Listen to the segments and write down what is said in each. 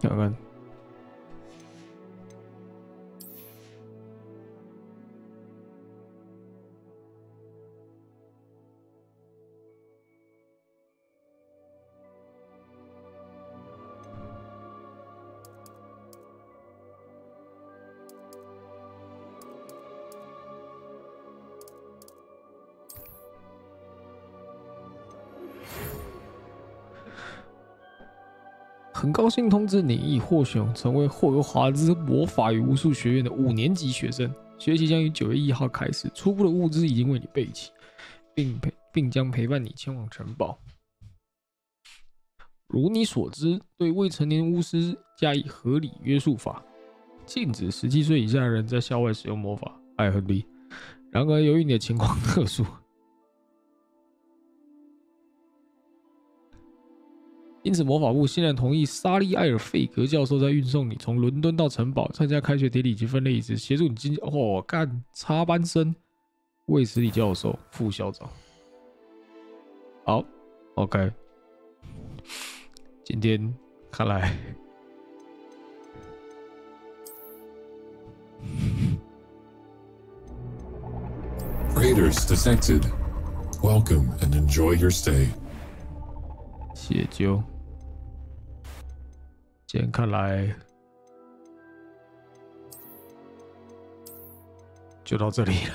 看看。很高兴通知你已获选成为霍格华兹魔法与巫术学院的5年级学生。学期将于9月1号开始，初步的物资已经为你备齐，并将陪伴你前往城堡。如你所知，对未成年巫师加以合理约束法，禁止17岁以下的人在校外使用魔法。艾亨利。然而，由于你的情况特殊，因此魔法部现在同意莎莉·埃尔费格教授在运送你从伦敦到城堡参加开学典礼及分类仪式，协助你进干插班生卫斯理教授副校长。好 ，OK， 今天看来。Raiders detected. Welcome and enjoy your stay. 解救。今天看来就到这里了。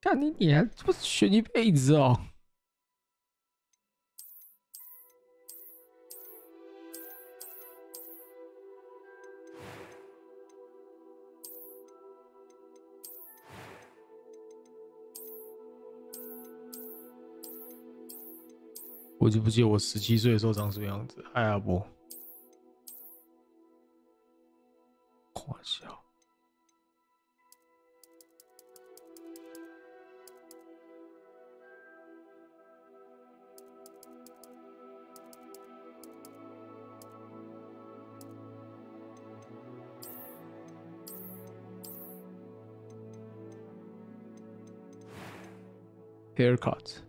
看你还不是选一辈子哦？我就不记得我17岁的时候长什么样子。哎呀不，夸笑。Haircut。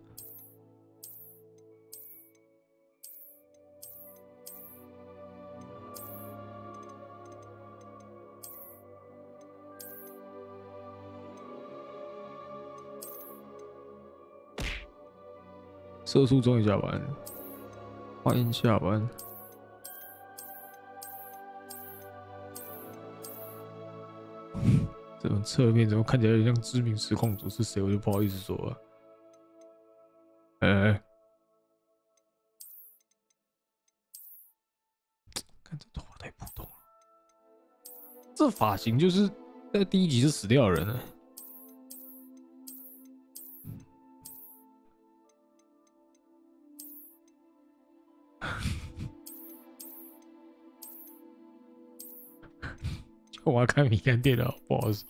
社畜终于下班了，欢迎下班。这种侧面怎么看起来有点像知名实况主是谁？我就不好意思说了。看这头发太普通了，这发型就是在第1集就死掉的人了。我要看米干电脑，不好说。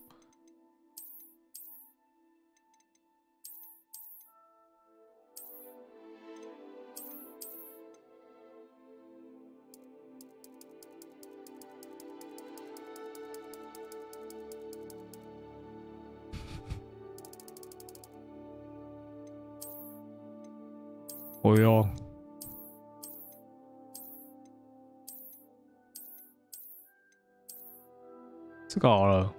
哦哟，这个好了。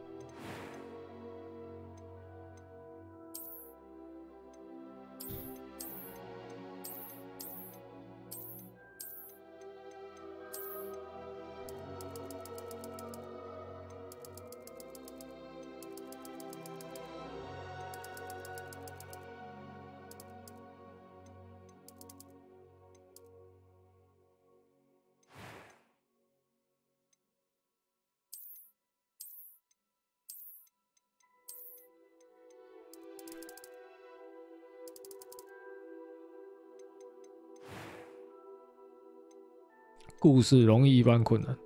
故事容易一般困难。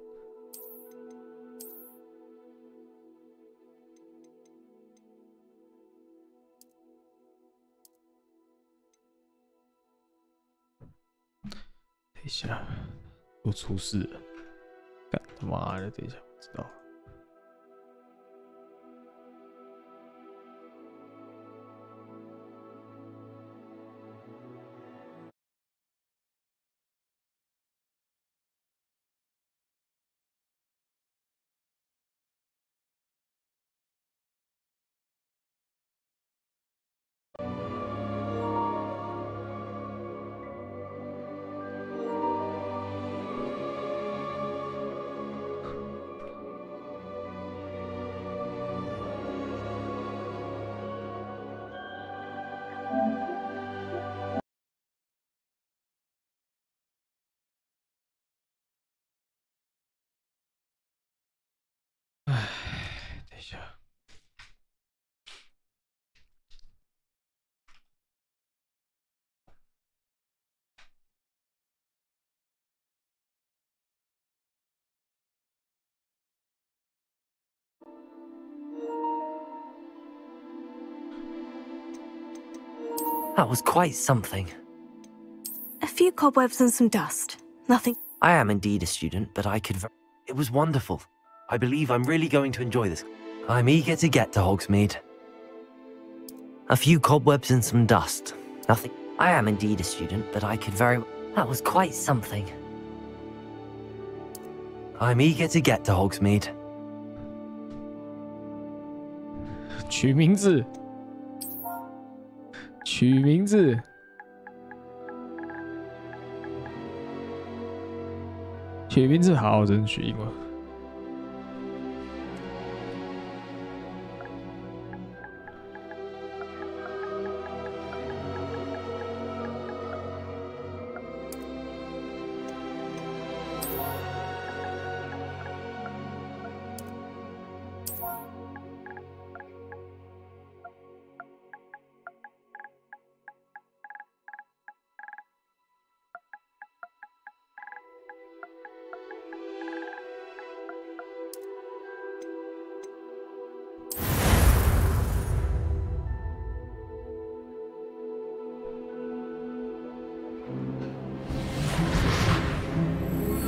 一下，又出事了！干他妈的！等一下，我知道了。唉，等一下。That was quite something. A few cobwebs and some dust. Nothing. I am indeed a student, but I could... It was wonderful. I believe I'm really going to enjoy this. I'm eager to get to Hogsmeade. A few cobwebs and some dust. Nothing. I am indeed a student, but I could very... That was quite something. I'm eager to get to Hogsmeade. 取名字，取名字，取名字好，真取英文。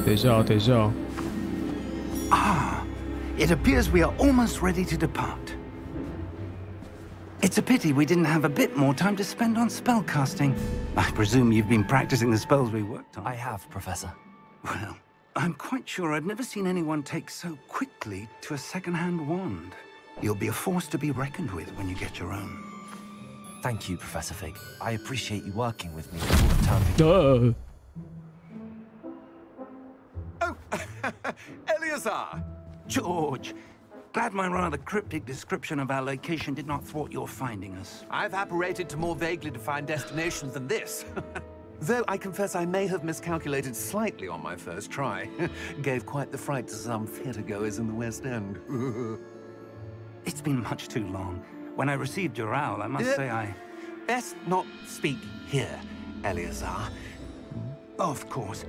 等一下，等一下。Ah, it appears we are almost ready to depart. It's a pity we didn't have a bit more time to spend on spellcasting. I presume you've been practicing the spells we worked on. I have, Professor. Well, I'm quite sure I've never seen anyone take so quickly to a second-hand wand. You'll be a force to be reckoned with when you get your own. Thank you, Professor Fig. I appreciate you working with me all the time. Oh, Eleazar! George, glad my rather cryptic description of our location did not thwart your finding us. I've apparated to more vaguely defined destinations than this. Though I confess I may have miscalculated slightly on my first try. Gave quite the fright to some theatre-goers in the West End. It's been much too long. When I received your owl, I must say I... Best not speak here, Eleazar. Of course.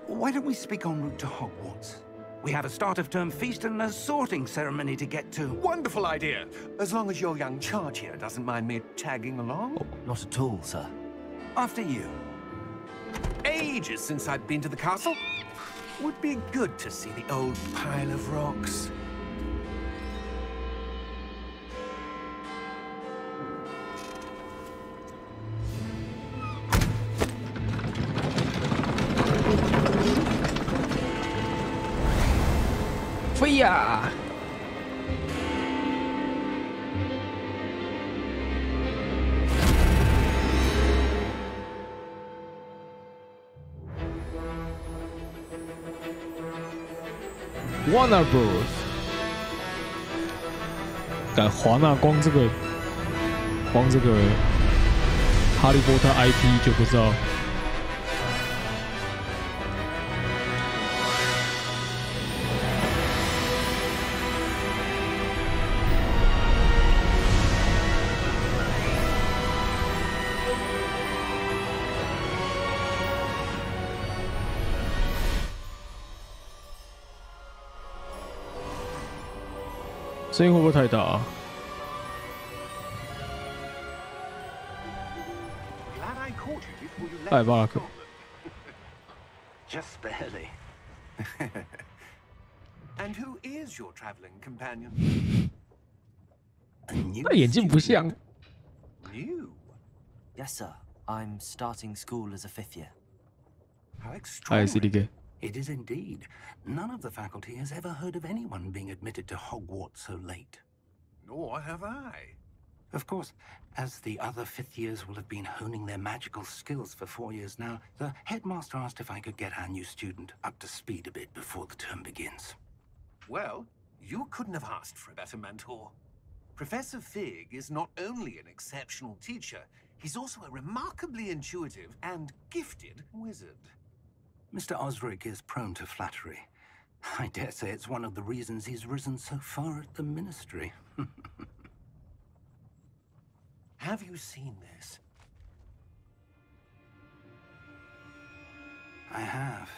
Why don't we speak en route to Hogwarts? We have a start-of-term feast and a sorting ceremony to get to. Wonderful idea! As long as your young charge here doesn't mind me tagging along. Oh, not at all, sir. After you. Ages since I've been to the castle. Would be good to see the old pile of rocks. Fire! Warner Bros. 敢华纳光这个哈利波特 IP 就不知道。声音会不会太大啊？艾巴拉克。Just barely. And who is your traveling companion? 那眼睛不像。 New? Yes, sir. I'm starting school as a 5th year. How 哎 extraordinary. ，CDK， It is indeed. None of the faculty has ever heard of anyone being admitted to Hogwarts so late. Nor have I. Of course, as the other 5th years will have been honing their magical skills for 4 years now, the headmaster asked if I could get our new student up to speed a bit before the term begins. Well, you couldn't have asked for a better mentor. Professor Fig is not only an exceptional teacher, he's also a remarkably intuitive and gifted wizard. Mr. Osric is prone to flattery. I dare say it's one of the reasons he's risen so far at the ministry. Have you seen this? I have.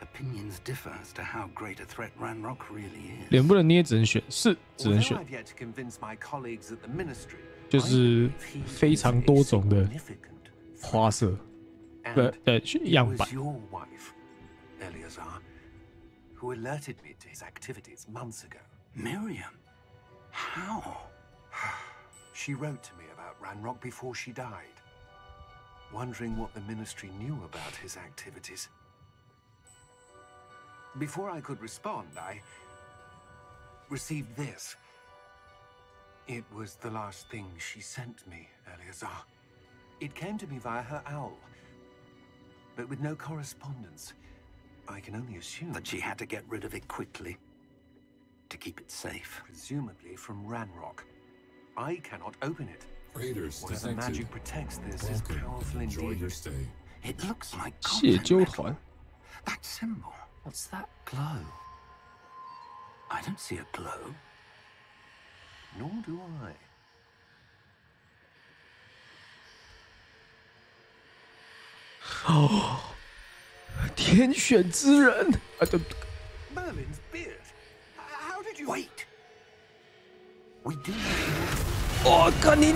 Opinions differ as to how great a threat Ranrock really is. 脸不能捏，只能选，是只能 Although 选， I've yet to convince my colleagues at the ministry, 就 I 是 believe he 非 is 常 a 多种的 significant 花色 And 样 it 板 was。your wife, Eleazar, who alerted me to his activities months ago. Miriam? How? She wrote to me about Ranrock before she died, wondering what the ministry knew about his activities. Before I could respond, I received this. It was the last thing she sent me, Eleazar. It came to me via her owl, but with no correspondence. I can only assume That she had to get rid of it quickly to keep it safe. presumably from Ranrock. I cannot open it. Raiders Whatever detected. magic protects this is Welcome. powerful Enjoy indeed. your stay. It looks like 解 content 救 metal. 团， That symbol. What's that glow? I don't see a glow. Nor do I. 哦，天选之人啊！对， Merlin's beard. How did you? Wait. We do. 我看您，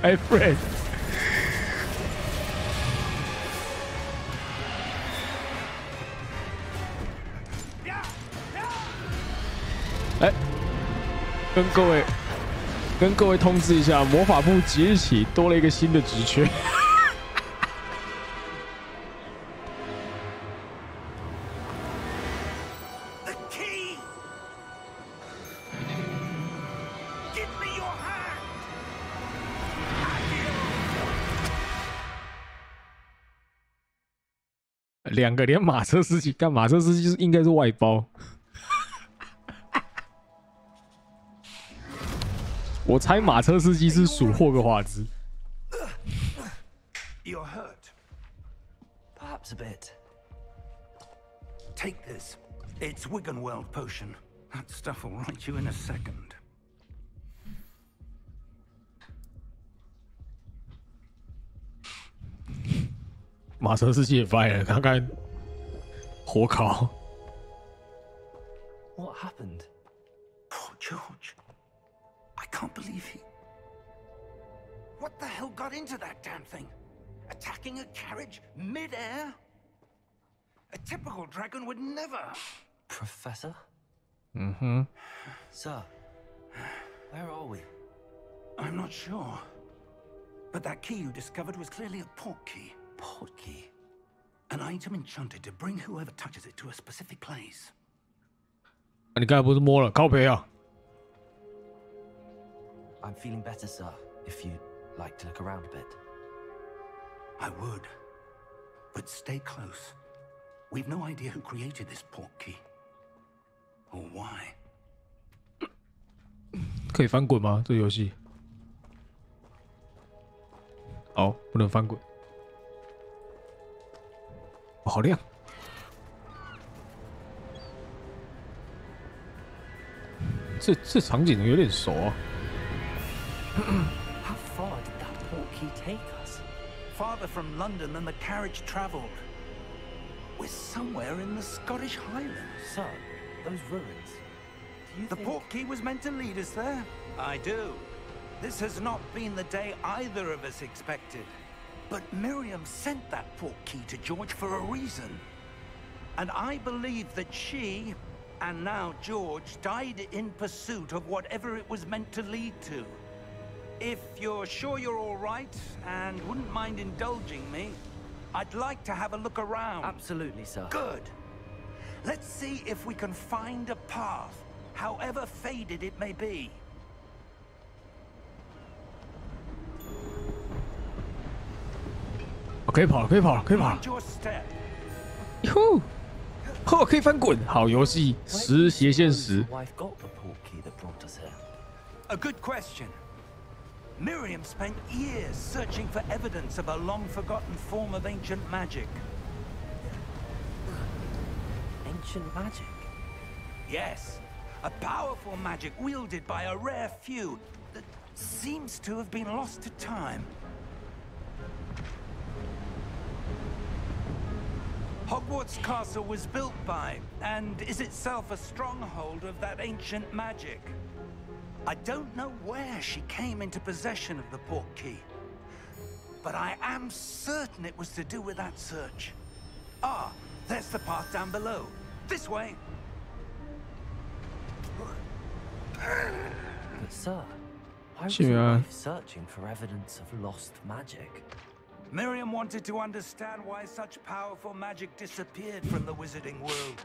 哎，Fred，哎，跟各位通知一下，魔法部即日起多了一个新的职缺。The key! Give me your hand! 两个连马车司机，干马车司机就是应该是外包。我猜马车司机是属霍格华兹。 You're hurt. Perhaps a bit. Take this. It's Wiggenweld potion. That stuff will right you in a second. 马车司机也发了，看看火烤。 What happened? Poor George. I can't believe he... What the hell got into that damn thing? Attacking a carriage mid-air? A typical dragon would never... Professor? 嗯哼， Sir, where are we? I'm not sure. But that key you discovered was clearly a port key. Portkey. An item enchanted to bring whoever touches it to a specific place. 你刚才不是摸了靠背啊？ I'm feeling better, sir, if you'd like to look around a bit. I would. But stay close. We've no idea who created this port key. Or why. 可以翻滚吗？这游戏？哦，不能翻滚。哦，好亮！这场景有点熟啊。 How far did that portkey take us? Farther from London than the carriage traveled. We're somewhere in the Scottish Highlands. Sir, those ruins. Do you The think... portkey was meant to lead us there? I do. This has not been the day either of us expected. But Miriam sent that portkey to George for a reason. And I believe that she, and now George, died in pursuit of whatever it was meant to lead to. If you're sure you're all right, and wouldn't mind indulging me, I'd like to have a look around. Absolutely, sir. Good. Let's see if we can find a path, however faded it may be.可以跑了，可以跑了，可以跑了 Mind！your step. 哟吼，可以翻滚！好游戏，实斜线时。 Wife got the portkey that brought us here. A good question. Miriam spent years searching for evidence of a long-forgotten form of ancient magic. Ancient magic. Yes, a powerful magic wielded by a rare few that seems to have been lost to time. Hogwarts Castle was built by, and is itself a stronghold of that ancient magic. I don't know where she came into possession of the portkey, but I am certain it was to do with that search. Ah, there's the path down below. This way. But sir, why was Sure. your wife searching for evidence of lost magic? Miriam wanted to understand why such powerful magic disappeared from the wizarding world.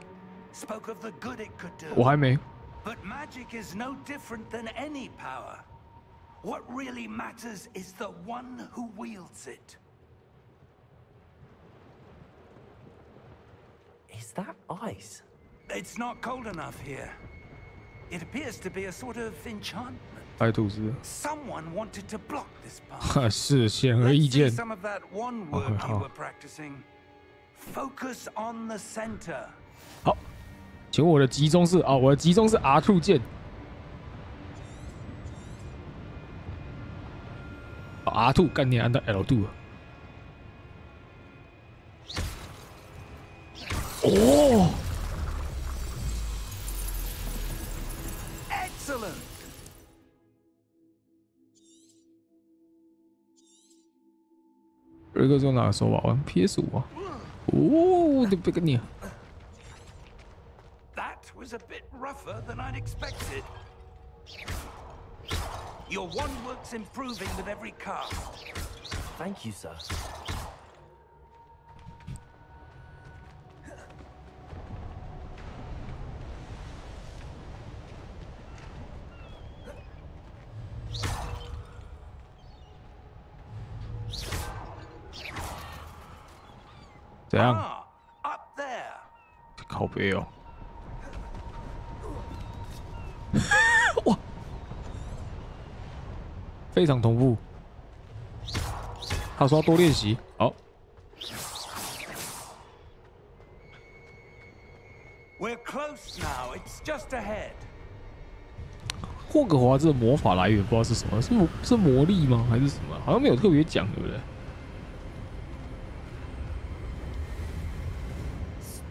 Spoke of the good it could do. 我还没。 But magic is no different than any power. What really matters is the one who wields it. Is that ice? It's not cold enough here. It appears to be a sort of enchantment. 白吐司， Someone wanted to block this path. 哈，是显而易 Let's see 见。 some of that one work Okay, you oh. were practicing. Focus on the center. 好，请问我的集中是啊，我的集中是 R2 键。R2 干你按到 L2 了。哦， Excellent. 这个是用哪个手把玩 ？PS5 啊。哦，对不跟你。 That was a bit rougher than I'd expected. Your one work's improving with every cast. Thank you, sir. 怎样？ Ah, up there. 靠背哦。哇，非常同步。他说要多练习。好， We're close now. It's just ahead. 霍格华兹的魔法来源不知道是什么，是魔力吗？还是什么？好像没有特别讲，对不对？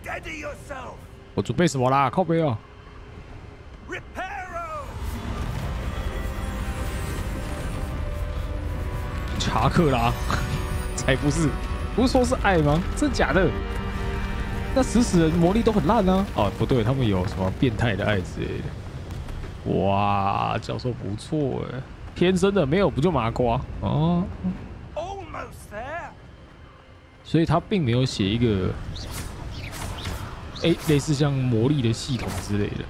Steady yourself. 我准备什么啦？靠背哦。 Reparo. 查克拉，才不是，不是说是爱吗？真的假的？那死死人魔力都很烂啊！哦，不对，他们有什么变态的爱之类的。哇，教授不错哎，天生的没有不就麻瓜哦。 Almost there. 所以他并没有写一个，类似像魔力的系统之类的。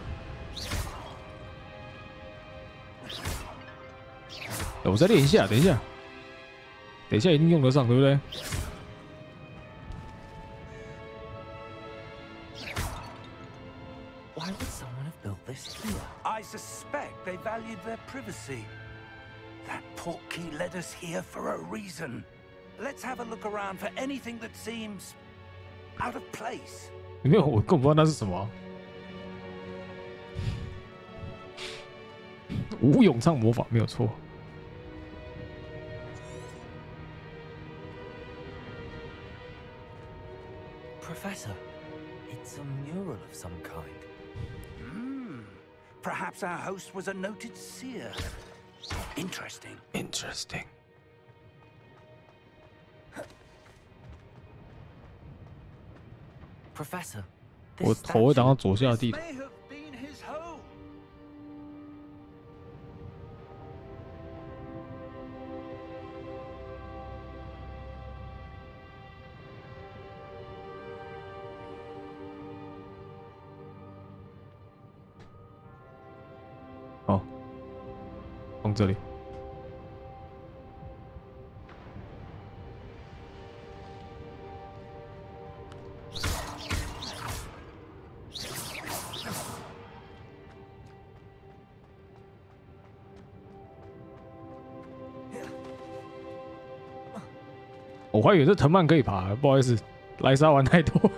我再练一下，等一下，一定用得上，对不对？ Why would someone have built this here? I suspect they valued their privacy. That portkey led us here for a reason. Let's have a look around for anything that seems out of place. 没有，我根本不知道那是什么啊。吴咏唱魔法没有错。 Professor Professor, it's a mural of some kind. Perhaps our host was a noted seer. Interesting. Interesting. Professor, 我 this 头会挡到 statue, 左下的地图。 May have been his home. "好，放这里。我还以为这藤蔓可以爬，不好意思，莱莎玩太多。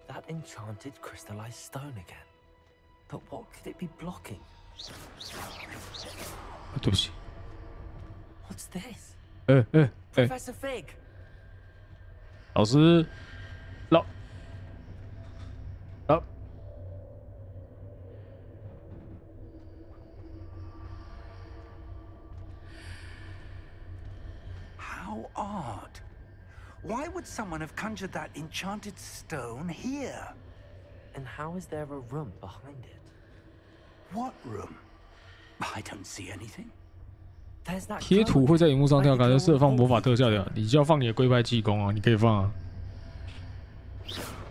That enchanted crystallized stone again. But what could it be blocking? 对不起， What's this? 哎， Professor Fig! 老师，老 How odd. Why would someone have conjured that enchanted stone here? And how is there a room behind it? What room? I don't see anything. There's that 贴 glow 图会 again. 在荧幕上 Like 跳， the 感觉 glow 适合 of 放魔 old 法特效 people. 的，你就要放你的龟派气功啊，你可以放啊。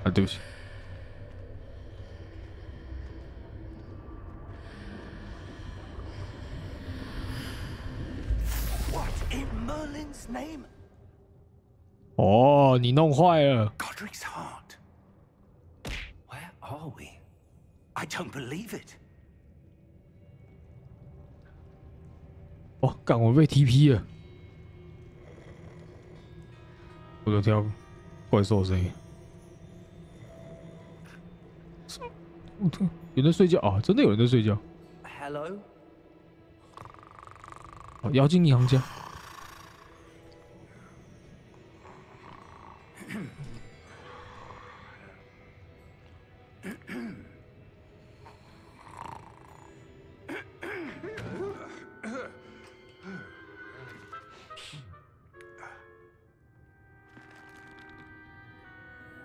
啊，对不起。 What in Merlin's name? 哦，你弄坏了。 Godric's heart. Where are we? I don't believe it. 哦，干，我被 TP 了。我有听到怪兽声音。有人在睡觉啊！真的有人在睡觉。 Hello? 哦，妖精银行家。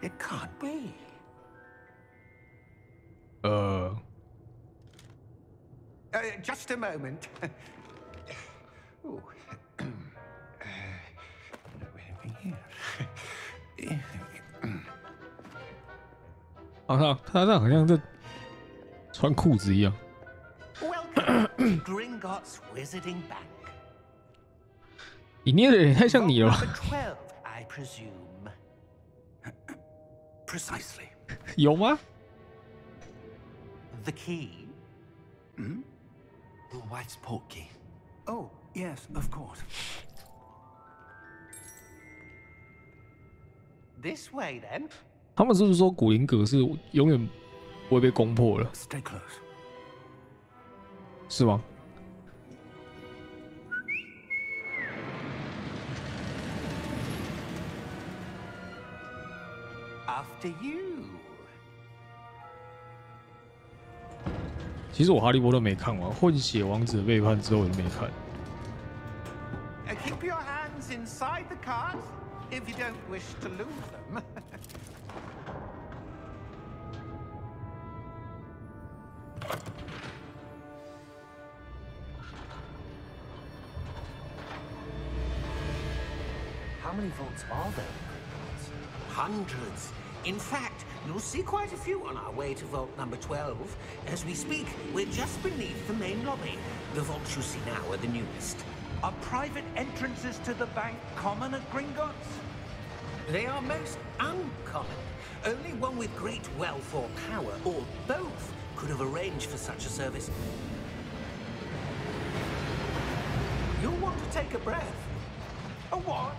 It can't be. Just a moment. Oh. Here. 啊，他这好像在穿裤子一样。 Welcome to Gringotts Wizarding Bank. 你捏的也太像你了吧？ Vault number 12, I presume. Precisely. 有吗？ The key? Hmm? The wife's portkey. Oh, yes, of course. This way, then. 他们是不是说古灵阁是永远不会被攻破了？ Stay close. 是吗？ After you. 其实我哈利波特没看完，《混血王子的背叛》之后我就没看。 Keep your hands inside the cart if you don't wish to lose them. How many vaults are there? Hundreds. In fact, you'll see quite a few on our way to vault number 12. As we speak, we're just beneath the main lobby. The vaults you see now are the newest. Are private entrances to the bank common at Gringotts? They are most uncommon. Only one with great wealth or power, or both, could have arranged for such a service. You'll want to take a breath. A what?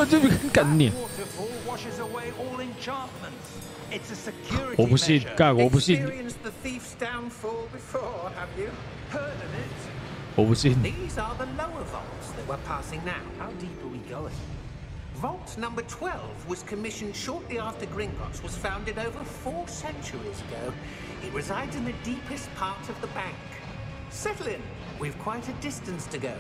这个干你！ Waterfall washes away all enchantments. It's a security 我不信， measure. 干我不信， Experienced the thief's downfall before, have you? Heard of it? 我不信。 These are the lower vaults that we're passing now. How deep are we going? Vault number 12 was commissioned shortly after Gringotts was founded over 4 centuries ago. It resides in the deepest part of the bank. Settle in. We've quite a distance to go.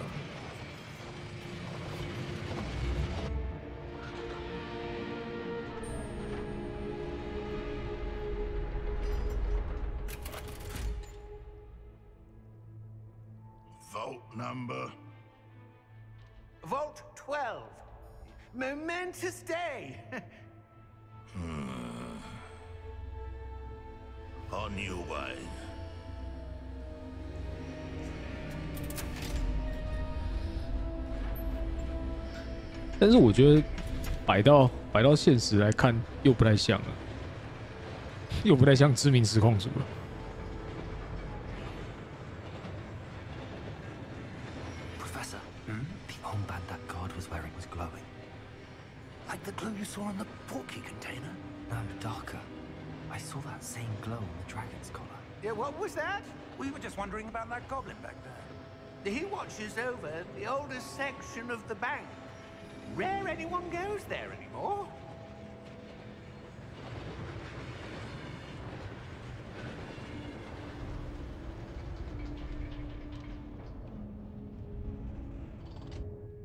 Vault number. Vault 12. Momentous day. On your way. 但是我觉得摆到现实来看，又不太像了，又不太像知名实况主了。 Professor, the armband that guard was wearing was glowing. Like the glow you saw on the porky container? No, darker. I saw that same glow on the dragon's collar. Yeah, what was that? We were just wondering about that goblin back there. He watches over the oldest section of the bank. Rare anyone goes there anymore.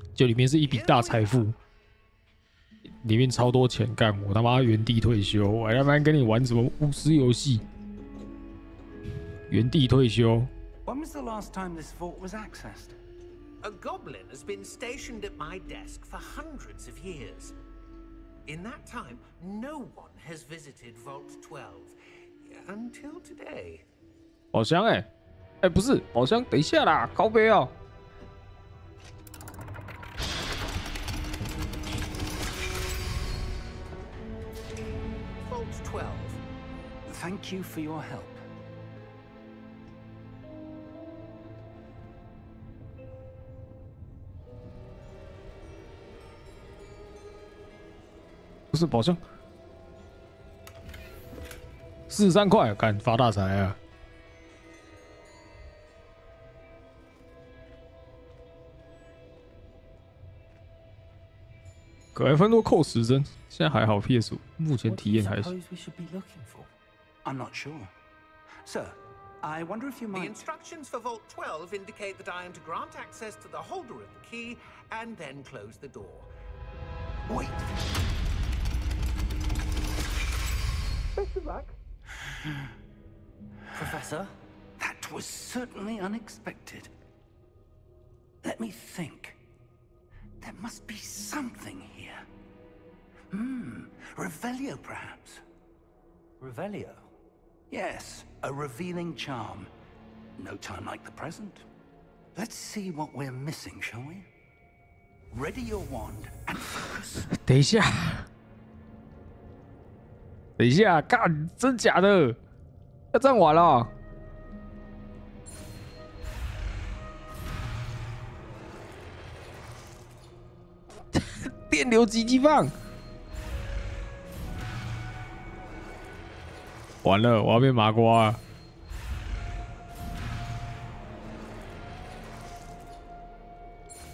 "就里面是一笔大财富，里面超多钱，干我他妈原地退休，我他妈跟你玩什么巫师游戏？原地退休。 When was the last time this vault was accessed? A goblin has been stationed at my desk for hundreds of years. In that time, no one has visited Vault 12 until today. 宝箱不是宝箱，等一下啦，靠背哦。 Vault 12. Thank you for your help. 不是宝箱，43块，干发大财啊！格莱芬多扣10帧，现在还好 PS5，目前体验还行。 Suppose we should be looking for? I'm not sure. Sir, I wonder if you The might... instructions for Vault 12 indicate that I am to grant access to the holder of the key and then close the door. Wait! Best of luck. Professor? That was certainly unexpected. Let me think. There must be something here. Revelio, perhaps? Revelio? Yes, a revealing charm. No time like the present. Let's see what we're missing, shall we? Ready your wand and focus. 等一下，干，真假的？要这样玩了？电流击击棒，完了，我要变麻瓜了。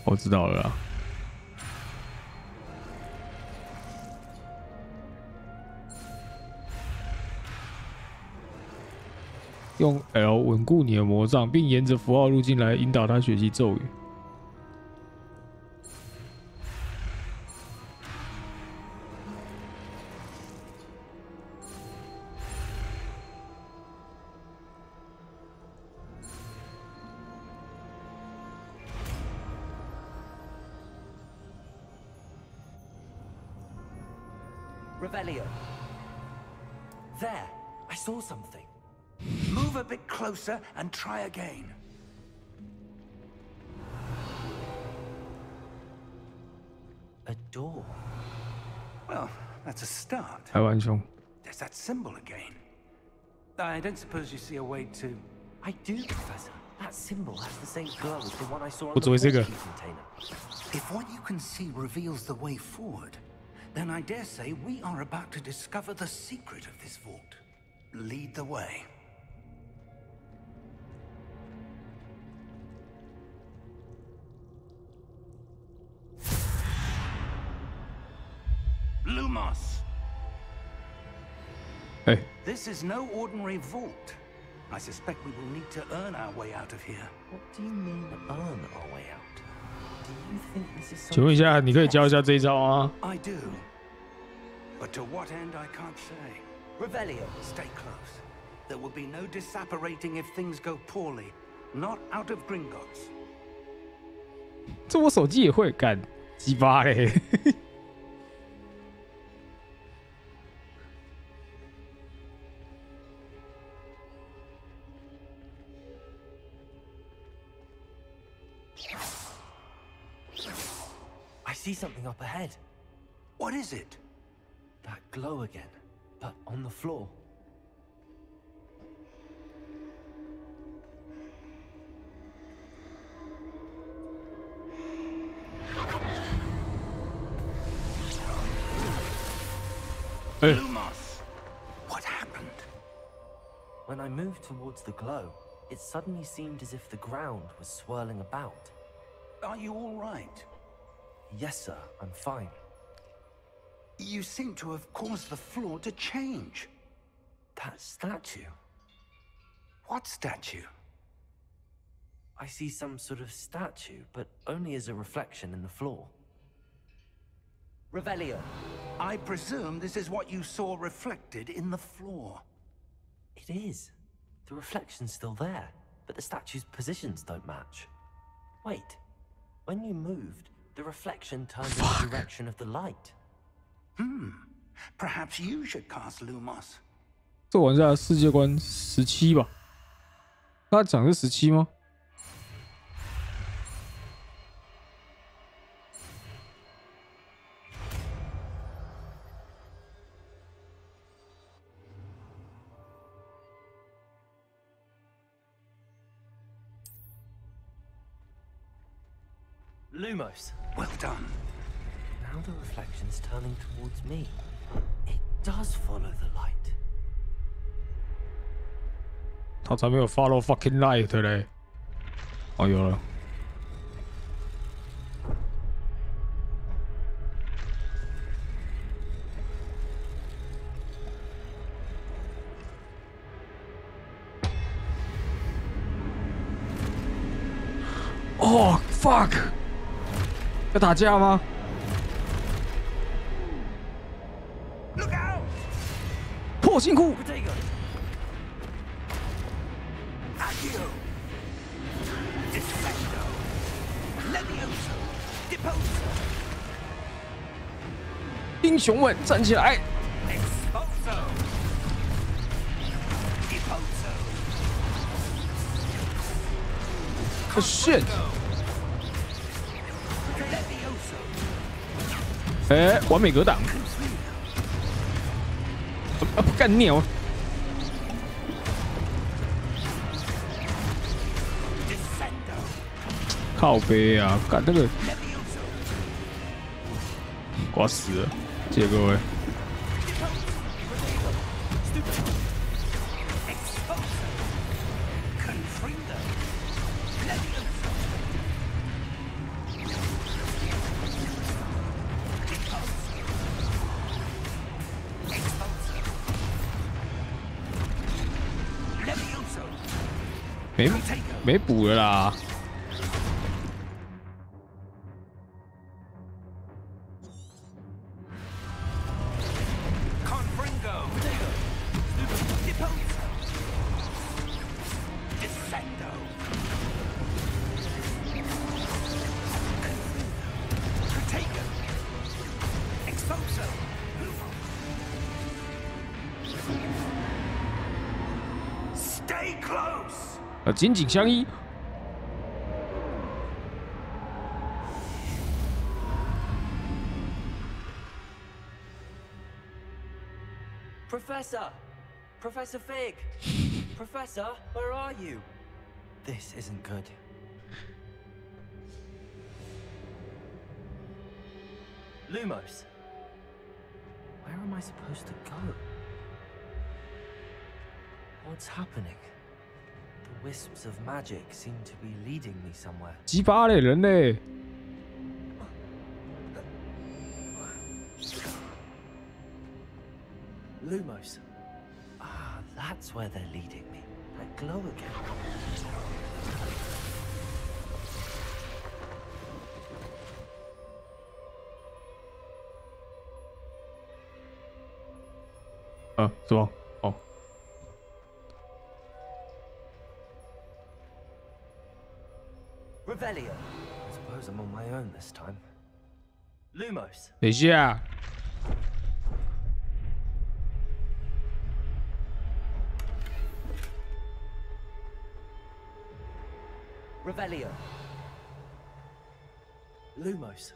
我知道了啦。 用 L 稳固你的魔杖，并沿着符号路径来引导他学习咒语。Revelio. There, I saw something. Move a bit closer and try again. A A door. Well, that's a start. 台湾兄， There's that symbol again. I don't suppose you see a way to... I do, Professor. That symbol has the same glow as the one I saw on 我 the 只会这个。 portkey container. If what you can see reveals the way forward, then I dare say we are about to discover the secret of this vault. Lead the way. Lumos! 哎， This is no ordinary vault. I suspect we will need to earn our way out of here. What do you mean, earn our way out? Do you think this is 请问一 something 下，你可以教一下这一招吗？ I do. But to what end, I can't say. Revelio. Stay close. There will be no disapparating if things go poorly. Not out of Gringotts. 这我手机也会干，鸡巴嘞！I see something up ahead. What is it? That glow again, but on the floor. Lumos! What happened? When I moved towards the glow, it suddenly seemed as if the ground was swirling about. Are you all right? Yes, sir, I'm fine. You seem to have caused the floor to change. That statue. What statue? I see some sort of statue, but only as a reflection in the floor. Revelio. I presume this is what you saw reflected in the floor. It is. The reflection's still there, but the statue's positions don't match. Wait. When you moved, the reflection turned in the direction of the light. Perhaps you should cast Lumos. 这玩家世界观17吧？他讲是17吗？ Lumos. Well done. Now the reflection's turning towards me. It does follow the light. 他才没有 follow fucking light 嘞！哦，有了。哦 ，fuck！ 要打架吗？ Look out! 破金库！ Accio! Defendo! Levioso! Deposo! 英雄们站起来！ Expulso! Deposo! Oh shit！ Levioso! 哎，完美格挡！啊，干鸟！ Defendo! 靠背啊，干那个，我要死了！谢谢各位。 Expulso! Confringo! Levioso! Levioso! 没补了啦。 Confringo! Deposo! Defendo! Protego! Expulso! Stay close! 紧紧相依。 Levioso! Professor! Professor Fig! Professor, where are you? This isn't good. Lumos! Where am I supposed to go? What's happening? The wisps of magic seem to be leading me somewhere. 鸡巴嘞，人类！ Lumos. Ah, that's where they're leading me. That glow again. 是吧？哦， Revelio. I suppose I'm on my own this time. Lumos. 等一下， Revelio. Lumos.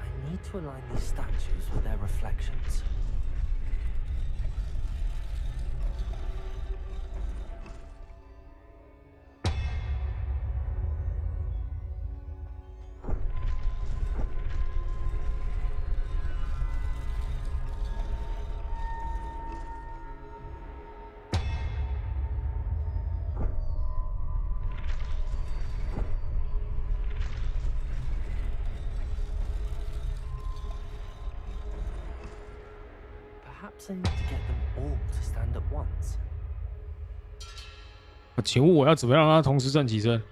I need to align these statues with their reflections. Perhaps I need to get them all to stand at once. 请问我要怎么样让他同时站起身？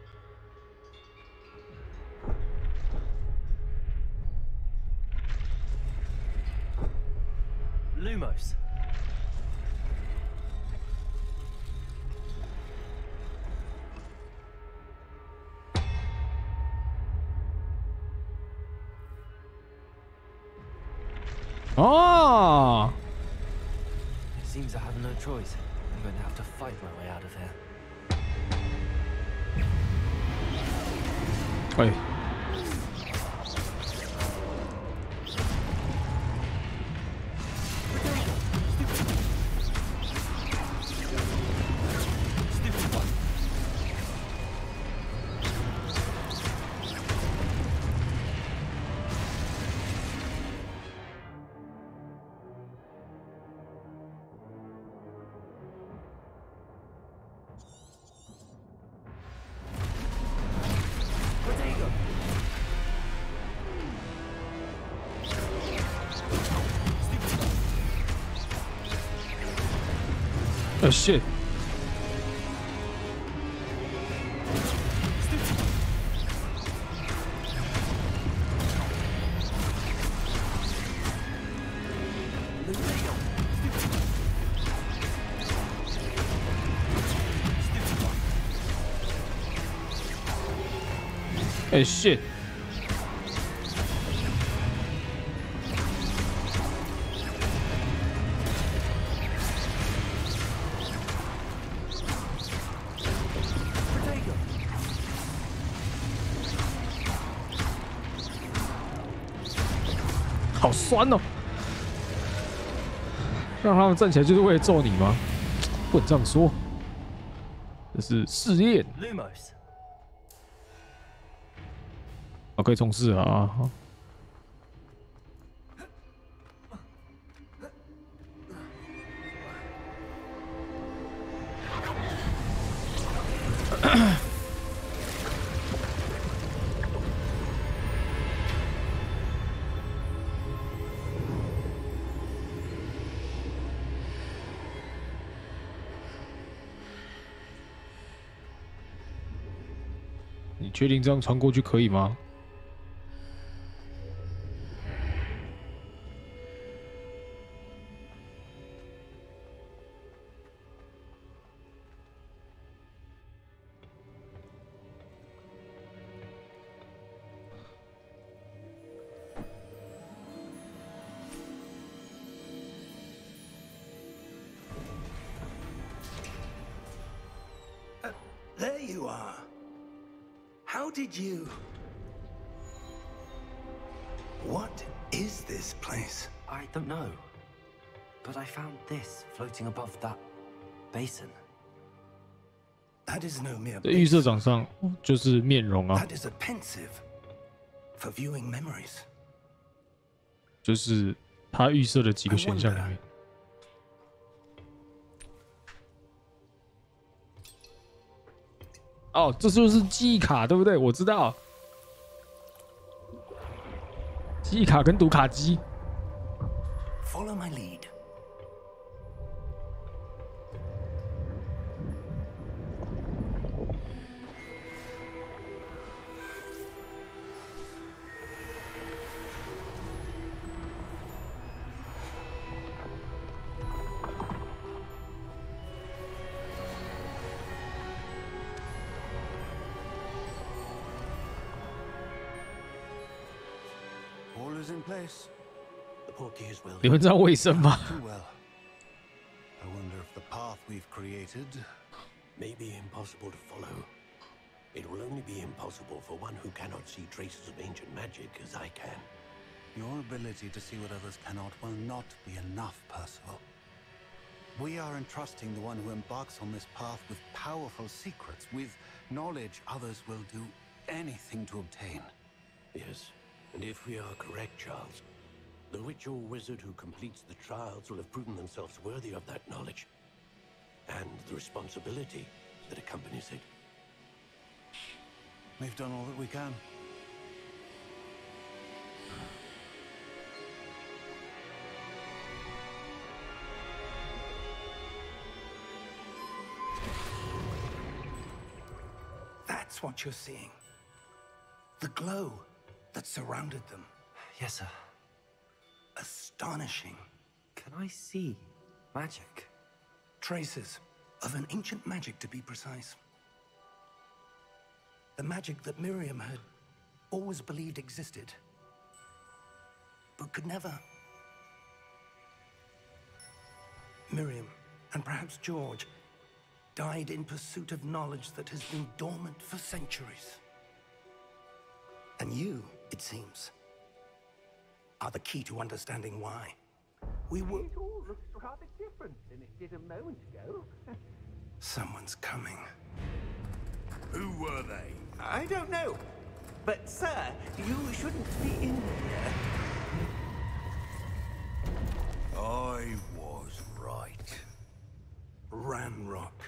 Lumos. Oh! It seems I have no choice. I'm going to have to fight my way out of here. 哎， Oh shit! Oh shit! Protego. 好酸哦！让他们站起来就是为了揍你吗？不能这样说，这是试验。 Lumos. 啊，可以冲刺啊！你确定这样穿过去可以吗？ There you are. How did you... What is this place? I don't know. But I found this floating above that basin. That is no mere 这预设长上就是面容啊， That is a pensive for viewing memories. 就是他预设的几个选项里面。哦，这就是记忆卡，对不对？我知道，记忆卡跟读卡机。 Follow my lead. All is in place. The portieres will. 你们知道卫生吗？ Too well. I wonder if the path we've created may be impossible to follow. It will only be impossible for one who cannot see traces of ancient magic as I can. Your ability to see what others cannot will not be enough, Percival. We are entrusting the one who embarks on this path with powerful secrets, with knowledge others will do anything to obtain. Yes, and if we are correct, Charles, the witch or wizard who completes the trials will have proven themselves worthy of that knowledge and the responsibility that accompanies it. We've done all that we can. That's what you're seeing. The glow that surrounded them. Yes, sir. Astonishing. Can I see magic? Traces of an ancient magic, to be precise. The magic that Miriam had always believed existed, but could never. Miriam, and perhaps George, died in pursuit of knowledge that has been dormant for centuries. And you, it seems, are the key to understanding why. We were... It all looks rather different than it did a moment ago. Someone's coming. Who were they? I don't know. But, sir, you shouldn't be in here. I was right. Ranrock.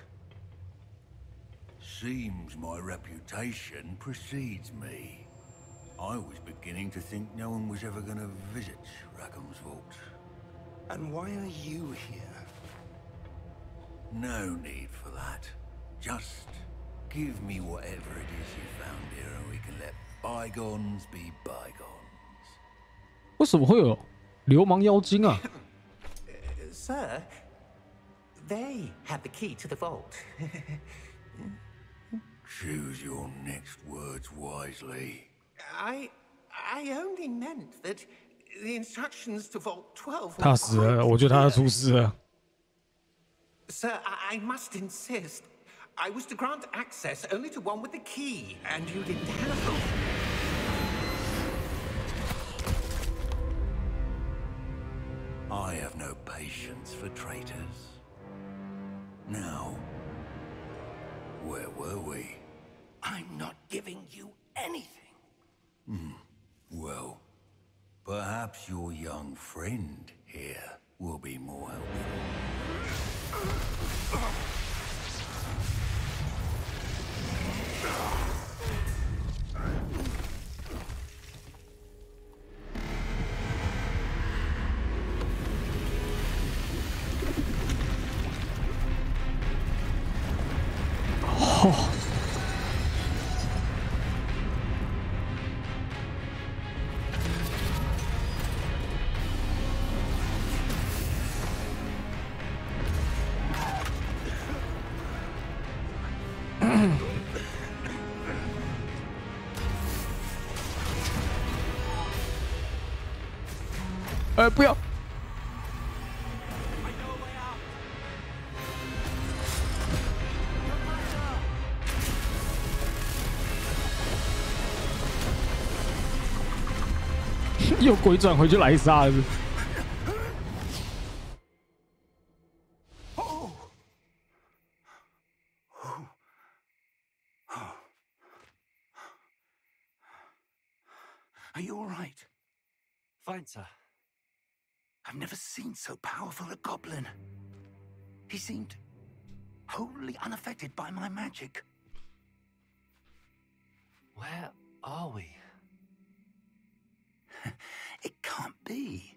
Seems my reputation precedes me. I was beginning to think no one was ever going to visit Rackham's vault. And why are you here? No need for that. Just give me whatever it is you found here and we can let bygones be bygones. 为什么会有流氓妖精啊？ Sir, they have the key to the vault. Choose your next words wisely. I only meant that the instructions to Vault 12 were 他死了， quite 我觉得他要 clear. 出事了。 Sir, I must insist. I was to grant access only to one with the key, and you didn't have them. I have no patience for traitors. Now, where were we? I'm not giving you anything. Well, perhaps your young friend here will be more helpful. Oh. 不要！又鬼转回去来杀了是不是。 Are you all right? Fine, sir. I've never seen so powerful a goblin. He seemed wholly unaffected by my magic. Where are we? It can't be.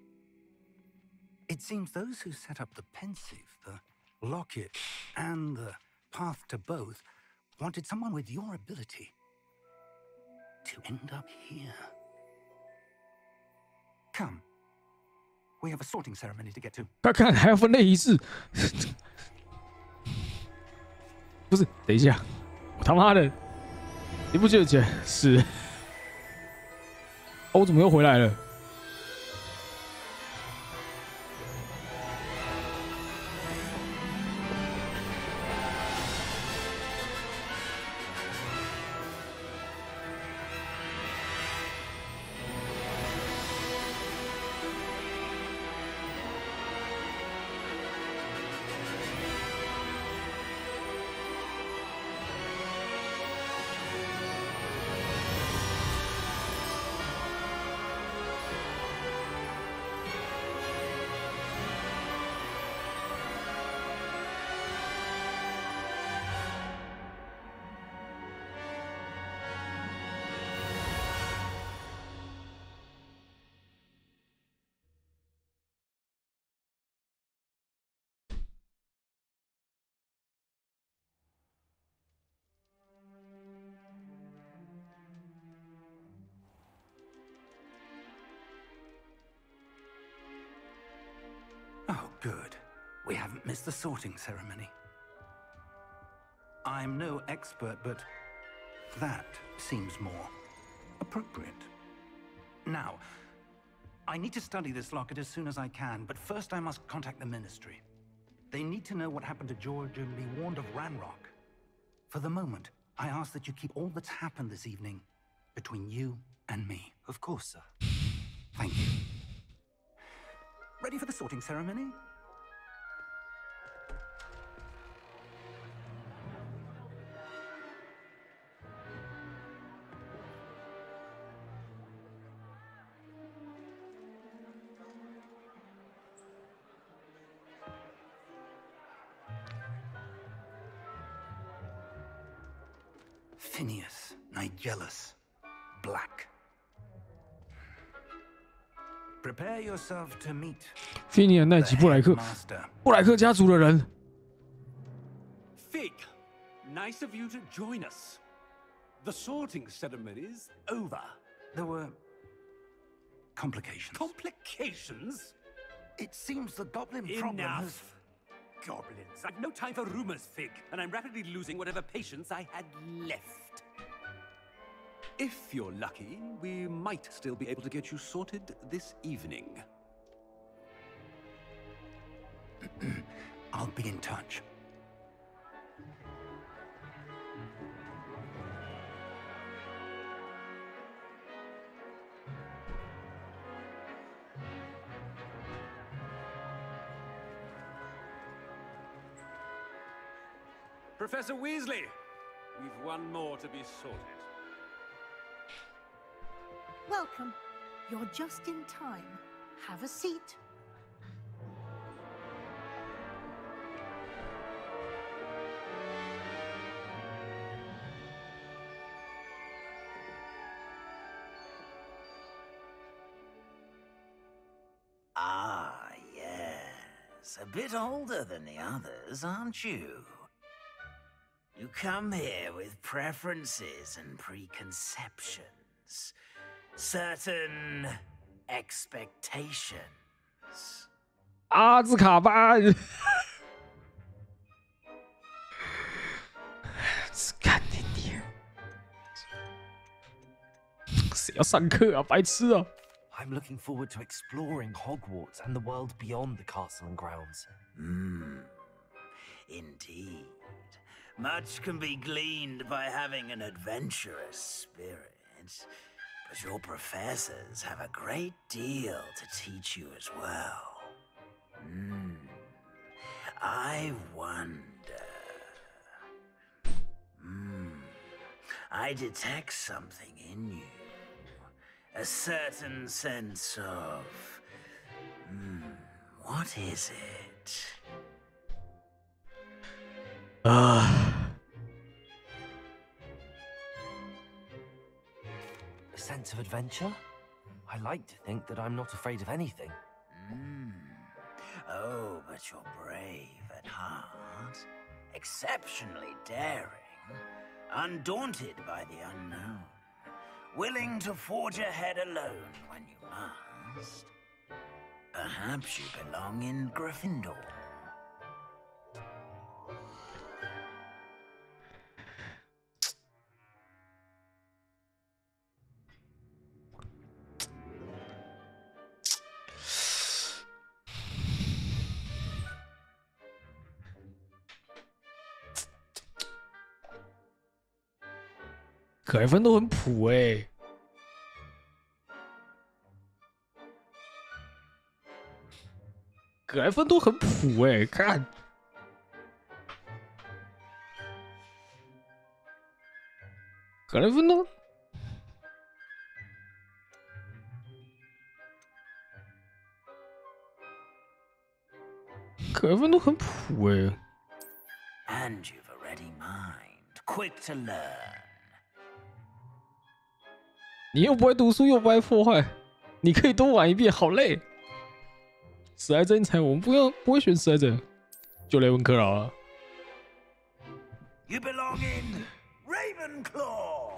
It seems those who set up the pensive, the locket, and the path to both wanted someone with your ability to end up here. Come. We have a sorting ceremony to get to. 看还要分类仪式，不是？等一下，我他妈的，你不觉得是？哦，我怎么又回来了？Oh, good. We haven't missed the sorting ceremony. I'm no expert, but that seems more appropriate. Now, I need to study this locket as soon as I can, but first I must contact the Ministry. They need to know what happened to George and be warned of Ranrock. For the moment, I ask that you keep all that's happened this evening between you and me. Of course, sir. Thank you. Ready for the sorting ceremony? Phineas, Nigellus, Black. Prepare yourself to meet 菲尼尔奈吉布莱克， Master. 布莱克家族的人。 Fig, nice of you to join us. The sorting ceremony's over. There were complications. Complications? It seems the goblin problem has... Enough. Goblins. I've no time for rumors, Fig, and I'm rapidly losing whatever patience I had left. If you're lucky, we might still be able to get you sorted this evening. I'll be in touch. Professor Weasley, we've one more to be sorted. Welcome. You're just in time. Have a seat. Ah, yes. A bit older than the others, aren't you? You come here with preferences and preconceptions. Certain expectations. 阿兹卡班，干你娘！谁要上课啊？白痴啊！ I'm looking forward to exploring Hogwarts and the world beyond the castle and grounds. Indeed. Much can be gleaned by having an adventurous spirit. but your professors have a great deal to teach you as well. I wonder. I detect something in you. A certain sense of... what is it? A sense of adventure? I like to think that I'm not afraid of anything. Oh, but you're brave at heart. Exceptionally daring. Undaunted by the unknown. Willing to forge ahead alone when you must. Perhaps you belong in Gryffindor.可莱芬都很普哎、可莱芬都很普哎、看，可莱芬都，可莱芬都很普哎、And you've a ready mind, quick to learn. 你又不会读书，又不爱破坏，你可以多玩一遍，好累。史莱哲才，我们不会选史莱哲，就雷文克劳啊。You belong in Ravenclaw.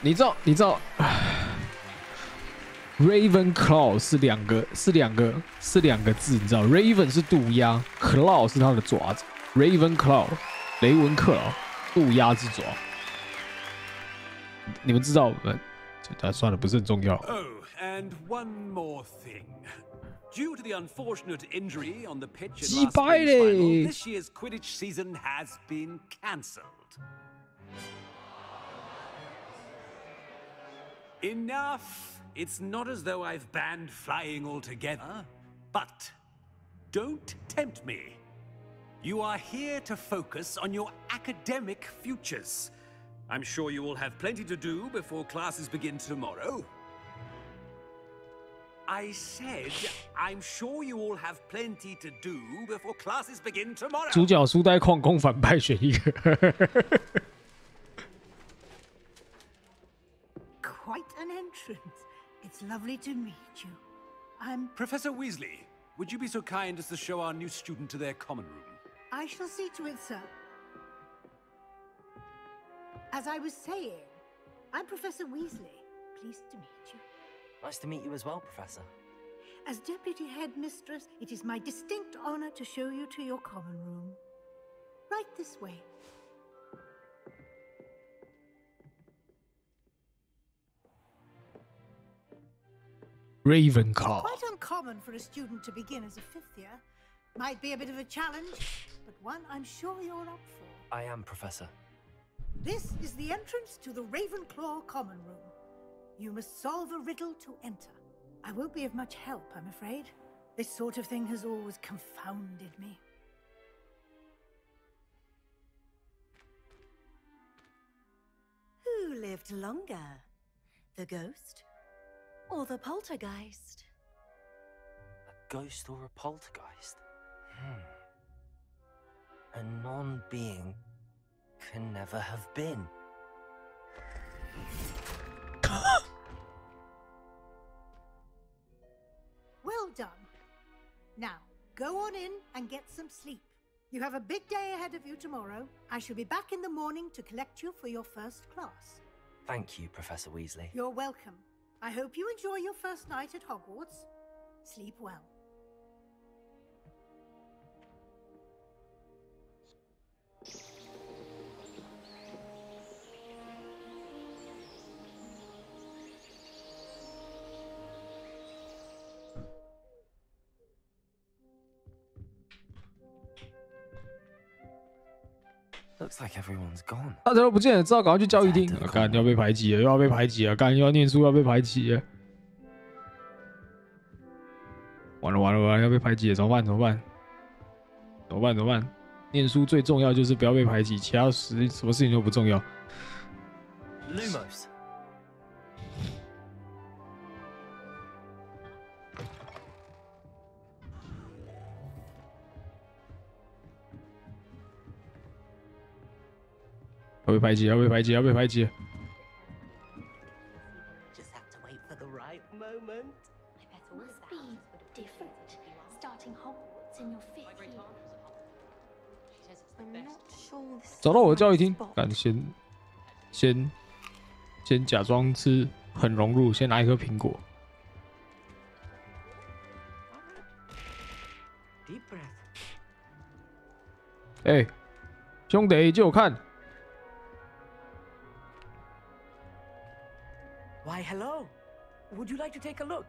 你知道 ，Ravenclaw 是两个字，你知道 ？Raven 是渡鸦 ，Claw 是它的爪子。Ravenclaw 雷文克劳，渡鸦之爪。你们知道？算了，不是很重要。Oh, and one more thing. Due to the unfortunate injury on the pitch in last spring's final, this year's Quidditch season has been cancelled. Enough! It's not as though I've banned flying altogether, but don't tempt me. You are here to focus on your academic futures. I'm sure you will have plenty to do before classes begin tomorrow. I said, I'm sure you all have plenty to do before classes begin tomorrow. 主角书呆矿工反派选一个。Quite an entrance. It's lovely to meet you. I'm Professor Weasley. Would you be so kind as to show our new student to their common room? I shall see to it, sir. As I was saying, I'm Professor Weasley. Pleased to meet you. Nice to meet you as well, Professor. As Deputy Headmistress, it is my distinct honor to show you to your common room. Right this way. Ravenclaw. Quite uncommon for a student to begin as a fifth year. Might be a bit of a challenge, but one I'm sure you're up for. I am, Professor. This is the entrance to the Ravenclaw common room. You must solve a riddle to enter. I won't be of much help, I'm afraid. This sort of thing has always confounded me. Who lived longer? The ghost or the poltergeist? A ghost or a poltergeist? A non-being can never have been. Well done. Now, go on in and get some sleep. You have a big day ahead of you tomorrow. I shall be back in the morning to collect you for your first class. Thank you, Professor Weasley. You're welcome. I hope you enjoy your first night at Hogwarts. Sleep well. Looks like everyone's gone. 大家都不见了，只好赶快去交易厅。干、要被排挤了，又要被排挤了，干又要念书，要被排挤了。完了完了完了，要被排挤了，怎么办？怎么办？怎么办？怎么办？念书最重要就是不要被排挤，其他什么事情都不重要。Lumos. 要被排挤，要被排挤，要被排挤。Just have to wait for the right moment. Must be different. Starting Hogwarts in your 5th year. I'm not sure this. 找到我的交易厅，干先假装是很融入，先拿一颗苹果。Deep breath. 哎、兄弟，借我看。 Why, hello. Would you like to take a look?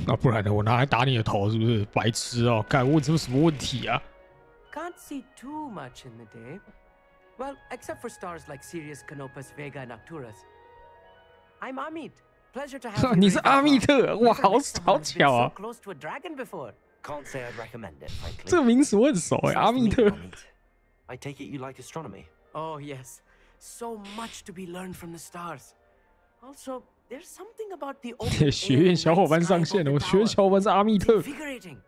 那不然呢？我拿来打你的头是不是？白痴哦！干问这什么问题啊？ Can't see too much in the day. Well, except for stars like Sirius, Canopus, Vega, and Arcturus. I'm Amit. Pleasure to have you. 你是阿密特，哇，好巧啊！ So close to a dragon before. Can't say I'd recommend it, frankly. 这个名词我很熟哎，阿密特。 I take it you like astronomy. Oh yes, so much to be learned from the stars. Also, there's something about the open 学院小伙伴上线了，我学院小伙伴是阿密特。 Invigorating.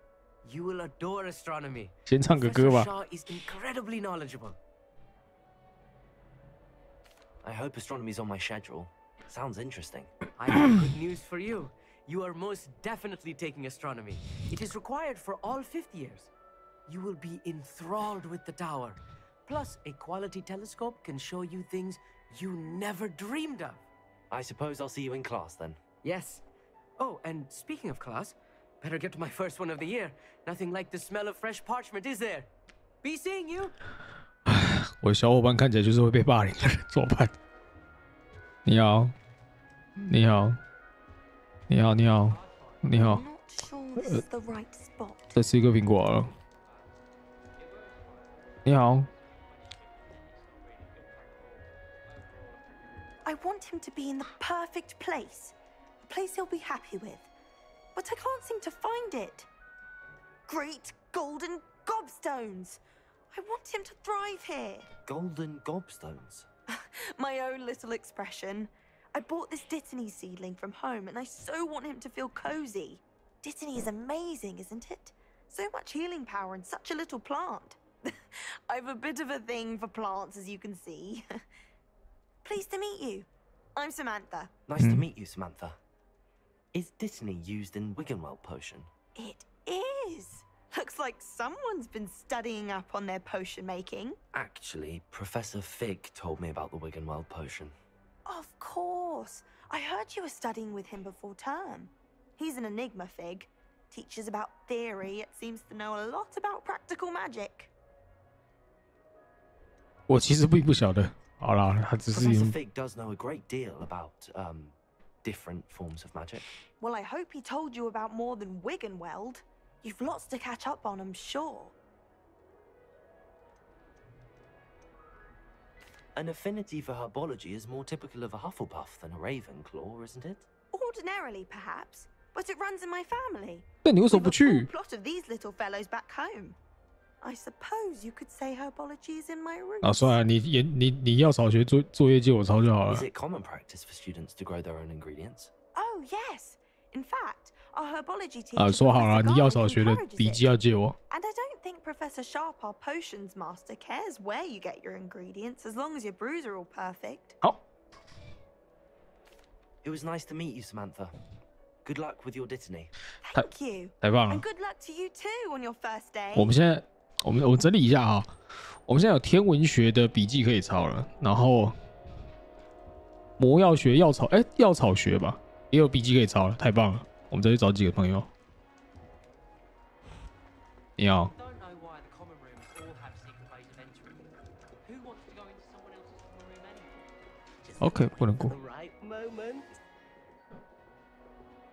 You will adore astronomy. 先唱个歌吧。 Shaw is incredibly knowledgeable. I hope astronomy's on my schedule. Sounds interesting. I have good news for you. You are most definitely taking astronomy. It is required for all 5th years. You will be enthralled with the tower. Plus, a quality telescope can show you things you never dreamed of. I suppose I'll see you in class then. Yes. Oh, and speaking of class, better get to my first one of the year. Nothing like the smell of fresh parchment, is there? Be seeing you. 我的小伙伴看起来就是会被霸凌的人，怎么办？你好，你好，你好，你好，你好。再吃一个苹果了。你好。 I want him to be in the perfect place. A place he'll be happy with. But I can't seem to find it. Great golden gobstones! I want him to thrive here. Golden gobstones? My own little expression. I bought this Dittany seedling from home and I so want him to feel cozy. Dittany is amazing, isn't it? So much healing power in such a little plant. I've a bit of a thing for plants, as you can see. Pleased to meet you. I'm Samantha. Nice to meet you, Samantha. Is Dittany used in Wiggenweld potion? It is. Looks like someone's been studying up on their potion making. Actually, Professor Fig told me about the Wiggenweld potion. Of course. I heard you were studying with him before term. He's an enigma, Fig. Teaches about theory, yet seems to know a lot about practical magic. 我其实并不晓得。 好啦，他只是 Professor Fig does know a great deal about different forms of magic. Well, I hope he told you about more than Wiggenweld. You've lots to catch up on, I'm sure. An affinity for herbology is more typical of a Hufflepuff than a Ravenclaw, isn't it? Ordinarily, perhaps, but it runs in my family. 那你为什么不去？ A plot of these little fellows back home. I suppose you could say herbology is in my roots. 啊，算了，你要少学作业借我抄就好了。 Is it common practice for students to grow their own ingredients? Oh yes. In fact, our herbology teacher. 啊，说好了，你要少学的笔记要借我。 And I don't think Professor Sharp, our potions master, cares where you get your ingredients as long as your brews are all perfect. 好。 It was nice to meet you, Samantha. Good luck with your Dittany. Thank you. 太棒了 And good luck to you too on your first day. 我们现在，我们整理一下啊，我们现在有天文学的笔记可以抄了，然后魔药学、药草，药草学吧，也有笔记可以抄了，太棒了！我们再去找几个朋友。你好。 OK， 不能过。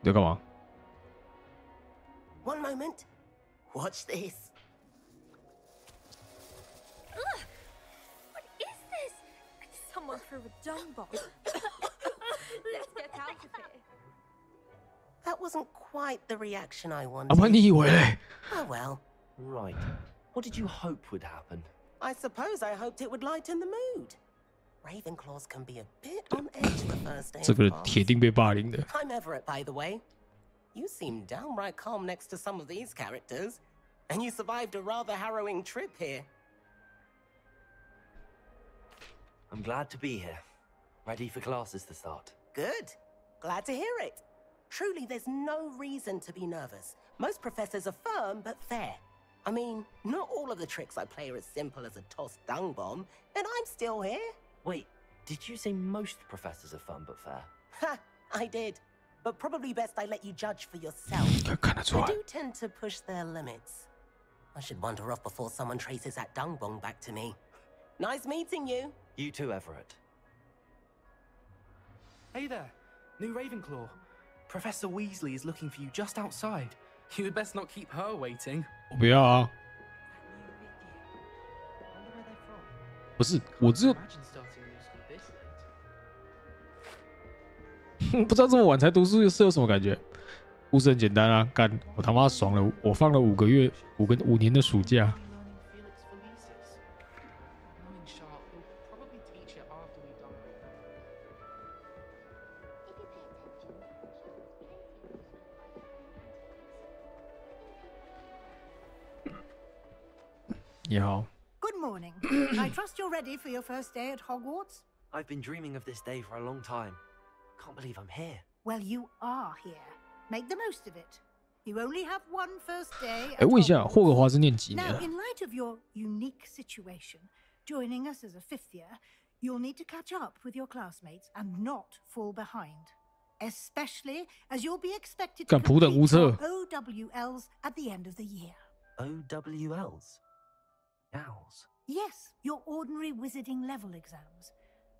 你在干嘛？ One moment. Watch this. someone threw a dung bomb. Let's get out of here. That wasn't quite the reaction I wanted. 阿妈，你以为嘞？ Oh well. Right. What did you hope would happen? I suppose I hoped it would lighten the mood. Ravenclaws can be a bit on edge the first day. 这个人铁定被霸凌的。 I'm Everett, by the way. You seem downright calm next to some of these characters, and you survived a rather harrowing trip here. I'm glad to be here. Ready for classes to start. Good. Glad to hear it. Truly, there's no reason to be nervous. Most professors are firm but fair. I mean, not all of the tricks I play are as simple as a tossed dung bomb, and I'm still here. Wait, did you say most professors are fun but fair? Ha! I did. But probably best I let you judge for yourself. They do tend to push their limits. I should wander off before someone traces that dung bomb back to me. Nice meeting you. You too, Everett. Hey there, new Ravenclaw. Professor Weasley is looking for you just outside. You had best not keep her waiting. 我不要啊！不是，我只有不知道这么晚才读书是有什么感觉。故事很简单啊，干我他妈爽了！我放了5年的暑假。你好。 Good morning. I trust you're ready for your first day at Hogwarts? I've been dreaming of this day for a long time. Can't believe I'm here. Well, you are here. Make the most of it. You only have one first day. 哎，问一下，霍格华兹念几年 Now, in light of your unique situation, joining us as a fifth year, you'll need to catch up with your classmates and not fall behind. Especially as you'll be expected to 干普等无 complete 策。 your OWLs at the end of the year. OWLs? Owls? Yes, your ordinary wizarding level exams.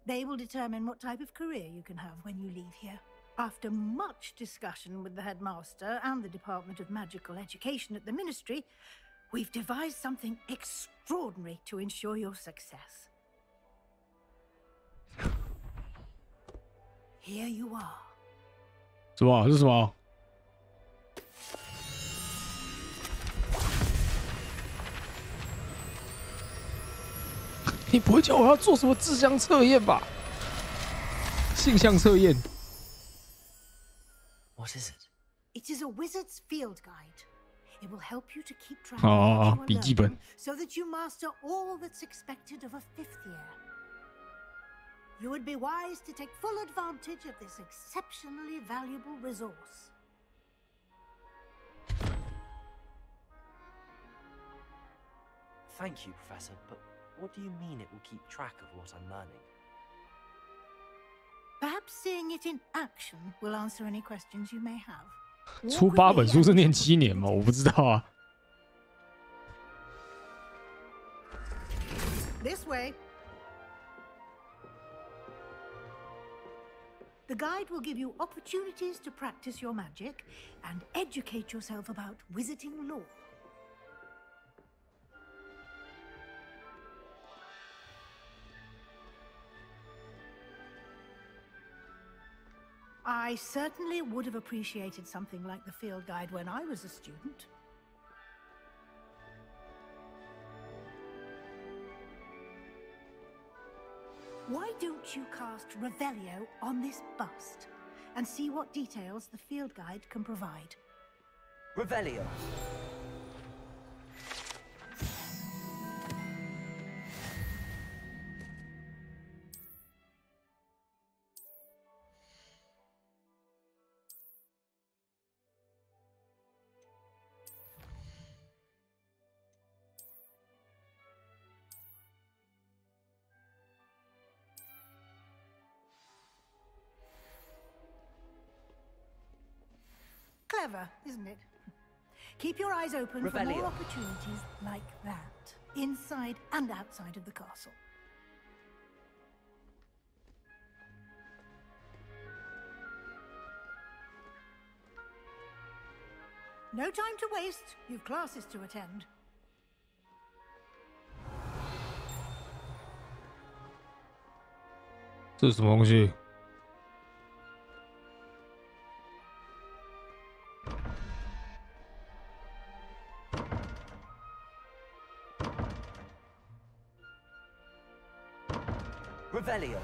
They will determine what type of career you can have when you leave here. After much discussion with the headmaster and the Department of Magical Education at the Ministry, we've devised something extraordinary to ensure your success. Here you are. 什么？这是什么？你不会叫我要做什么智商测验吧？性向测验。 What is it? It is a wizard's field guide. It will help you to keep track 哦 of what you are 笔记本。 learning so that you master all that's expected of a fifth year. You would be wise to take full advantage of this exceptionally valuable resource. Thank you, Professor, but what do you mean it will keep track of what I'm learning? Perhaps seeing it in action will answer any questions you may have. 出8本书是念7年吗？我不知道啊。 This way. The guide will give you opportunities to practice your magic and educate yourself about wizarding lore. I certainly would have appreciated something like the field guide when I was a student. Why don't you cast Revelio on this bust and see what details the field guide can provide? Revelio. Clever, isn't it? Keep your eyes open for Revelio. more opportunities like that, inside and outside of the castle. No time to waste. You've classes to attend. 这是什么东西？ Revelio.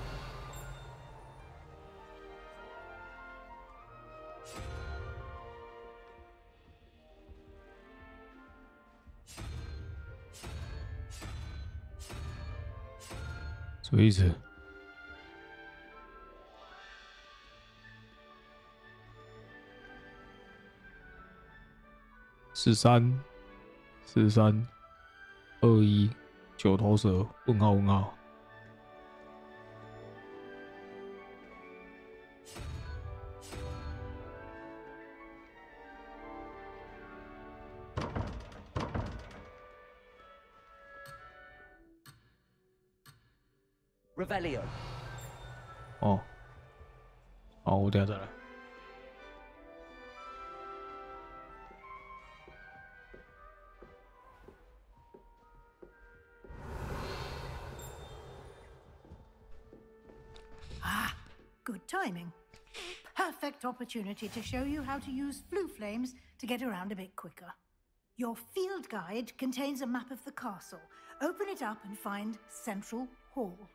什么意思？4321九头蛇？问号问号。 Revelio. 哦，好，我等下再来。Ah, good timing. Perfect opportunity to show you how to use flue flames to get around a bit quicker. Your field guide contains a map of the castle. Open it up and find Central Hall.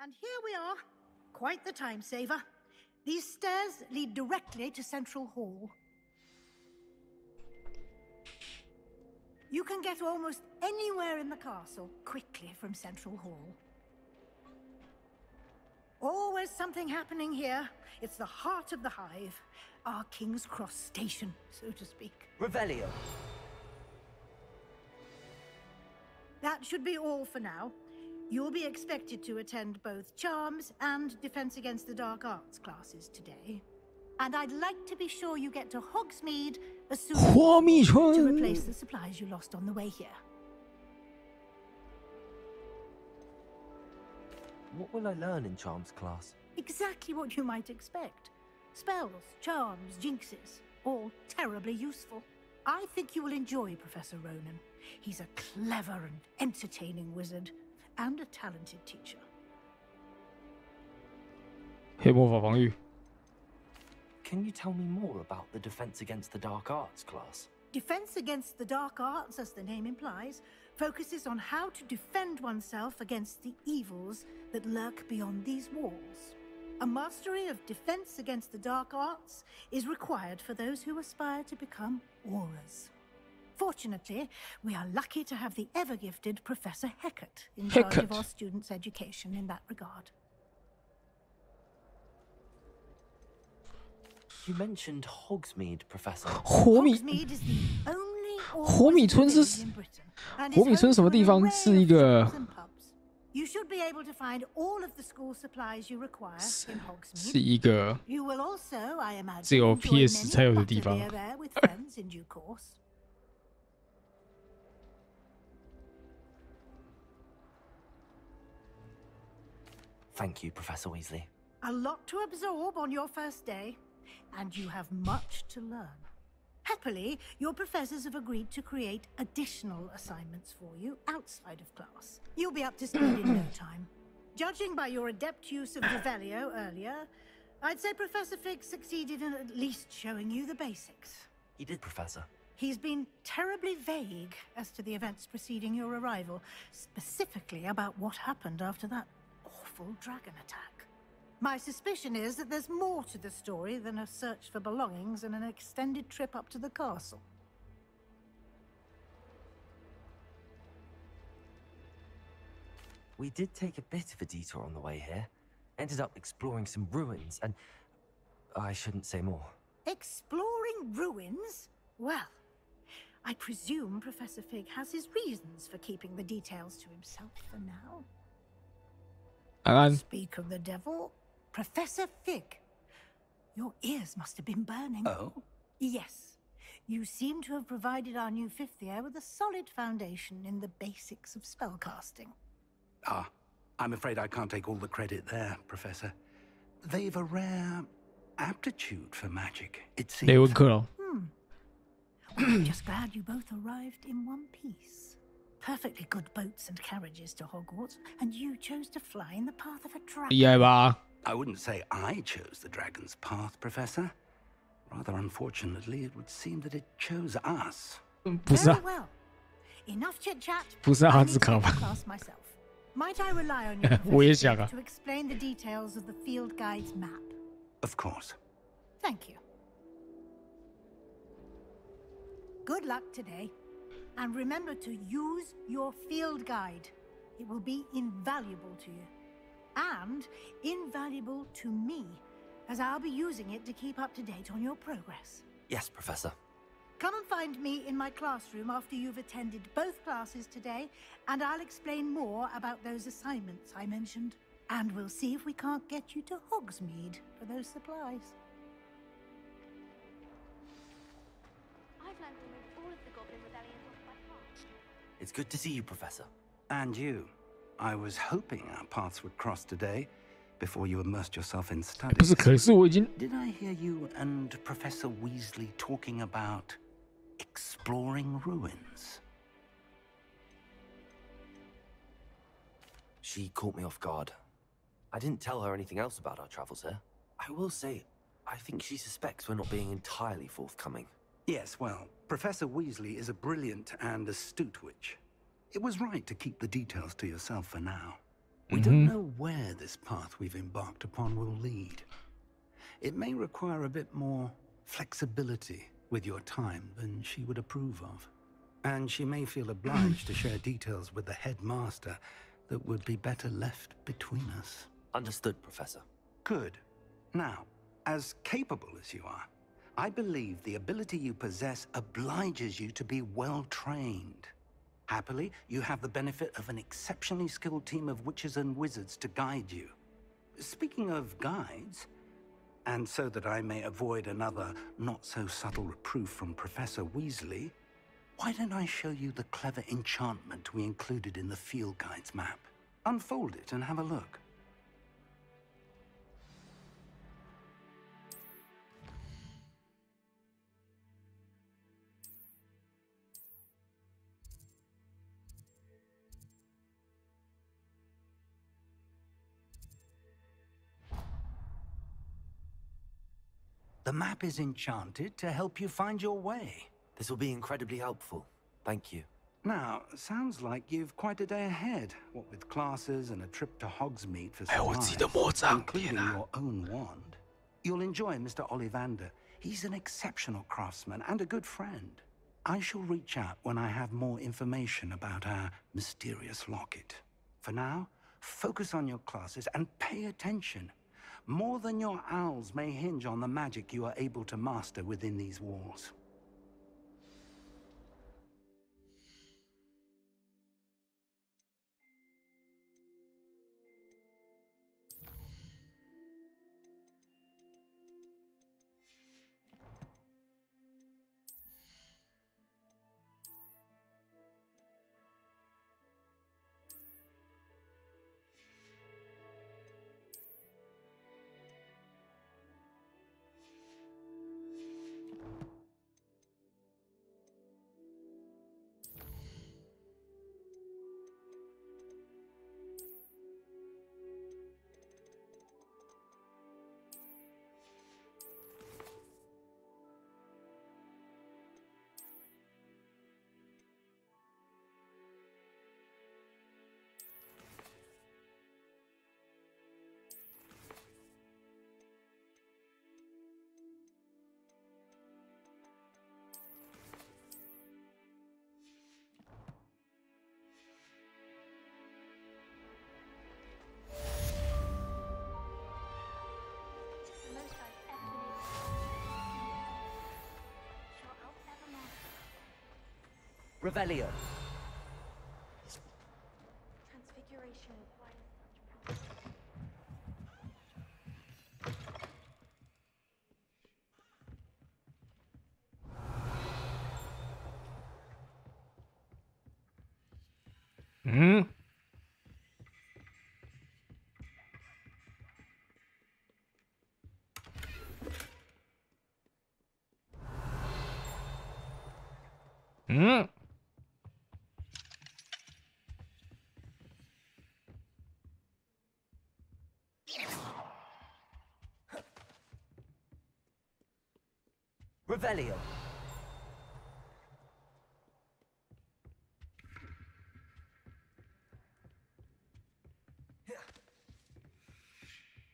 And here we are. Quite the time saver. These stairs lead directly to Central Hall. You can get almost anywhere in the castle quickly from Central Hall. Always something happening here. It's the heart of the hive. Our King's Cross station, so to speak. Revelio. That should be all for now. You'll be expected to attend both Charms and Defense Against the Dark Arts classes today. And I'd like to be sure you get to Hogsmeade as soon as possible to replace the supplies you lost on the way here. What will I learn in Charms class? Exactly what you might expect. Spells, charms, jinxes, all terribly useful. I think you will enjoy Professor Ronan. He's a clever and entertaining wizard. And a talented teacher. 黑魔法防御。 Can you tell me more about the Defense Against the Dark Arts class? Defense Against the Dark Arts, as the name implies, focuses on how to defend oneself against the evils that lurk beyond these walls. A mastery of Defense Against the Dark Arts is required for those who aspire to become auras. Fortunately, we are lucky to have the ever-gifted Professor Hecat in charge of our students' education in that regard. You mentioned Hogsmeade, Professor. Hogsmeade is the only 火米村是火米村什么地方？是一个 You should be able to find all of the school supplies you require in Hogsmeade. 是一个 You will also, I imagine, 只有 enjoy PS 才有的地方。 many a butterbeer there with friends in due course. Thank you, Professor Weasley. A lot to absorb on your first day, and you have much to learn. Happily, your professors have agreed to create additional assignments for you outside of class. You'll be up to speed in no time. Judging by your adept use of Revelio earlier, I'd say Professor Fig succeeded in at least showing you the basics. He did, Professor. He's been terribly vague as to the events preceding your arrival, specifically about what happened after that awful dragon attack. My suspicion is that there's more to the story than a search for belongings and an extended trip up to the castle. We did take a bit of a detour on the way here. Ended up exploring some ruins and... I shouldn't say more. Exploring ruins? Well, I presume Professor Fig has his reasons for keeping the details to himself for now. Speak of the devil, Professor Fig. Your ears must have been burning. Oh? Yes. You seem to have provided our new fifth year with a solid foundation in the basics of spellcasting. Ah, I'm afraid I can't take all the credit there, Professor. They've a rare aptitude for magic, it seems. I'm just glad you both arrived in one piece. Perfectly good boats and carriages to Hogwarts, and you chose to fly in the path of a dragon. I wouldn't say I chose the dragon's path, Professor. Rather unfortunately, it would seem that it chose us. Very well. Enough chit-chat. I need to take the class myself. Might I rely on you, Professor, to explain the details of the field guide's map? Of course. Thank you. Good luck today. And remember to use your field guide. It will be invaluable to you. And invaluable to me, as I'll be using it to keep up to date on your progress. Yes, Professor. Come and find me in my classroom after you've attended both classes today, and I'll explain more about those assignments I mentioned. And we'll see if we can't get you to Hogsmeade for those supplies. I've learned almost all of the Goblin Rebellion books by heart. It's good to see you, Professor. And you. I was hoping our paths would cross today, before you immersed yourself in studies. Did I hear you and Professor Weasley talking about exploring ruins? She caught me off guard. I didn't tell her anything else about our travels here. I will say, I think she suspects we're not being entirely forthcoming. Yes, well, Professor Weasley is a brilliant and astute witch. It was right to keep the details to yourself for now. We don't know where this path we've embarked upon will lead. It may require a bit more flexibility with your time than she would approve of. And she may feel obliged to share details with the headmaster that would be better left between us. Understood, Professor. Good. Now, as capable as you are, I believe the ability you possess obliges you to be well trained. Happily, you have the benefit of an exceptionally skilled team of witches and wizards to guide you. Speaking of guides, and so that I may avoid another not-so-subtle reproof from Professor Weasley, why don't I show you the clever enchantment we included in the field guide's map? Unfold it and have a look. The map is enchanted to help you find your way. This will be incredibly helpful. Thank you. Now, sounds like you've quite a day ahead, what with classes and a trip to Hogsmeade for supplies, including your own wand. You'll enjoy Mr. Ollivander. He's an exceptional craftsman and a good friend. I shall reach out when I have more information about our mysterious locket. For now, focus on your classes and pay attention. More than your owls may hinge on the magic you are able to master within these walls. Revelio. Transfiguration requires such power. 嗯。Revelio.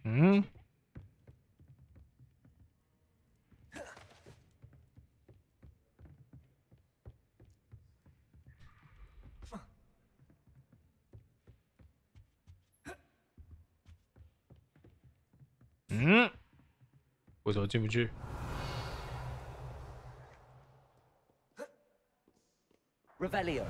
嗯。嗯。为什么进不去？ Revelio.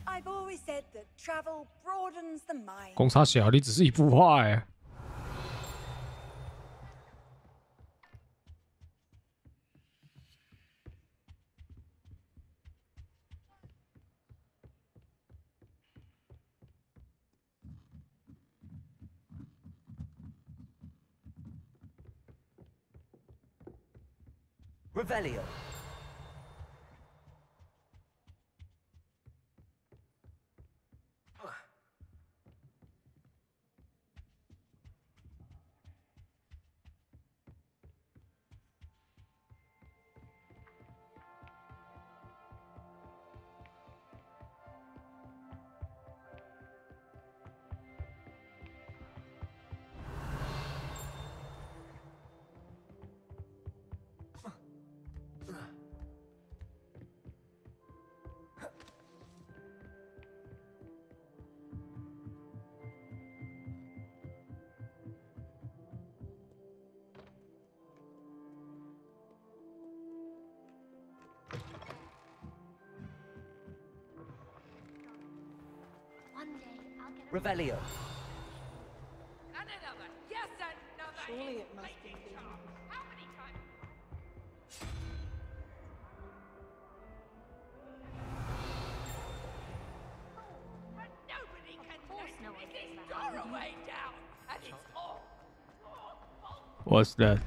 I've always said that travel broadens the mind. 公差小，你只是一幅画哎。Revelio. Revelio. And another. Yes, another. Surely it must be. How many times? But nobody can take this doorway down, and it's all. What's that?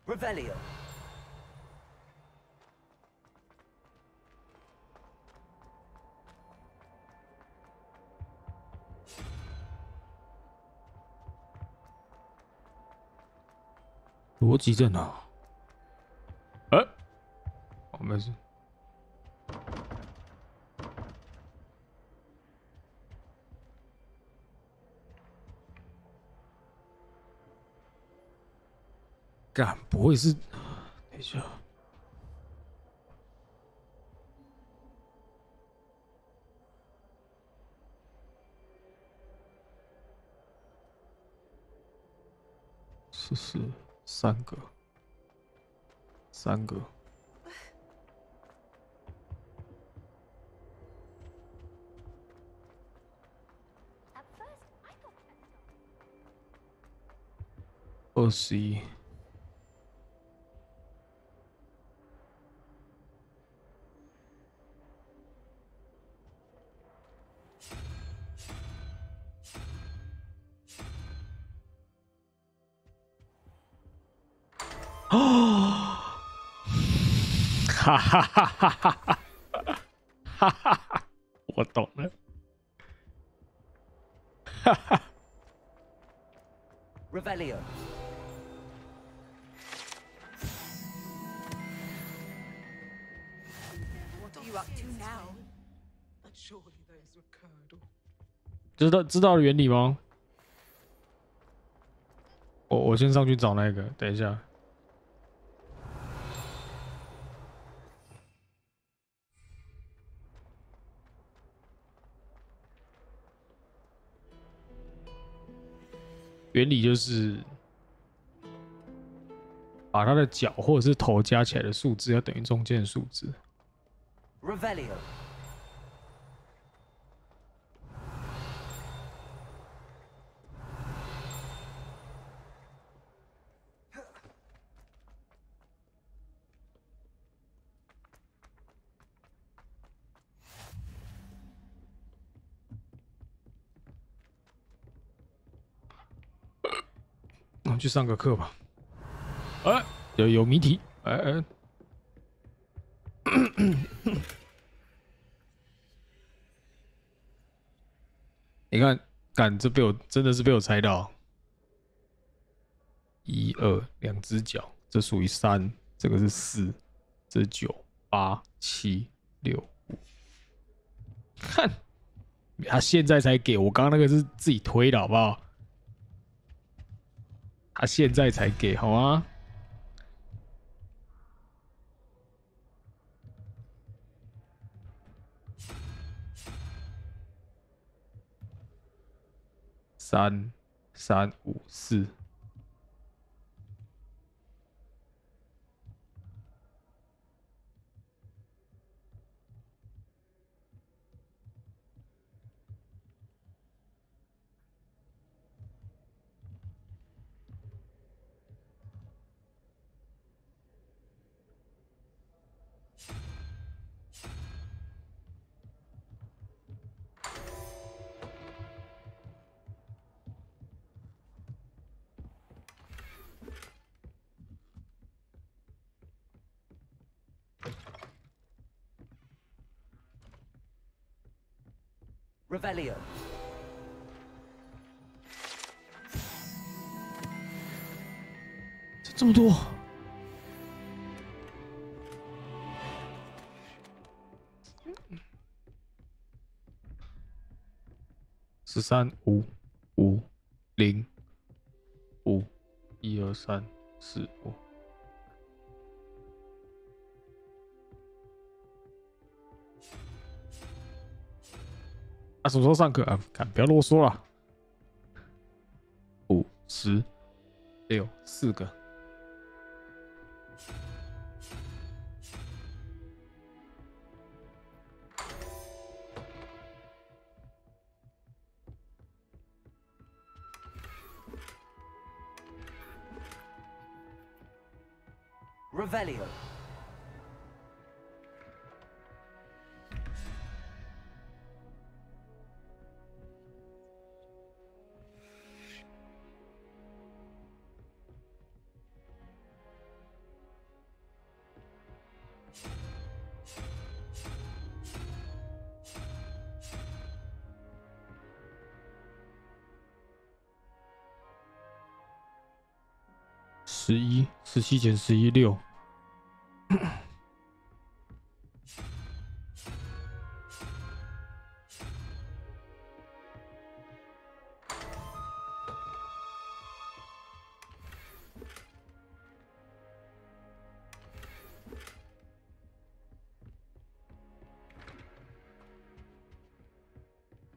Revelio. "逻辑在哪？哎，哦，没事。干，不会是？等一下。是三个。21。哦，哈哈哈哈哈哈！哈哈哈，我懂了。哈哈。Revelio. What are you up to now? But surely those were curdle. 知道原理吗？我先上去找那个，等一下。原理就是把它的脚或者是头加起来的数字要等于中间的数字。Revelio. 我们去上个课吧。哎，有谜题。哎。你看，干这被我真的是被我猜到。1、2，两只脚，这属于3，这个是4，这是9、8、7、6、5。看，他现在才给我，刚刚那个是自己推的好不好？他现在才给，好吗？3、3、5、4。Revelio. 这么多。13、5、5、0、5、1、2、3、4、5。啊，什么时候上课啊？看，不要啰嗦了。5、10、6，4个。Revelio.11、17减11、6。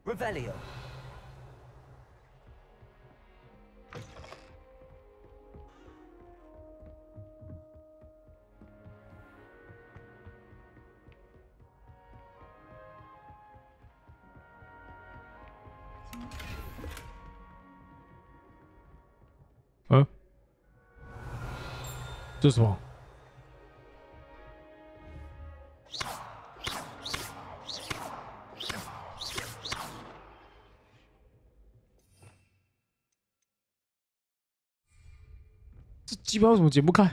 Revelio.这是什么？这鸡巴为什么解不开？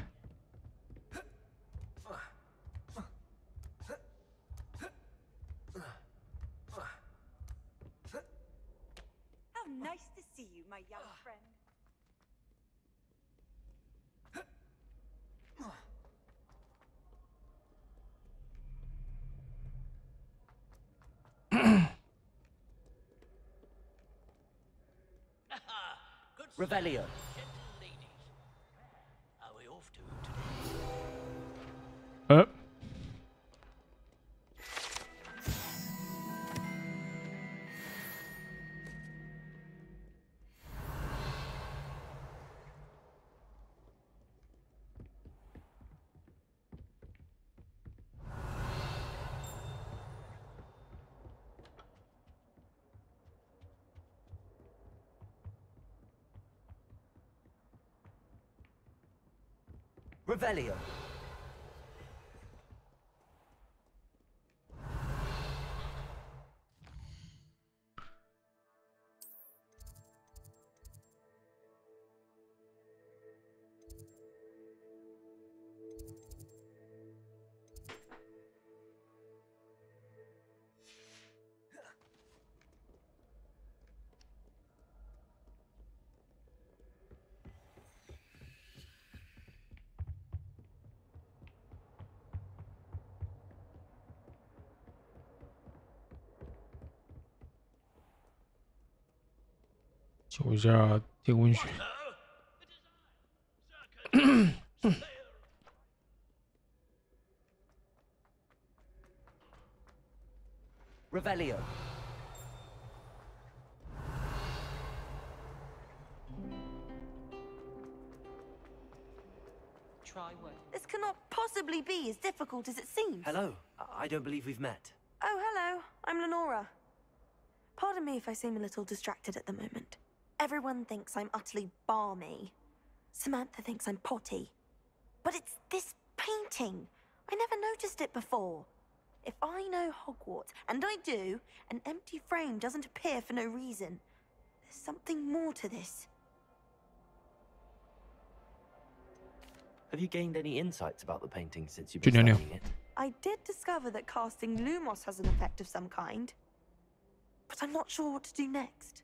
How nice to see you, my young friend. Revelio. Are we off to today? Revelio. 求一下天文学。Revelio. This cannot possibly be as difficult as it seems. Hello. I don't believe we've met. Oh, hello. I'm Lenora. Pardon me if I seem a little distracted at the moment. Everyone thinks I'm utterly balmy. Samantha thinks I'm potty. But it's this painting. I never noticed it before. If I know Hogwarts, and I do, an empty frame doesn't appear for no reason. There's something more to this. Have you gained any insights about the painting since you've been studying it? I did discover that casting Lumos has an effect of some kind. But I'm not sure what to do next.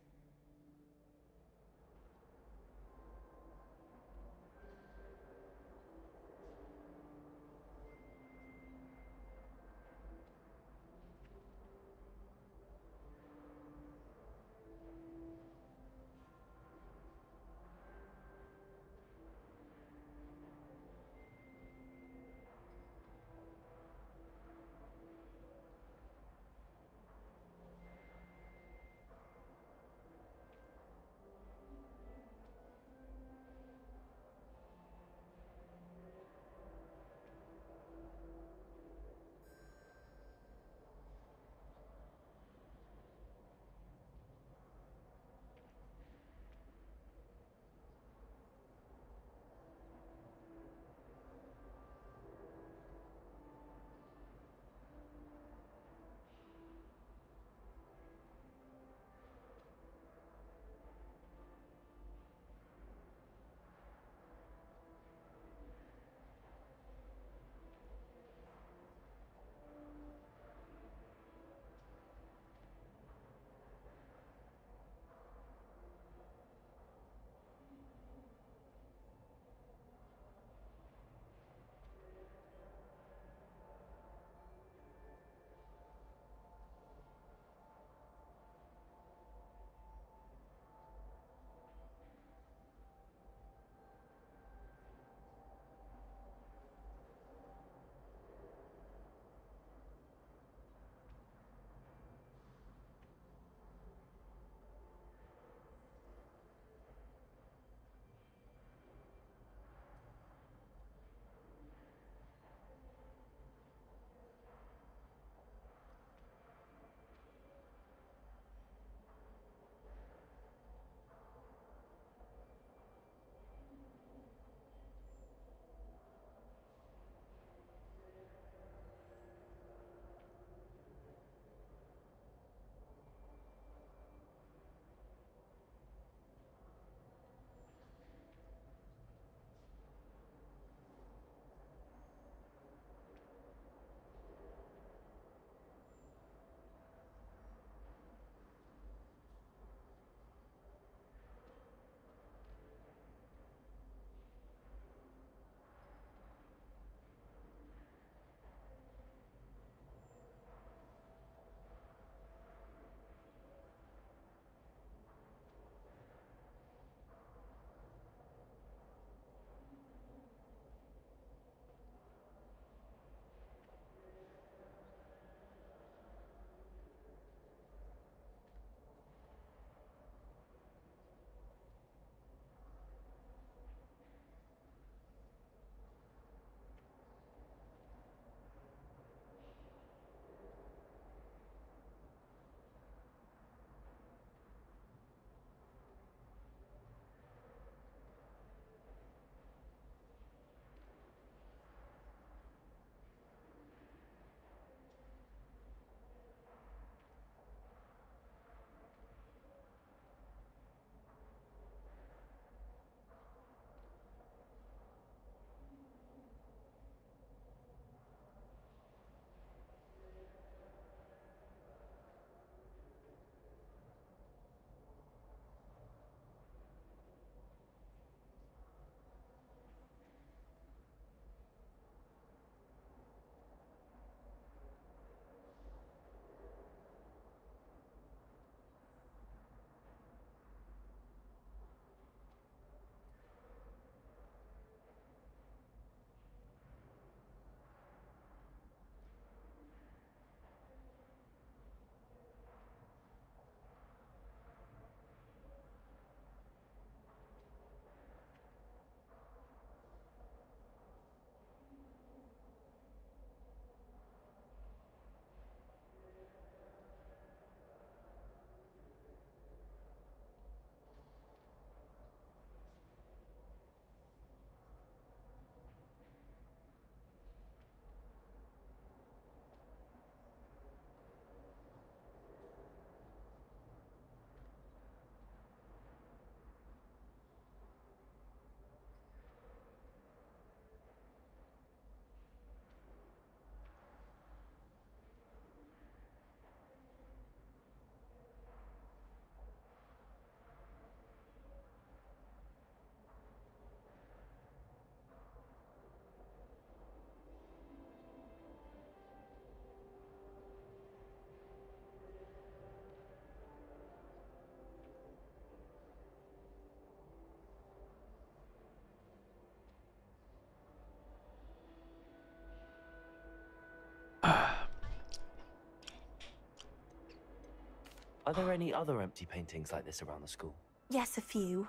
Are there any other empty paintings like this around the school? Yes, a few.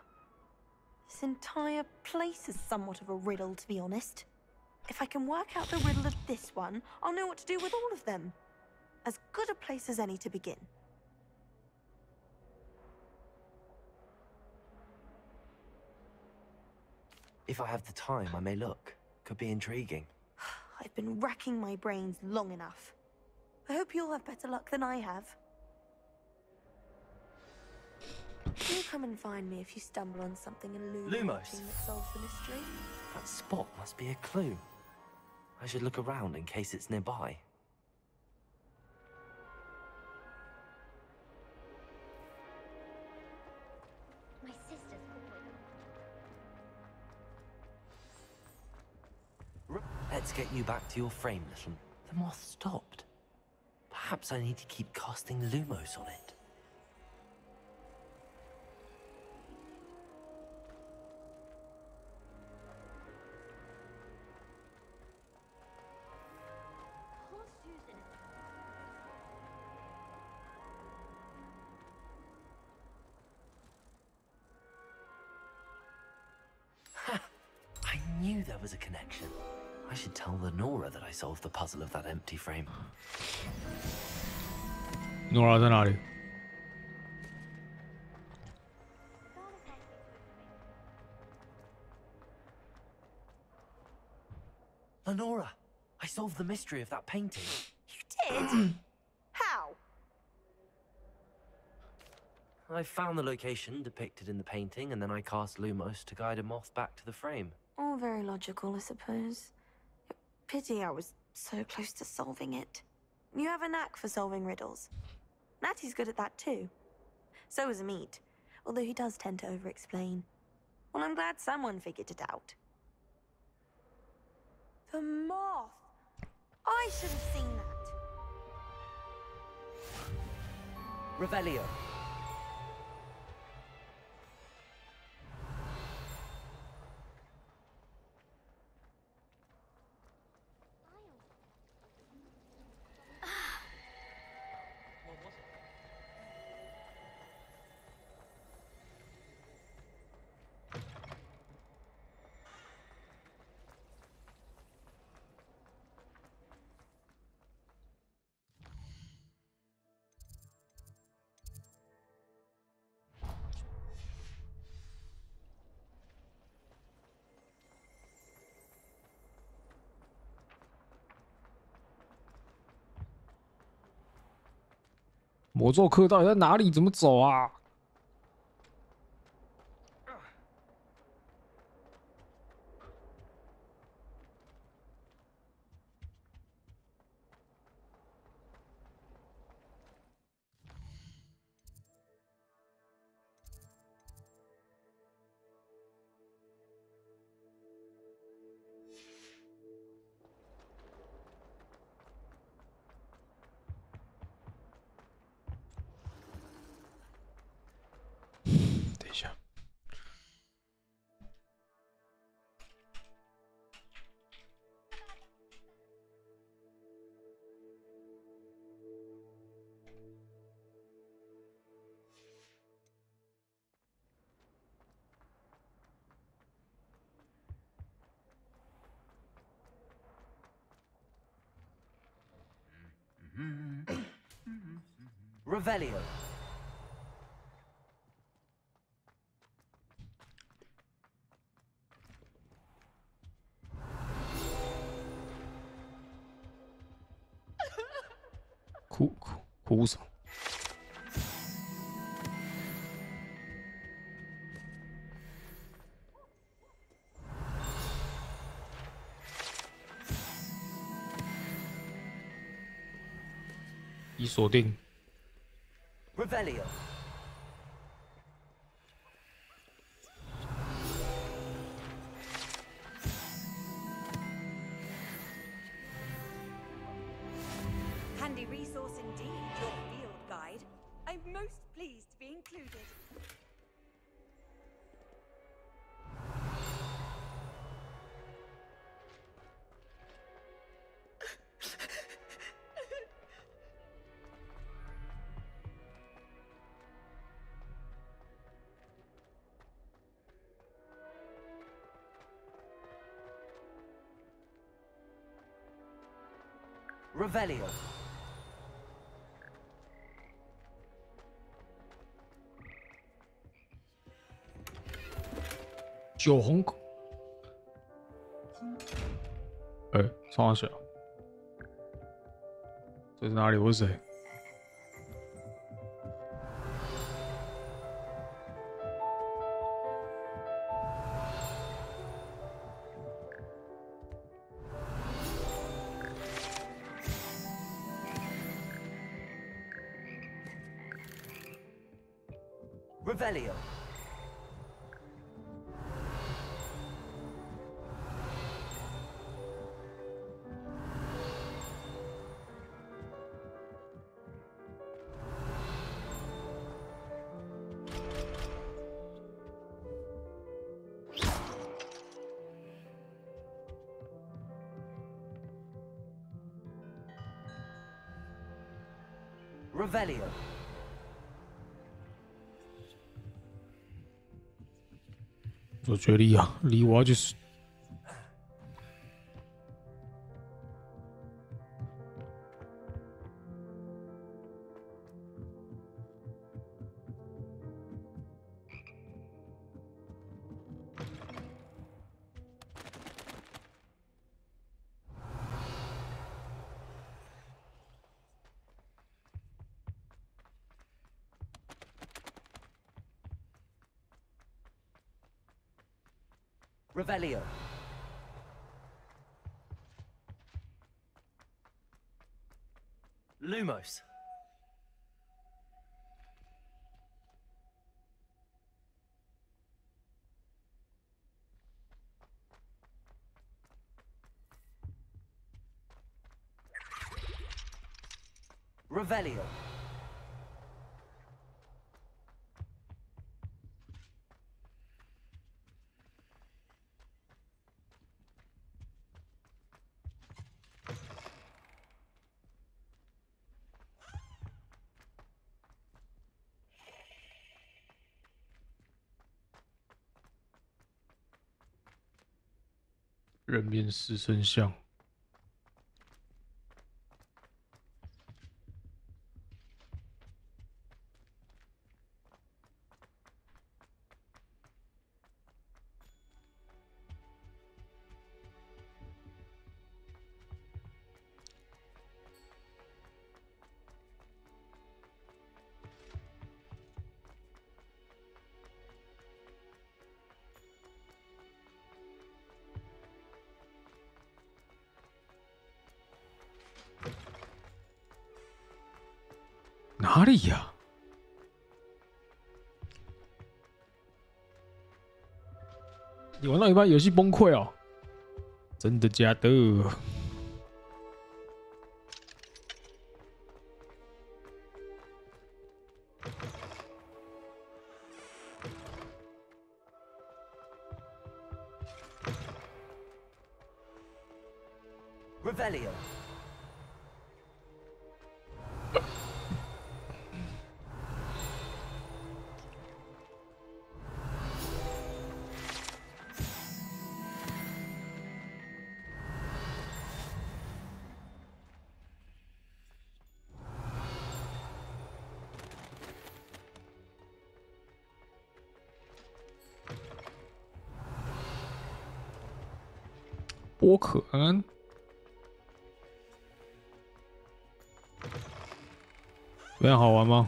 This entire place is somewhat of a riddle, to be honest. If I can work out the riddle of this one, I'll know what to do with all of them. As good a place as any to begin. If I have the time, I may look. Could be intriguing. I've been racking my brains long enough. I hope you'll have better luck than I have. Do come and find me if you stumble on something illuminating Lumos. that solves the mystery. That spot must be a clue. I should look around in case it's nearby. My sister's always. Let's get you back to your frame, little. The moth stopped. Perhaps I need to keep casting Lumos on it. I knew there was a connection. I should tell Lenora that I solved the puzzle of that empty frame. Nora 在哪里？ Lenora, I solved the mystery of that painting. You did? How? I found the location depicted in the painting, and then I cast Lumos to guide a moth back to the frame. All very logical, I suppose. Pity I was so close to solving it. You have a knack for solving riddles. Natty's good at that too. So is Amit, although he does tend to over-explain. Well, I'm glad someone figured it out. The moth! I should have seen that. Revelio.魔咒课到底在哪里？怎么走啊？等一下。Revelio.哭什么？ 已锁定。 Revelio. Handy resource indeed, your field guide. I'm most pleased to be included. Revelio. 酒红狗。冲小，这是哪里？我是谁？ Revelio. Revelio. 做决力啊！离我就是。 Revelio. Lumos. Revelio.人面狮身像。 哪里呀？你玩到一半游戏崩溃哦？真的假的？ Revelio.波可安，这样好玩吗？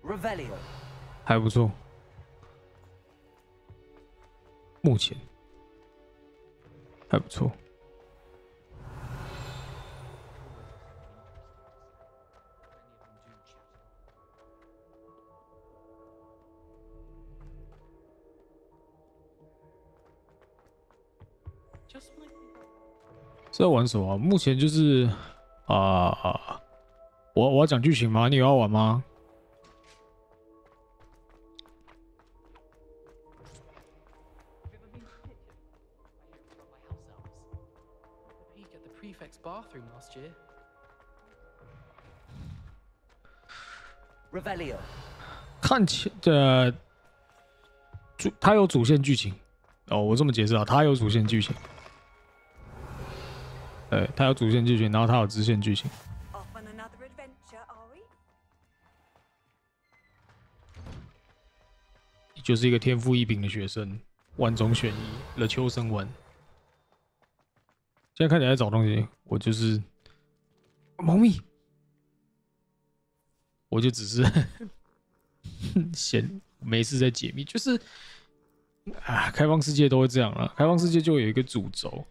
Revelio. 还不错，目前还不错。是在玩什么？目前就是我要讲剧情吗？你有要玩吗？ Bathroom last year. Revelio. 看起它有主线剧情哦，我这么解释啊，它有主线剧情。它有主线剧情，然后它有支线剧情。Off on another adventure, are we? 就是一个天赋异禀的学生，万中选一，了秋生丸。现在看起来在找东西，我就是猫咪，我就只是闲没事在解密，就是开放世界都会这样啦，开放世界就会有一个主轴，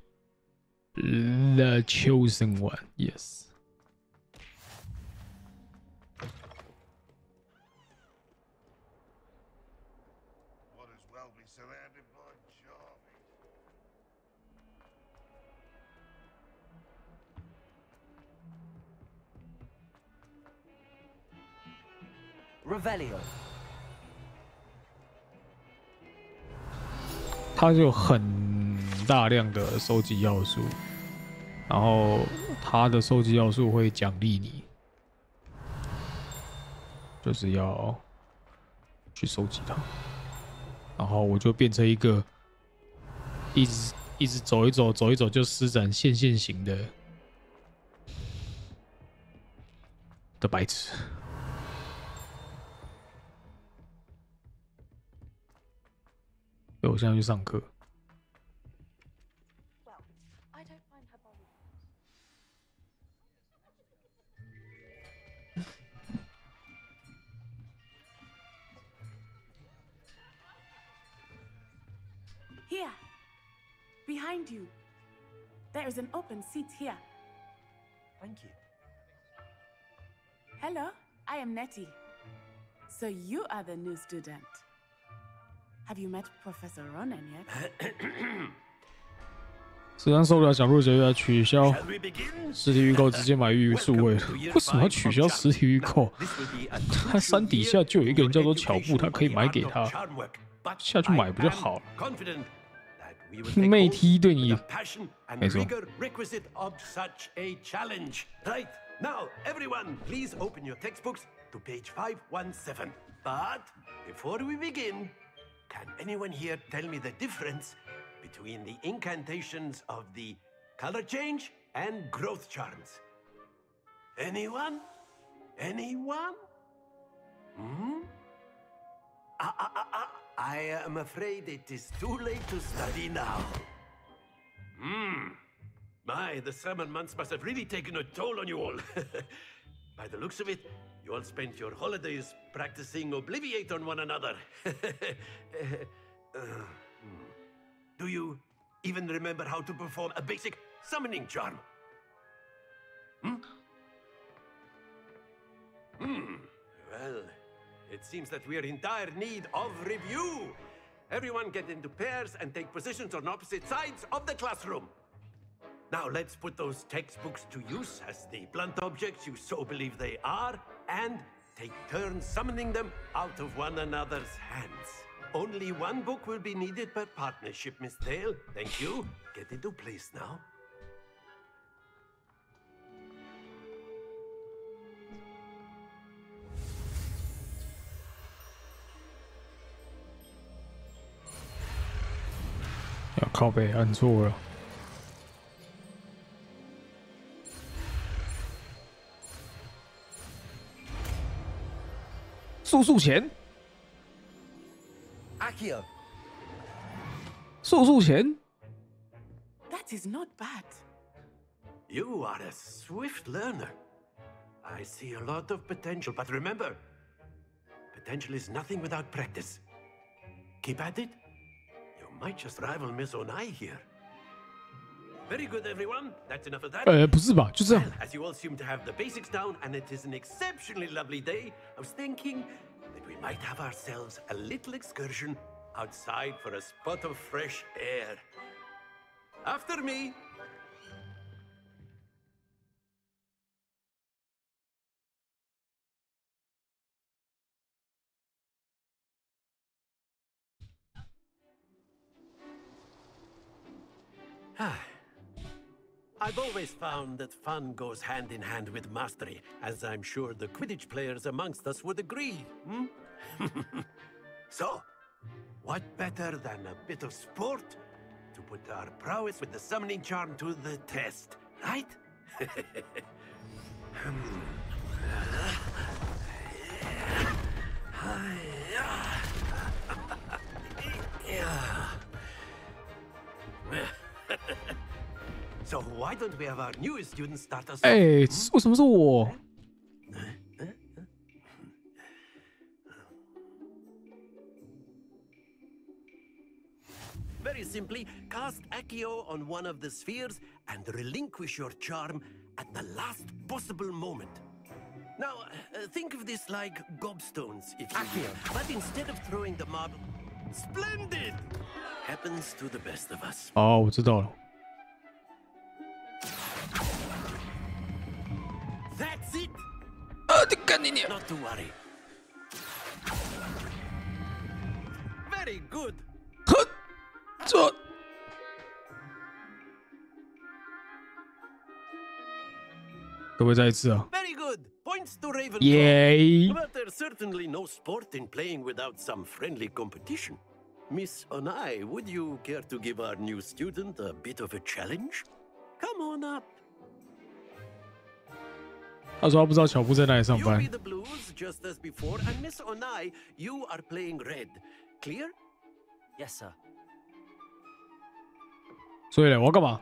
了秋生丸 ，yes。Revelio， 它就有很大量的收集要素，然后它的收集要素会奖励你，就是要去收集它，然后我就变成一个一直走一走就施展线型的白痴。对，我现在去上课。Here, behind you. There is an open seat here. Thank you. Hello, I am Nettie. So you are the new student. Have you met Professor Ronan yet? 实在受不了想入学要取消实体预购，直接买数位了。为什么要取消实体预购？他山底下就有一个人叫做巧布，他可以买给他，下去买不就好了？妹踢对你，没错。Now, everyone, please open your textbooks to page 517. But before we begin, can anyone here tell me the difference between the incantations of the color change and growth charms? Anyone? Anyone? Hmm? I am afraid it is too late to study now. My, the summer months must have really taken a toll on you all. By the looks of it, you all spent your holidays practicing Obliviate on one another. Do you even remember how to perform a basic summoning charm? Well, it seems that we are in dire need of review. Everyone get into pairs and take positions on opposite sides of the classroom. Now let's put those textbooks to use as the blunt objects you so believe they are, and take turns summoning them out of one another's hands. Only one book will be needed per partnership, Miss Dale. Thank you. Get into place now. Yeah, 靠北按错了。速钱， Accio. 速钱。 That is not bad. You are a swift learner. I see a lot of potential, but remember, potential is nothing without practice. Keep at it. You might just rival Miss Onai here. Very good, everyone. That's enough of that. 不是吧？就这样。 As you all seem to have the basics down, and it is an exceptionally lovely day, I was thinking that we might have ourselves a little excursion outside for a spot of fresh air. After me. I've always found that fun goes hand in hand with mastery, as I'm sure the Quidditch players amongst us would agree. So, what better than a bit of sport to put our prowess with the summoning charm to the test? right? So why don't we have our newest students start us? 哎，为什么是我？ Very simply, cast Accio on one of the spheres and relinquish your charm at the last possible moment. Now, think of this like gobstones, if you will. But instead of throwing the marble... Splendid! Happens to the best of us. 哦，我知道了。 That's it! 啊，你干你娘 Not to worry. Very good. 这可不可以再一次啊？ Very good. Points to Ravenclaw. Yay. But there's certainly no sport in playing without some friendly competition. Miss Onai, would you care to give our new student a bit of a challenge? Come on up. 他说他不知道巧布在哪里上 You 班 be。the blues just as before, and Miss Onai, you are playing red. Clear? Yes, sir. 所以呢，我要干嘛？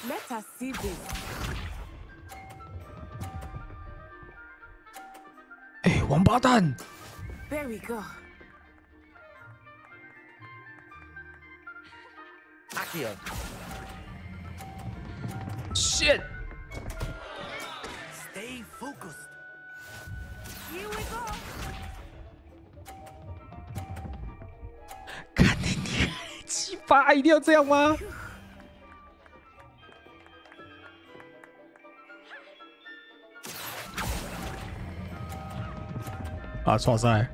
Let us see this. 哎，王八蛋！ There we go. Accio. Shit. Stay focused. Here we go. 看你鸡巴，一定要这样吗？啊，错赛！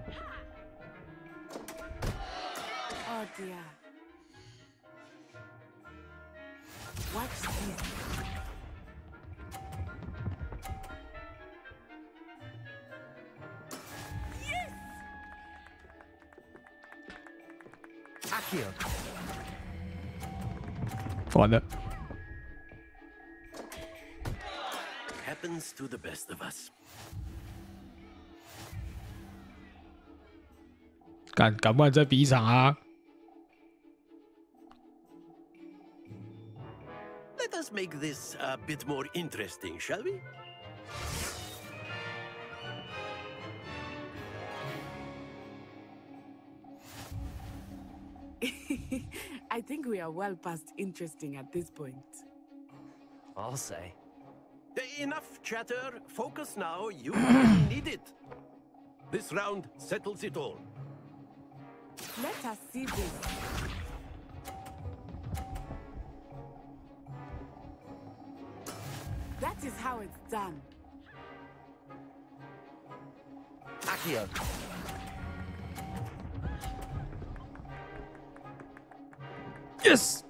Oh dear. Watch this. Yes! Accio. 完了， Happens to the best of us. 敢不敢再比一场啊？ Let us make this a bit more interesting, shall we? I think we are well past interesting at this point. I'll say. Enough chatter. Focus now. You really need it. This round settles it all. Let us see this. That is how it's done. Accio. Yes.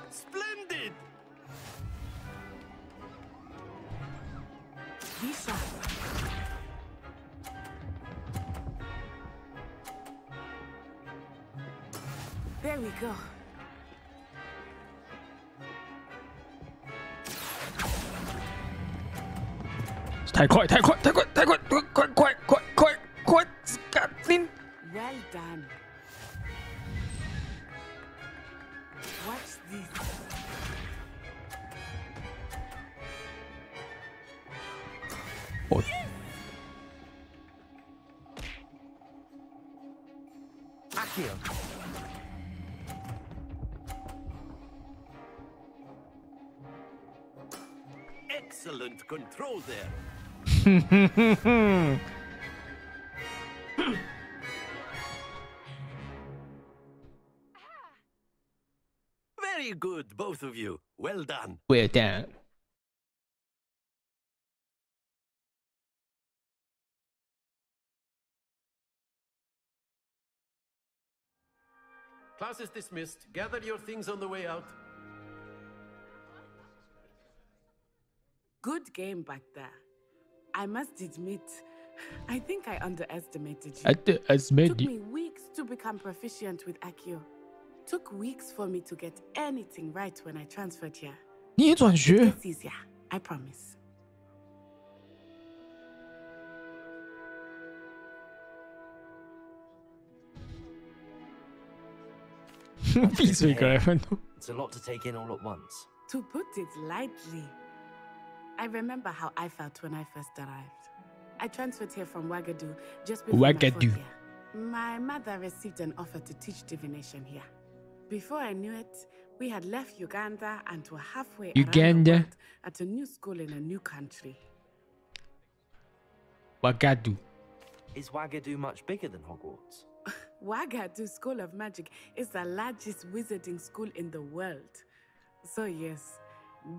Splendid. Be sharp. There we go. 太快，太快，太快，太快，快快快快快快！赶紧！ Well done. Watch this. Oh. Accio. Excellent control there. Very good, both of you. Well done. Well done. Class is dismissed. Gather your things on the way out. Good game back there. I must admit, I think I underestimated you. Underestimated It you. took me weeks to become proficient with Accio. took weeks for me to get anything right when I transferred here. 你也转学 It gets easier, I promise. 闭嘴，格莱芬多。 It's a lot to take in all at once. To put it lightly, I remember how I felt when I first arrived. I transferred here from Wagadu just before my fourth year. My mother received an offer to teach divination here. Before I knew it, we had left Uganda and were halfway around the world at a new school in a new country. Wagadu. Is Wagadu much bigger than Hogwarts? Wagadu School of Magic is the largest wizarding school in the world. So yes,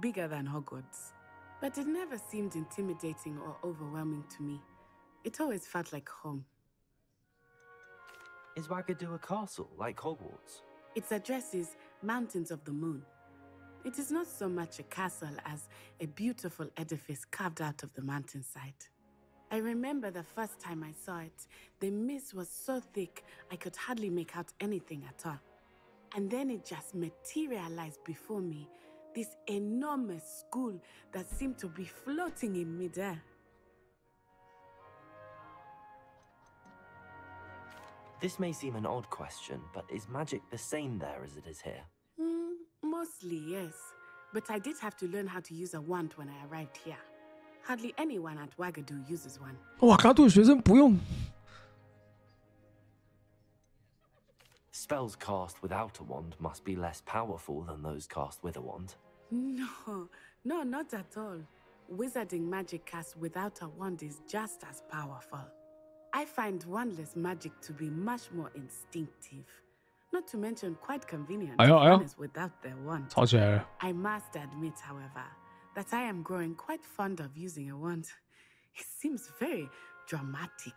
bigger than Hogwarts. But it never seemed intimidating or overwhelming to me. It always felt like home. Is Wagadu a castle, like Hogwarts? Its address is Mountains of the Moon. It is not so much a castle as a beautiful edifice carved out of the mountainside. I remember the first time I saw it, the mist was so thick I could hardly make out anything at all. And then it just materialized before me, this enormous school that seemed to be floating in midair. This may seem an odd question, but is magic the same there as it is here? Mostly, yes. But I did have to learn how to use a wand when I arrived here. Hardly anyone at Wagadu uses one. 哇，卡杜的学生不用。 Spells cast without a wand must be less powerful than those cast with a wand. No, not at all. Wizarding magic cast without a wand is just as powerful. I find wandless magic to be much more instinctive. Not to mention quite convenient哎呦哎呦 without their wand. 吵起来了。 I must admit, however, that I am growing quite fond of using a wand. It seems very dramatic.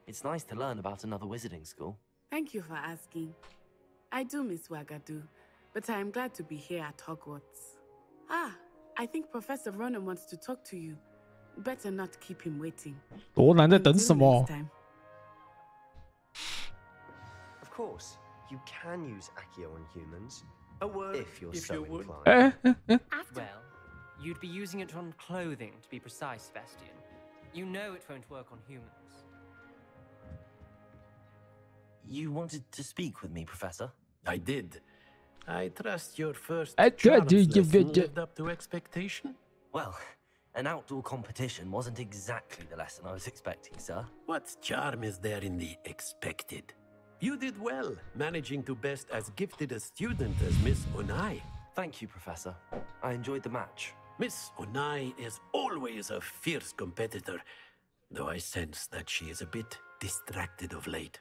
It's nice to learn about another wizarding school. Thank you for asking. I do miss Wagadu, but I am glad to be here at Hogwarts. Ah, I think Professor Ronan wants to talk to you. Better not keep him waiting. 罗南在等什么？ Of course, you can use Accio on humans. If you're so inclined. Well, you'd be using it on clothing, to be precise, Sebastian. You know it won't work on humans. You wanted to speak with me, Professor? I did. I trust your first I charms tried to lesson lived up to expectation? Well, an outdoor competition wasn't exactly the lesson I was expecting, sir. What charm is there in the expected? You did well, managing to best as gifted a student as Miss Onai. Thank you, Professor. I enjoyed the match. Miss Onai is always a fierce competitor, though I sense that she is a bit distracted of late.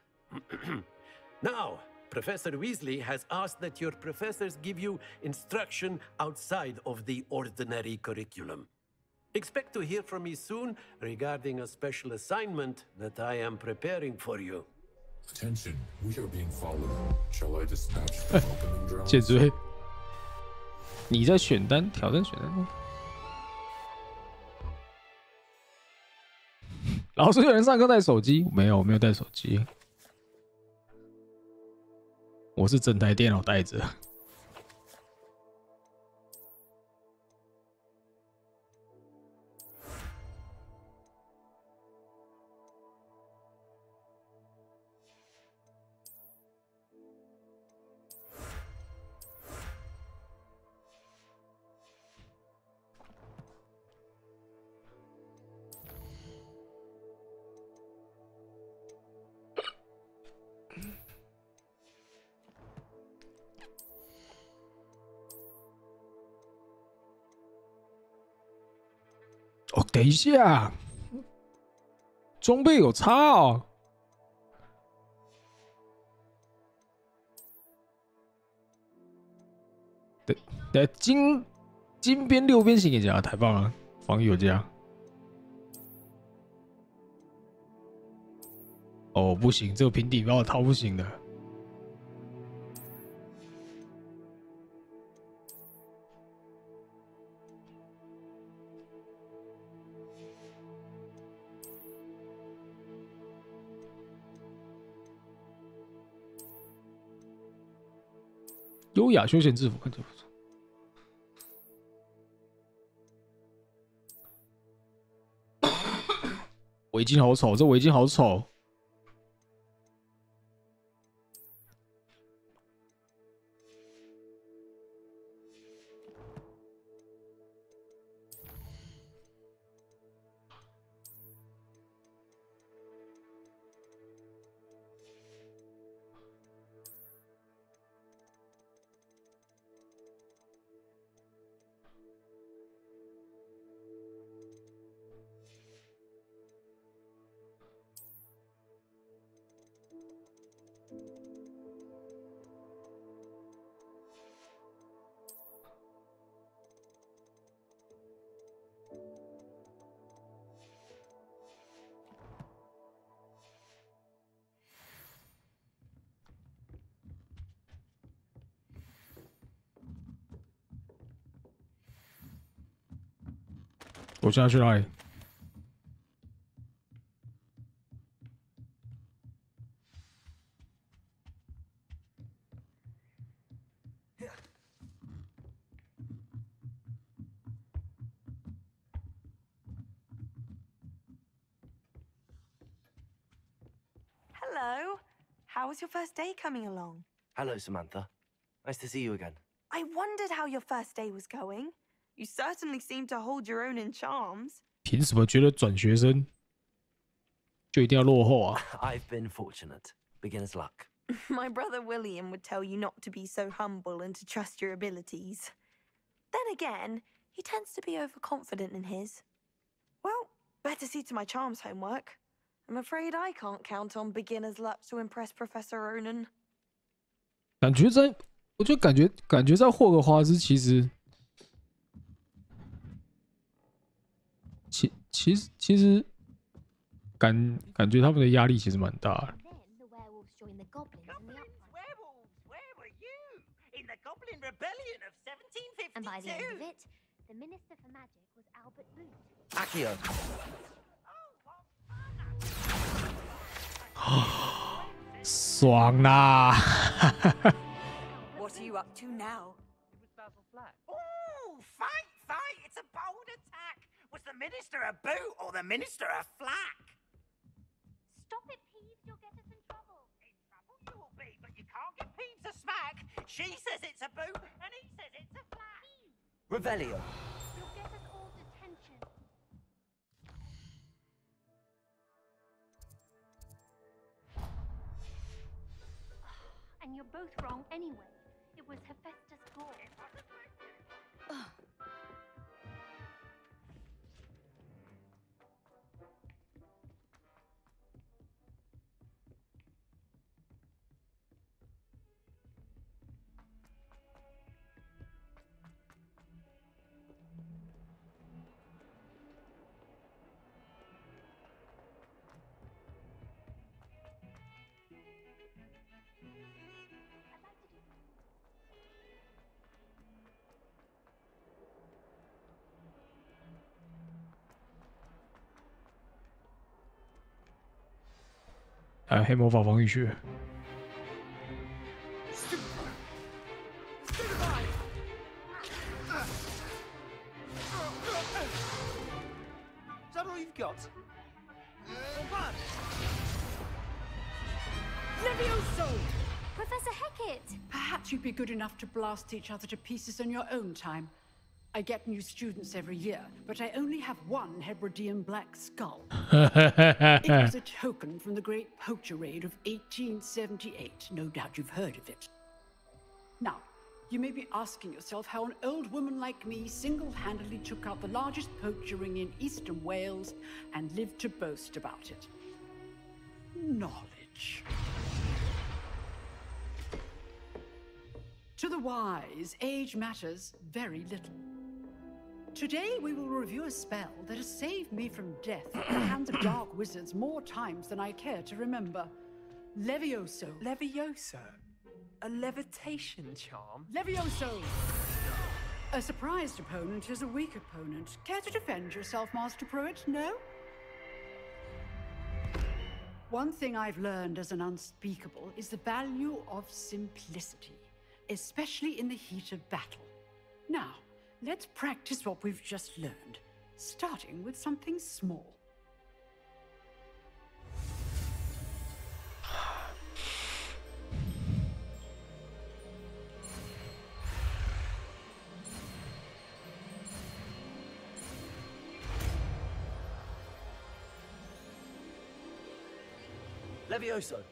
Now, Professor Weasley has asked that your professors give you instruction outside of the ordinary curriculum. Expect to hear from me soon regarding a special assignment that I am preparing for you. Attention, we are being followed. Shall I dispatch the opening drones? 解追。你在选单挑战选单中。老师，有人上课带手机？没有，我没有带手机。我是整台电脑带着。哦，等一下，装备有差哦。对，金边6边形也加，太棒了，防御有加。哦，不行，这个平底把我套不行的。优雅休闲制服看起来不错。围巾好丑，这围巾好丑。我现在去哪里？ Hello. How was your first day coming along? Hello, Samantha. Nice to see you again. I wondered how your first day was going. You certainly seem to hold your own in charms. 凭什么觉得转学生就一定要落后啊？ I've been fortunate. Beginner's luck. My brother William would tell you not to be so humble and to trust your abilities. Then again, he tends to be overconfident in his. Well, better see to my charms homework. I'm afraid I can't count on beginner's luck to impress Professor Ronan. 我就感觉在霍格华兹其实感觉他们的压力其实蛮大的。 Goblin Rebellion of 1752. And by the end of it, the Minister for Magic was Albert Booth. Accio.爽啦 What are you up to now? It was Basil Flack. Ooh, fight! It's a bold attack. Was the Minister a boot or the Minister a flack? Stop it, Peeves. You'll get us in trouble. In trouble you'll be, but you can't get Peeves a smack. She says it's a boot, and he says it's a flack. Revelio. You'll get us all detention. And you're both wrong anyway. It was Hephaestus Gore.哎，黑魔法防御学。 Is that all you've got? Levioso! Professor Hecat! Perhaps you'd be good enough to blast each other to pieces in your own time. I get new students every year, but I only have one Hebridean black skull. It was a token from the Great Poacher Raid of 1878. No doubt you've heard of it. Now, you may be asking yourself how an old woman like me single-handedly took out the largest poacher ring in eastern Wales and lived to boast about it. Knowledge. To the wise, age matters very little. Today we will review a spell that has saved me from death at the hands of dark wizards more times than I care to remember. Levioso. Levioso? A levitation charm? Levioso! A surprised opponent is a weak opponent. Care to defend yourself, Master Pruitt? No? One thing I've learned as an unspeakable is the value of simplicity. especially in the heat of battle. Now, let's practice what we've just learned, starting with something small. Levioso.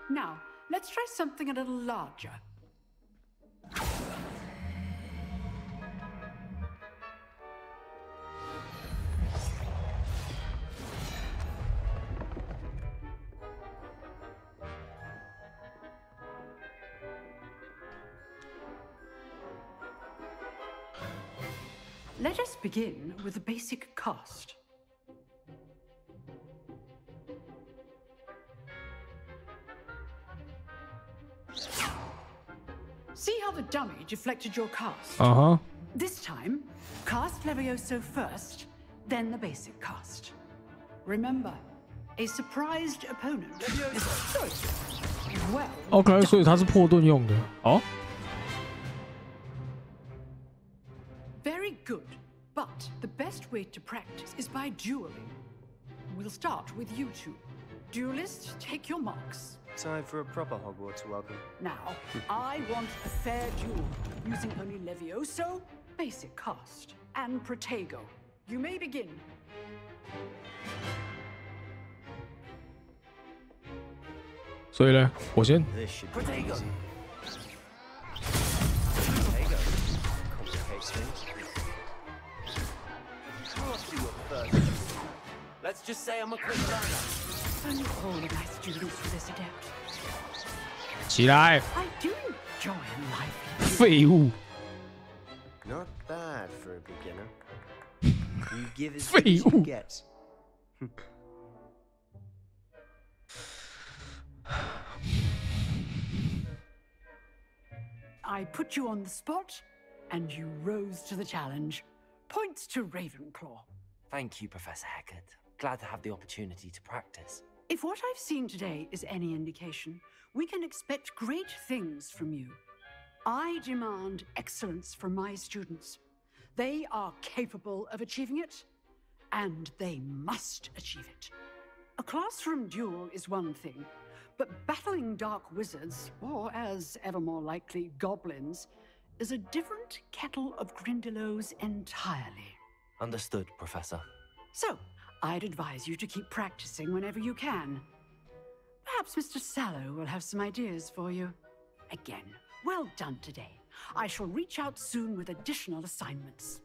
Now, let's try something a little larger. Let us begin with the basic cast. See how the dummy deflected your cast? Uh-huh. This time, cast Levioso first, then the basic cast. Remember, a surprised opponent is a choice. Well, OK， 所以它是破盾用的。哦。Very good, but the best way to practice is by dueling. We'll start with you two. Duelists, take your marks. Time for a proper Hogwarts welcome. Now, I want a fair duel, using only Levioso, basic cast, and Protego. You may begin. 所以呢，我先。Protego. Let's just say I'm a quick learner. And all the nice students for this adept. 起来！ I do enjoy life. 废物！ Not bad for a beginner. You give as good as you get. I put you on the spot, and you rose to the challenge. Points to Ravenclaw. Thank you, Professor Hecat. Glad to have the opportunity to practice. If what I've seen today is any indication, we can expect great things from you. I demand excellence from my students. They are capable of achieving it, and they must achieve it. A classroom duel is one thing, but battling dark wizards, or as ever more likely, goblins, is a different kettle of Grindylows entirely. Understood, Professor. So, I'd advise you to keep practicing whenever you can. Perhaps Mr. Sallow will have some ideas for you. Again, well done today. I shall reach out soon with additional assignments.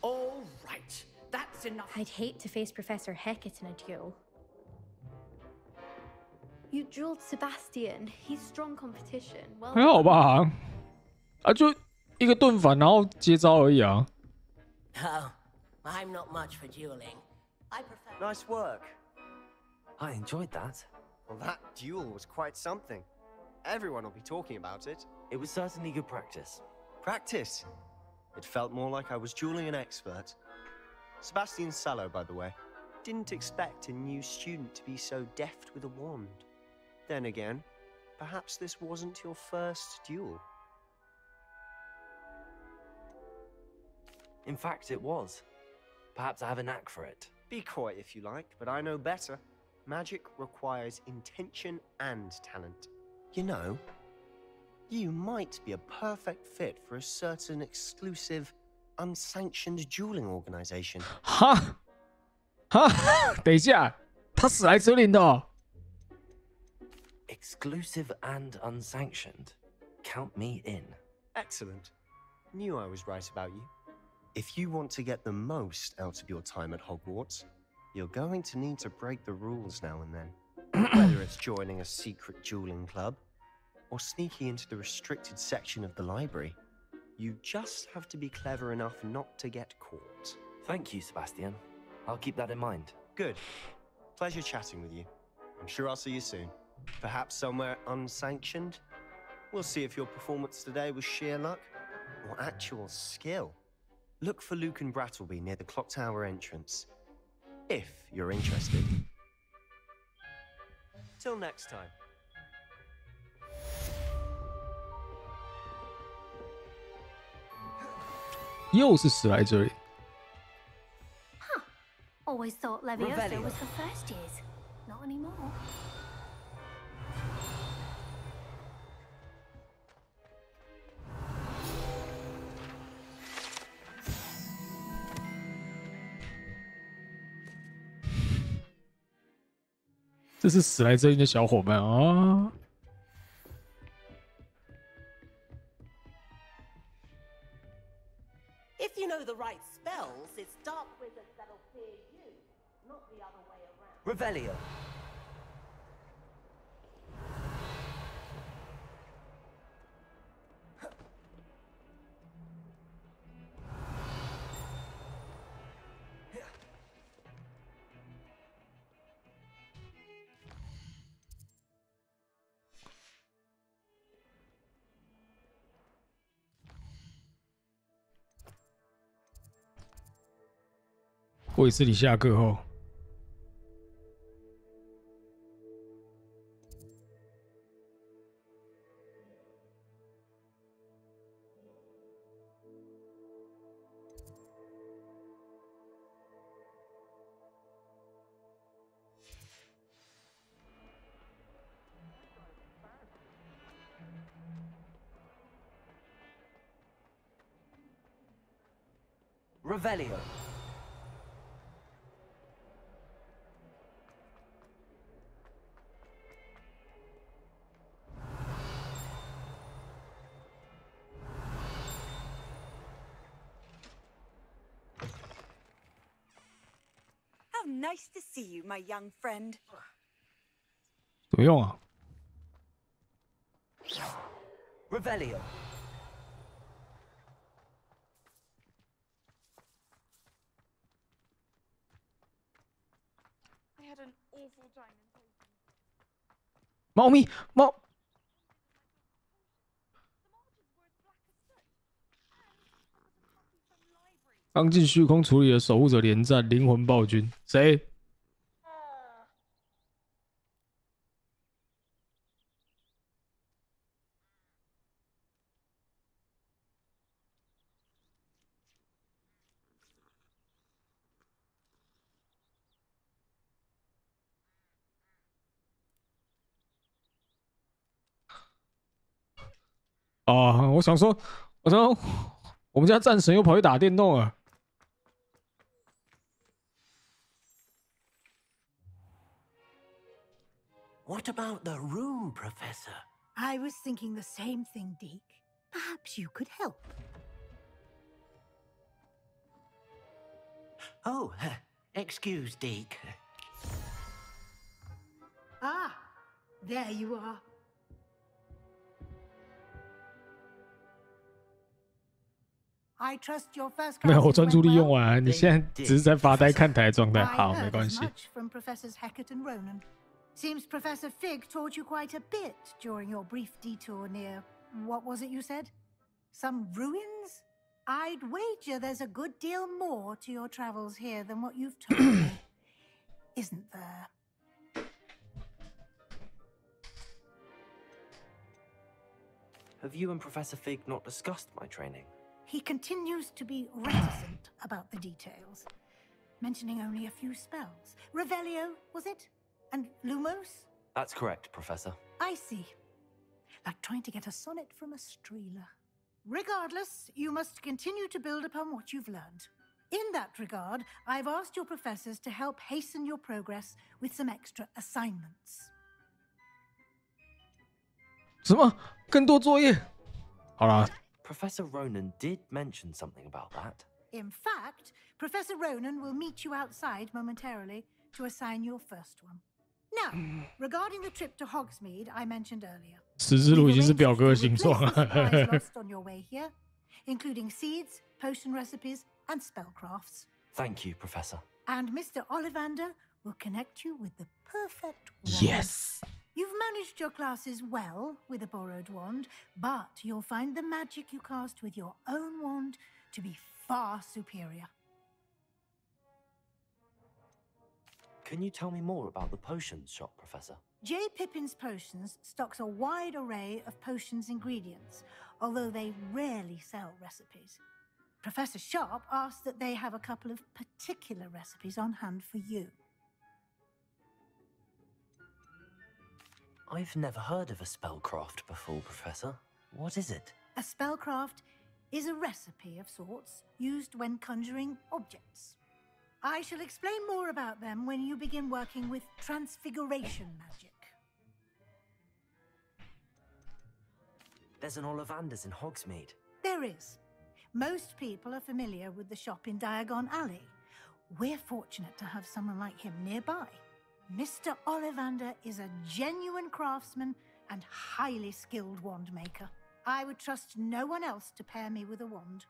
All right, that's enough. I'd hate to face Professor Hecat in a duel. You dueled Sebastian. He's strong competition. Well 还好吧？啊，就一个盾反，然后接招而已啊。Oh, I'm not much for dueling. I prefer. Nice work. I enjoyed that. Well, that duel was quite something. Everyone will be talking about it. It was certainly good practice. Practice? It felt more like I was dueling an expert. Sebastian Sallow, by the way. Didn't expect a new student to be so deft with a wand. Then again, perhaps this wasn't your first duel. In fact, it was. Perhaps I have a knack for it. Be coy if you like, but I know better. Magic requires intention and talent. You know, you might be a perfect fit for a certain exclusive, unsanctioned dueling organization. 哈，哈，等一下，他史莱哲林的哦。Exclusive and unsanctioned. Count me in. Excellent. Knew I was right about you. If you want to get the most out of your time at Hogwarts, you're going to need to break the rules now and then. Whether it's joining a secret dueling club or sneaking into the restricted section of the library, you just have to be clever enough not to get caught. Thank you, Sebastian. I'll keep that in mind. Good. Pleasure chatting with you. I'm sure I'll see you soon. Perhaps somewhere unsanctioned? We'll see if your performance today was sheer luck or actual skill. Look for Luke and Brattleby near the clock tower entrance. If you're interested. Till next time. 又是史莱哲林。 Always thought Leviosa was for first years. Not anymore. "这是史莱哲林的小伙伴啊！ If you know the right spells, it's dark wizards that'll fear you, not the other way around. Revelio. "卫斯理下课后， Revelio. How nice to see you, my young friend. 怎么用啊？ Revelio. I had an awful time in Poland. 猫咪，猫。 刚进虚空处理了守护者连战灵魂暴君，谁？啊，我想说，我们家战神又跑去打电动了。 What about the room, Professor? I was thinking the same thing, Deke. Perhaps you could help. Oh, excuse, Deke. Ah, there you are. I trust your first 没有，我 classes 专注 went 力 well. 用完，你现在只是在发呆看台的状态。 I 好， heard 没关 as 系。 much from Professors Hecat and Ronan. Seems Professor Fig taught you quite a bit during your brief detour near, what was it you said? Some ruins? I'd wager there's a good deal more to your travels here than what you've told me. Isn't there? Have you and Professor Fig not discussed my training? He continues to be reticent about the details, mentioning only a few spells. Revelio, was it? And Lumos? That's correct, Professor. I see. Like trying to get a sonnet from a streeler. Regardless, you must continue to build upon what you've learned. In that regard, I've asked your professors to help hasten your progress with some extra assignments. 什么？更多作业？好啦， Professor Ronan did mention something about that. In fact, Professor Ronan will meet you outside momentarily to assign your first one. Now, regarding the trip to Hogsmeade I mentioned earlier. 十字路已经是表哥的形状 Replace the supplies 了。 lost on your way here, including seeds, potion recipes, and spellcrafts. Thank you, Professor. And Mr. Ollivander will connect you with the perfect wand. Yes. You've managed your classes well with a borrowed wand, but you'll find the magic you cast with your own wand to be far superior. Can you tell me more about the potions shop, Professor? J. Pippin's Potions stocks a wide array of potions ingredients, although they rarely sell recipes. Professor Sharp asked that they have a couple of particular recipes on hand for you. I've never heard of a spellcraft before, Professor. What is it? A spellcraft is a recipe of sorts used when conjuring objects. I shall explain more about them when you begin working with transfiguration magic. There's an Ollivanders in Hogsmeade. There is. Most people are familiar with the shop in Diagon Alley. We're fortunate to have someone like him nearby. Mr. Ollivander is a genuine craftsman and highly skilled wand maker. I would trust no one else to pair me with a wand.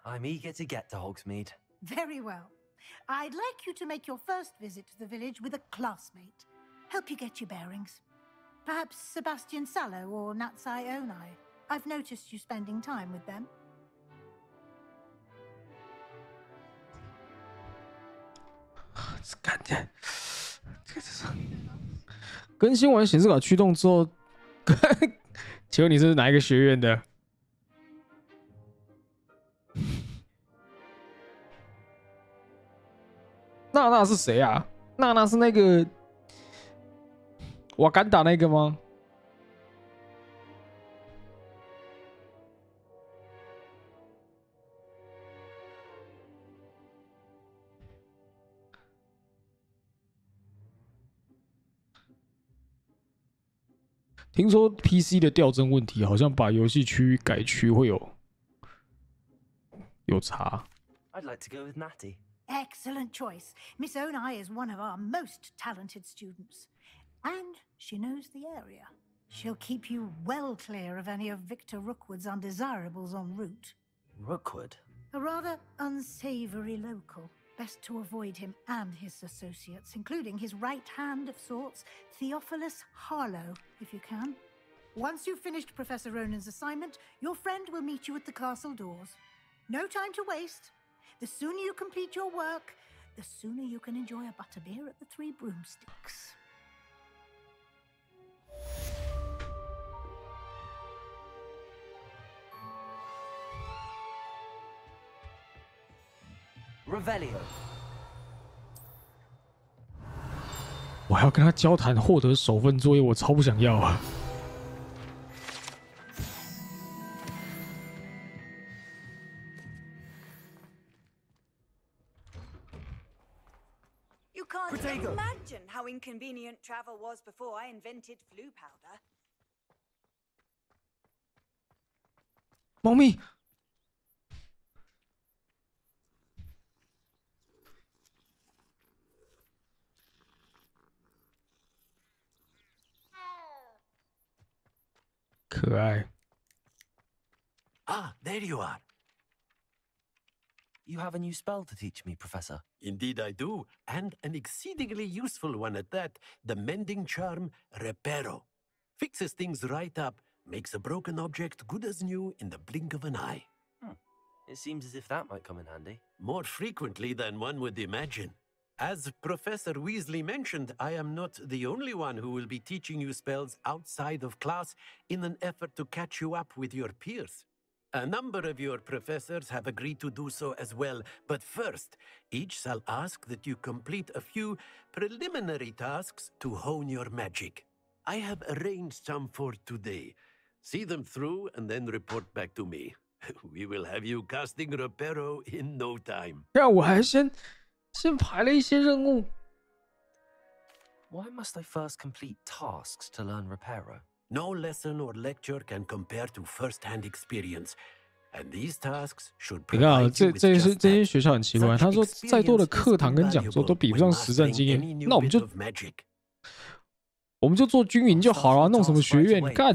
I'm eager to get to Hogsmeade. Very well. I'd like you to make your first visit to the village with a classmate. Help you get your bearings. Perhaps Sebastian Sallow or Natsai Onai. I've noticed you spending time with them. 看见，这是更新完显示卡驱动之后，请问你是哪一个学院的？娜娜是谁啊？娜娜是那个瓦干达那个吗？听说 PC 的调帧问题，好像把游戏区改区会有差。I'd like to go with Natty. Excellent choice. Miss Onai is one of our most talented students. And she knows the area. She'll keep you well clear of any of Victor Rookwood's undesirables en route. Rookwood? A rather unsavory local. Best to avoid him and his associates, including his right hand of sorts, Theophilus Harlow, if you can. Once you've finished Professor Ronan's assignment, your friend will meet you at the castle doors. No time to waste. The sooner you complete your work, the sooner you can enjoy a butterbeer at the Three Broomsticks. Revelio. 我还要跟他交谈，获得首份作业，我超不想要啊！ You can't imagine how inconvenient travel was before I invented flu powder. 猫咪。 可爱。 Ah, there you are. You have a new spell to teach me, Professor. Indeed I do, and an exceedingly useful one at that. The mending charm, Reparo. Fixes things right up, makes a broken object good as new in the blink of an eye. It seems as if that might come in handy. More frequently than one would imagine. As Professor Weasley mentioned, I am not the only one who will be teaching you spells outside of class in an effort to catch you up with your peers. A number of your professors have agreed to do so as well, but first, each shall ask that you complete a few preliminary tasks to hone your magic. I have arranged some for today. See them through and then report back to me. We will have you casting Reparo in no time. 让我还先排了一些任务。 Why must I first complete tasks to learn Reparo? No lesson or lecture can compare to first-hand experience, and these tasks should 你看啊， provide you with 这 just 些 that. 学校很奇怪，他说再多的课堂跟讲座都比不上实战经验，那我们就做均匀就好了，弄什么学院干？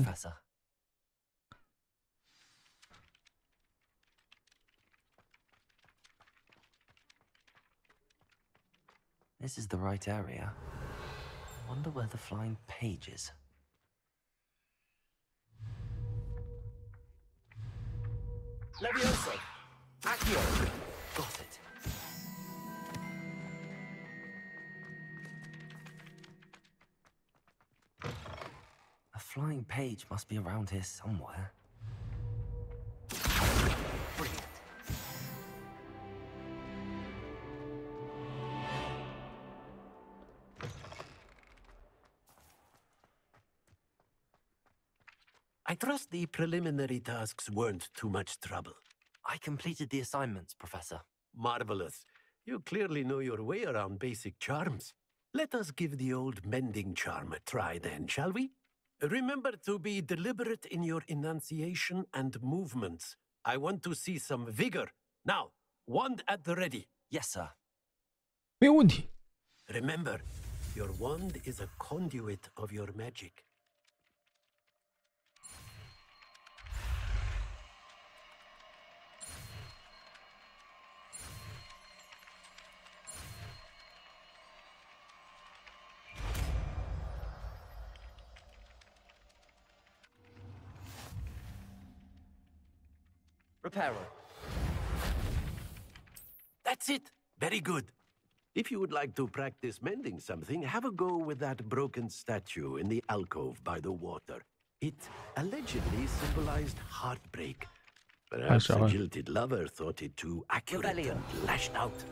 This is the right area. Wonder where the flying page is. Levioso. Accio. Got it. A flying page must be around here somewhere. Brilliant. I trust the preliminary tasks weren't too much trouble. I completed the assignments, Professor. Marvelous. You clearly know your way around basic charms. Let us give the old mending charm a try then, shall we? Remember to be deliberate in your enunciation and movements. I want to see some vigor. Now, wand at the ready. Yes, sir. 没有问题。 Remember, your wand is a conduit of your magic. Repairer. That's it. Very good. If you would like to practice mending something, have a go with that broken statue in the alcove by the water. It allegedly symbolized heartbreak. Perhaps a jilted lover thought it too accurate and lashed out.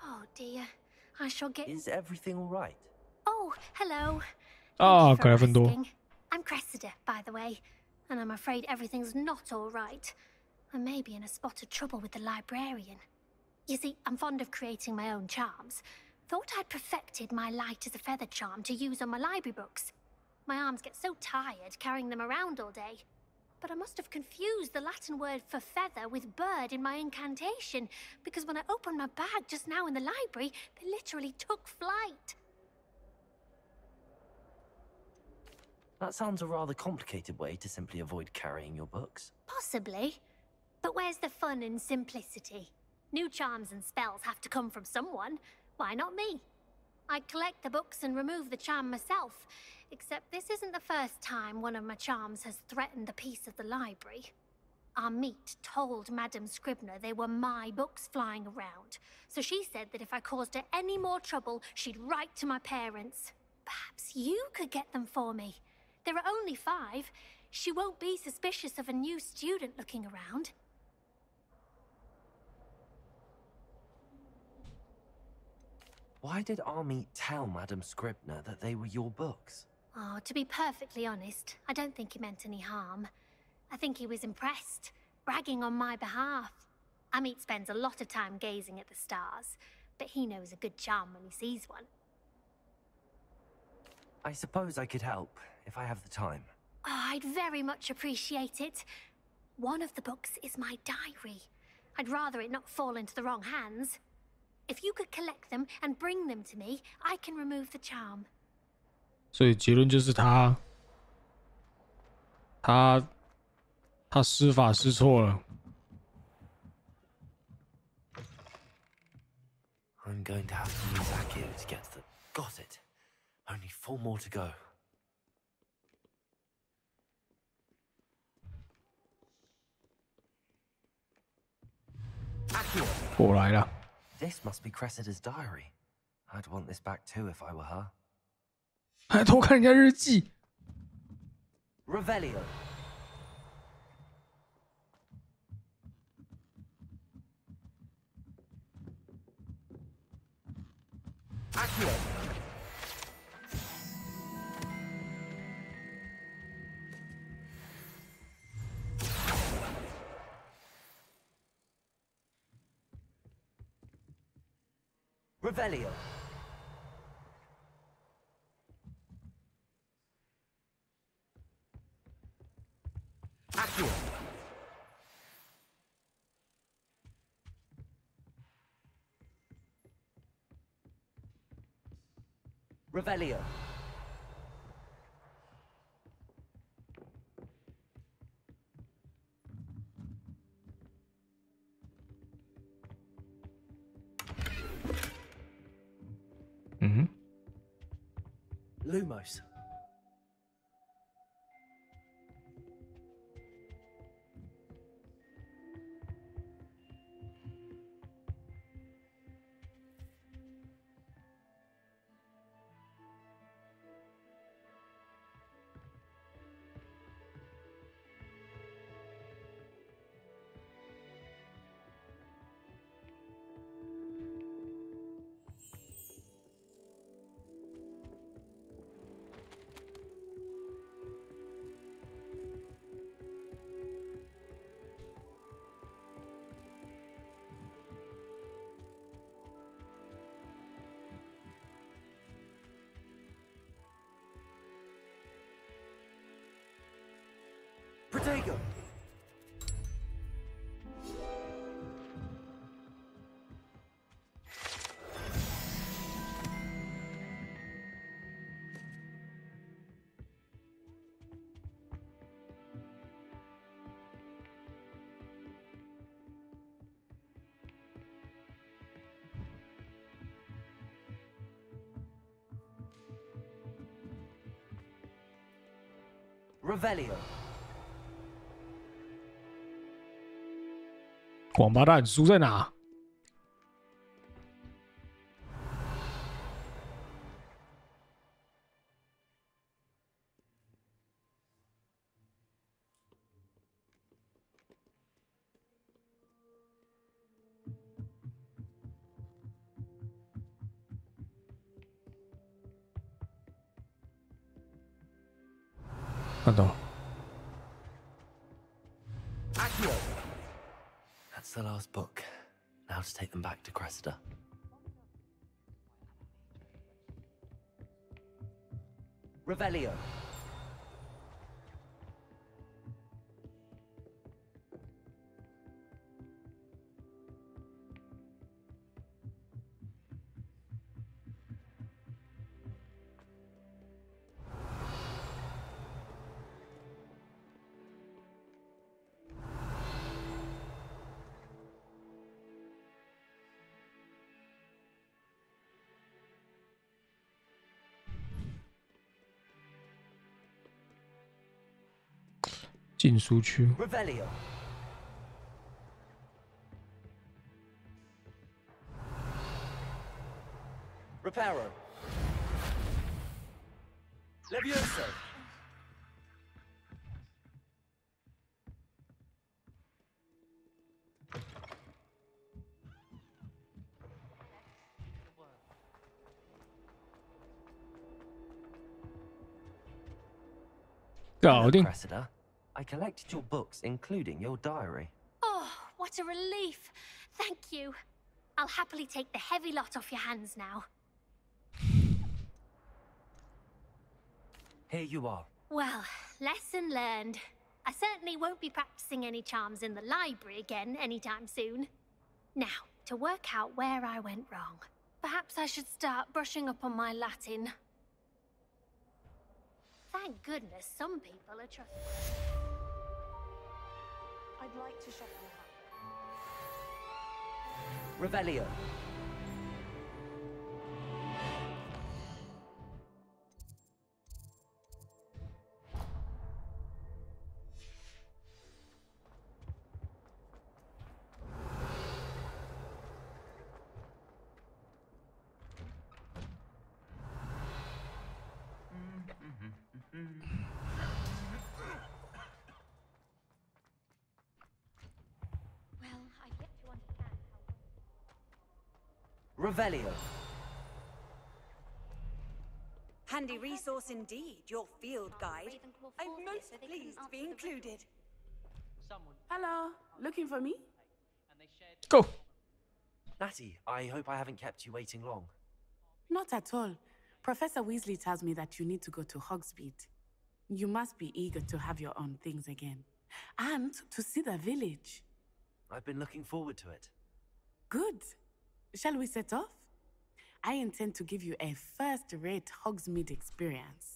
Oh dear, I shall get. Is everything all right? Oh, hello. Ah, Thank you for Gryffindor. asking. I'm Cressida, by the way, and I'm afraid everything's not all right. I may be in a spot of trouble with the librarian. You see, I'm fond of creating my own charms. Thought I'd perfected my light as a feather charm to use on my library books. My arms get so tired carrying them around all day. But I must have confused the Latin word for feather with bird in my incantation, because when I opened my bag just now in the library, they literally took flight. That sounds a rather complicated way to simply avoid carrying your books. Possibly. But where's the fun in simplicity? New charms and spells have to come from someone. Why not me? I collect the books and remove the charm myself. Except this isn't the first time one of my charms has threatened the peace of the library. Our meet told Madame Scribner they were my books flying around. So she said that if I caused her any more trouble, she'd write to my parents. Perhaps you could get them for me. There are only 5. She won't be suspicious of a new student looking around. Why did Army tell Madame Scribner that they were your books? Oh, to be perfectly honest, I don't think he meant any harm. I think he was impressed, bragging on my behalf. Amit spends a lot of time gazing at the stars, but he knows a good charm when he sees one. I suppose I could help, if I have the time. Oh, I'd very much appreciate it. One of the books is my diary. I'd rather it not fall into the wrong hands. If you could collect them and bring them to me, I can remove the charm. 所以结论就是他施法施错了。 I'm going to have to use Accio to get to them. Got it. Only 4 more to go. 果来了。 This must be Cressida's diary. I'd want this back too if I were her. 还偷看人家日记。 Revelio. Accio. Revelio. Accio. Revelio. Lumos. Protego. Revelio. 王八蛋，书在哪？ 看到了。 That's the last book. Now to take them back to Cressida. Revelio.禁书区。 Revelio. Reparo. Levioso. Cressida, I collected your books, including your diary. Oh, what a relief. Thank you. I'll happily take the heavy lot off your hands now. Here you are. Well, lesson learned. I certainly won't be practicing any charms in the library again anytime soon. Now, to work out where I went wrong. Perhaps I should start brushing up on my Latin. Thank goodness some people are trustworthy. I'd like to shuffle up. Revelio. Revelio. Handy resource indeed, your field guide. I'm most pleased to be included. Hello, looking for me? Go. Natty, I hope I haven't kept you waiting long. Not at all. Professor Weasley tells me that you need to go to Hogsmeade. You must be eager to have your own things again. And to see the village. I've been looking forward to it. Good. Shall we set off? I intend to give you a first-rate Hogsmeade experience.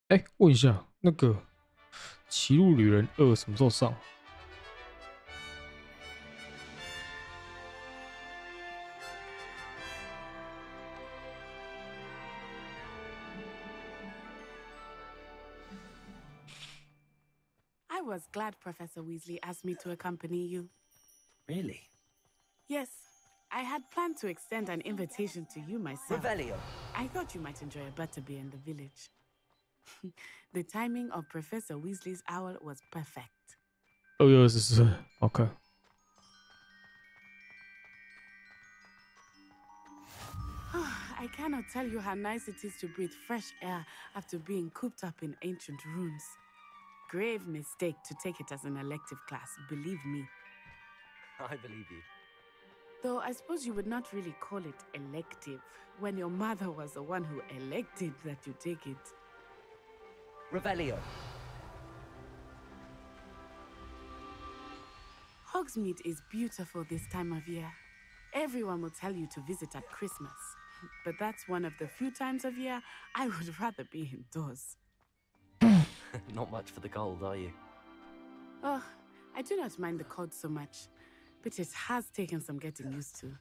哎，问一下，那个《歧路旅人2》什么时候上？ I was glad Professor Weasley asked me to accompany you. Really? Yes, I had planned to extend an invitation to you myself. Revelio. I thought you might enjoy a butterbeer in the village. The timing of Professor Weasley's owl was perfect. Oh, yes, okay. I cannot tell you how nice it is to breathe fresh air after being cooped up in ancient rooms. Grave mistake to take it as an elective class, believe me. I believe you. Though I suppose you would not really call it elective when your mother was the one who elected that you take it. Revelio. Hogsmeade is beautiful this time of year. Everyone will tell you to visit at Christmas. But that's one of the few times of year I would rather be indoors. Not much for the cold, are you? Oh, I do not mind the cold so much, but it has taken some getting used to.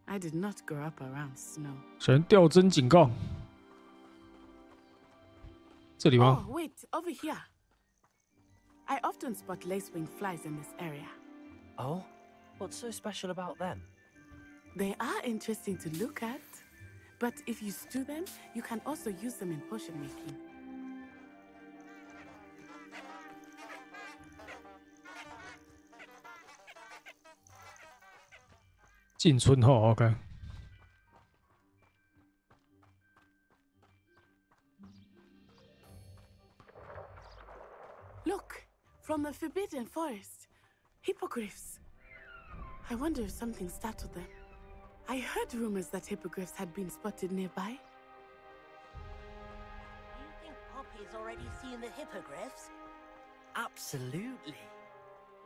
I did not grow up around snow. 小人掉针警告。这里吗？ Oh, wait, over here. I often spot lacewing flies in this area. Oh? What's so special about them? They are interesting to look at, but if you stew them, you can also use them in potion making. 进村后 ，OK。 Look, from the Forbidden Forest. Hippogriffs. I wonder if something startled them. I heard rumors that hippogriffs had been spotted nearby. You think Poppy's already seen the hippogriffs? Absolutely.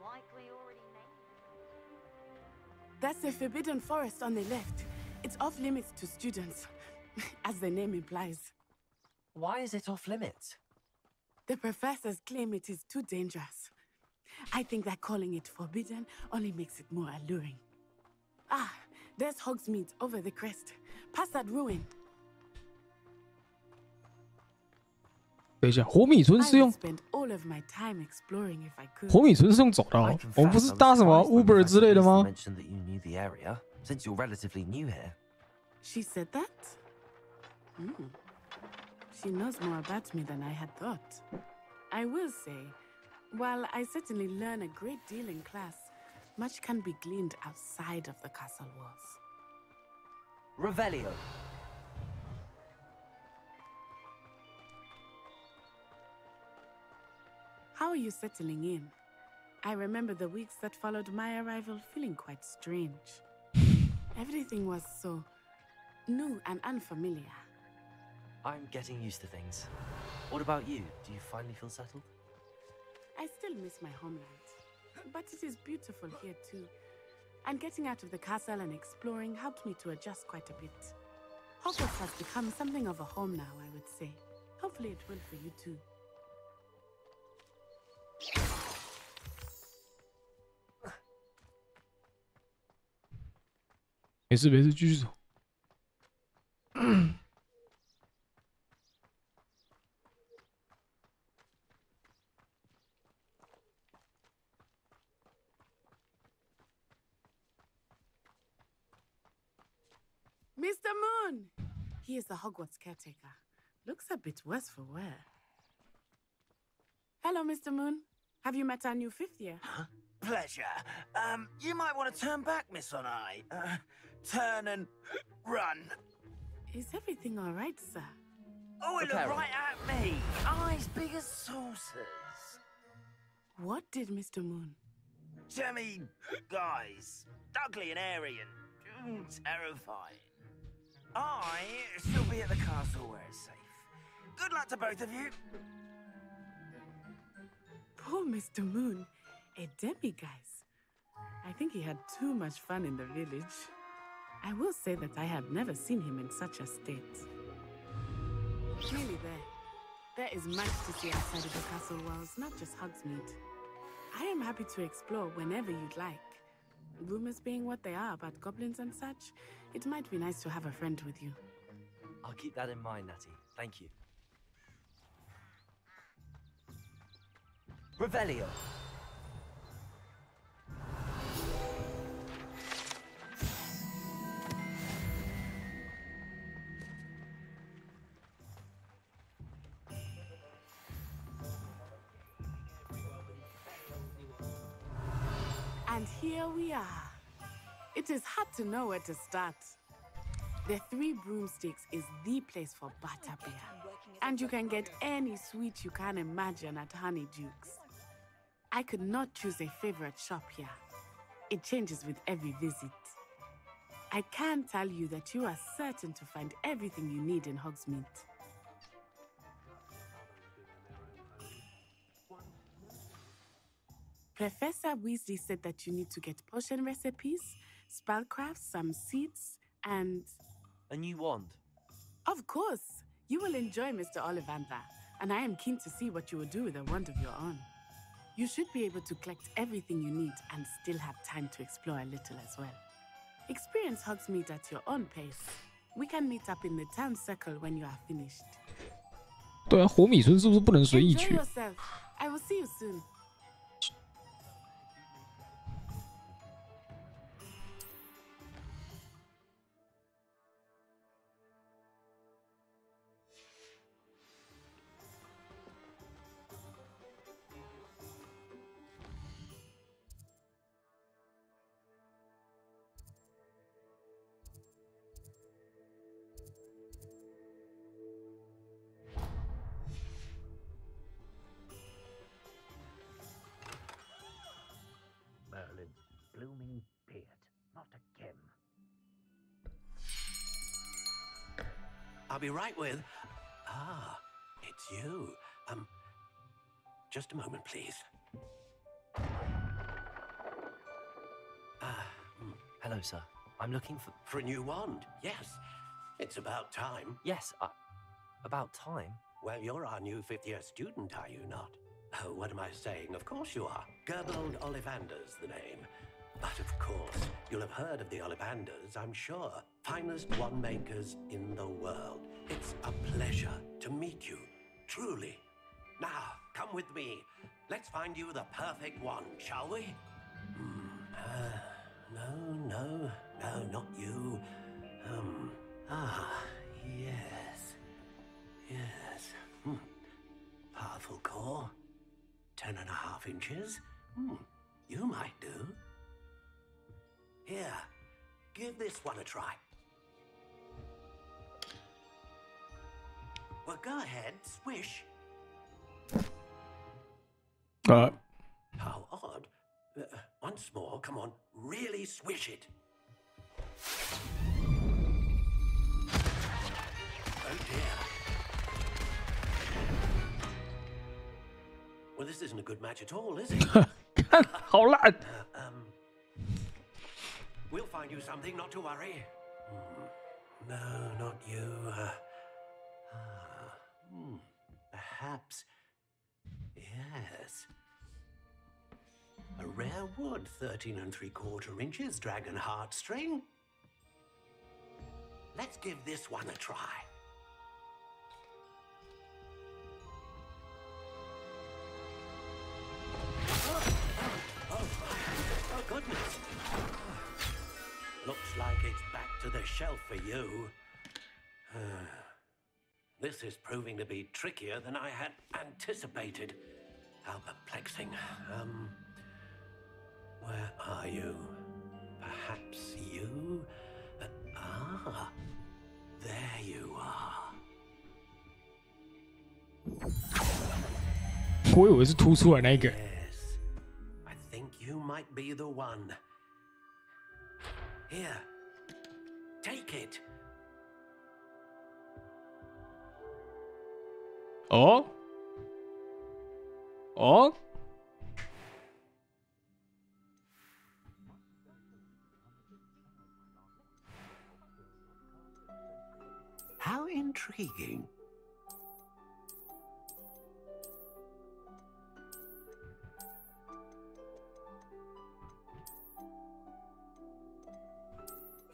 Like we already know. That's the Forbidden Forest on the left. It's off limits to students, as the name implies. Why is it off limits? The professors claim it is too dangerous. I think that calling it forbidden only makes it more alluring. Ah, there's Hogsmeade over the crest. Past that ruin. 等一下，火米村是用 Spend all of my time exploring if I could. 火米村是用走的啊，我们不是搭什么 Uber 之类的吗？ Mentioned that you knew the area, since you're relatively new here. She said that? She knows more about me than I had thought. I will say, while I certainly learn a great deal in class, much can be gleaned outside of the castle walls. Revelio. How are you settling in? I remember the weeks that followed my arrival feeling quite strange. Everything was so new and unfamiliar. I'm getting used to things. What about you? Do you finally feel settled? I still miss my homeland, but it is beautiful here too. And getting out of the castle and exploring helped me to adjust quite a bit. Hogwarts has become something of a home now, I would say. Hopefully it will for you too. 没事没事，继续走。Mr. Moon! He is the Hogwarts caretaker. Looks a bit worse for wear. Hello, Mr. Moon. Have you met our new 5th year? Huh? Pleasure. You might want to turn back, Miss Onai. Turn and run. Is everything all right, sir? Oh, it looked right at me. Eyes big as saucers. What did Mr. Moon? Jemmy guys. Ugly and airy and terrifying. I shall be at the castle where it's safe. Good luck to both of you. Poor Mr. Moon. A demiguise. I think he had too much fun in the village. I will say that I have never seen him in such a state. Nearly there. There is much to see outside of the castle walls, not just Hogsmeade. I am happy to explore whenever you'd like. Rumors being what they are about goblins and such, it might be nice to have a friend with you. I'll keep that in mind, Natty. Thank you. Revelio. And here we are. It is hard to know where to start. The Three Broomsticks is the place for butterbeer, and you can get any sweet you can imagine at Honeydukes. I could not choose a favorite shop here. It changes with every visit. I can tell you that you are certain to find everything you need in Hogsmeade. Professor Weasley said that you need to get potion recipes, spellcrafts, some seeds, and... A new wand. Of course! You will enjoy Mr. Ollivander, and I am keen to see what you will do with a wand of your own. You should be able to collect everything you need and still have time to explore a little as well. Experience Hogsmeade at your own pace. We can meet up in the town circle when you are finished. 对啊，火米村是不是不能随意 Enjoy 去？ yourself. I will see you soon. Merlin's blooming beard, not a Kim. I'll be right with... Ah, it's you. Just a moment, please. Hello, sir. I'm looking for... For a new wand, yes. It's about time. Yes, about time? Well, you're our new 5th-year student, are you not? Oh, what am I saying? Of course you are. Gerbold Ollivander's the name. But of course, you'll have heard of the Ollivanders, I'm sure. Finest wand makers in the world. It's a pleasure to meet you, truly. Now, come with me. Let's find you the perfect wand, shall we? No, not you. Yes. Powerful core. 10.5 inches. You might do. Here, give this one a try. Well, go ahead, swish. How odd. Once more, come on, really swish it. Oh dear. Well, this isn't a good match at all, is it? 好烂。 We'll find you something, not to worry. No, not you. Perhaps. Yes. A rare wood, 13 3/4 inches, dragon heartstring. Let's give this one a try. Oh, goodness. Looks like it's back to the shelf for you. This is proving to be trickier than I had anticipated. How perplexing. Where are you? Perhaps you? There you are. 我以为是凸出来那一个。Yes, I think you might be the one. Here, take it. 哦哦。How intriguing.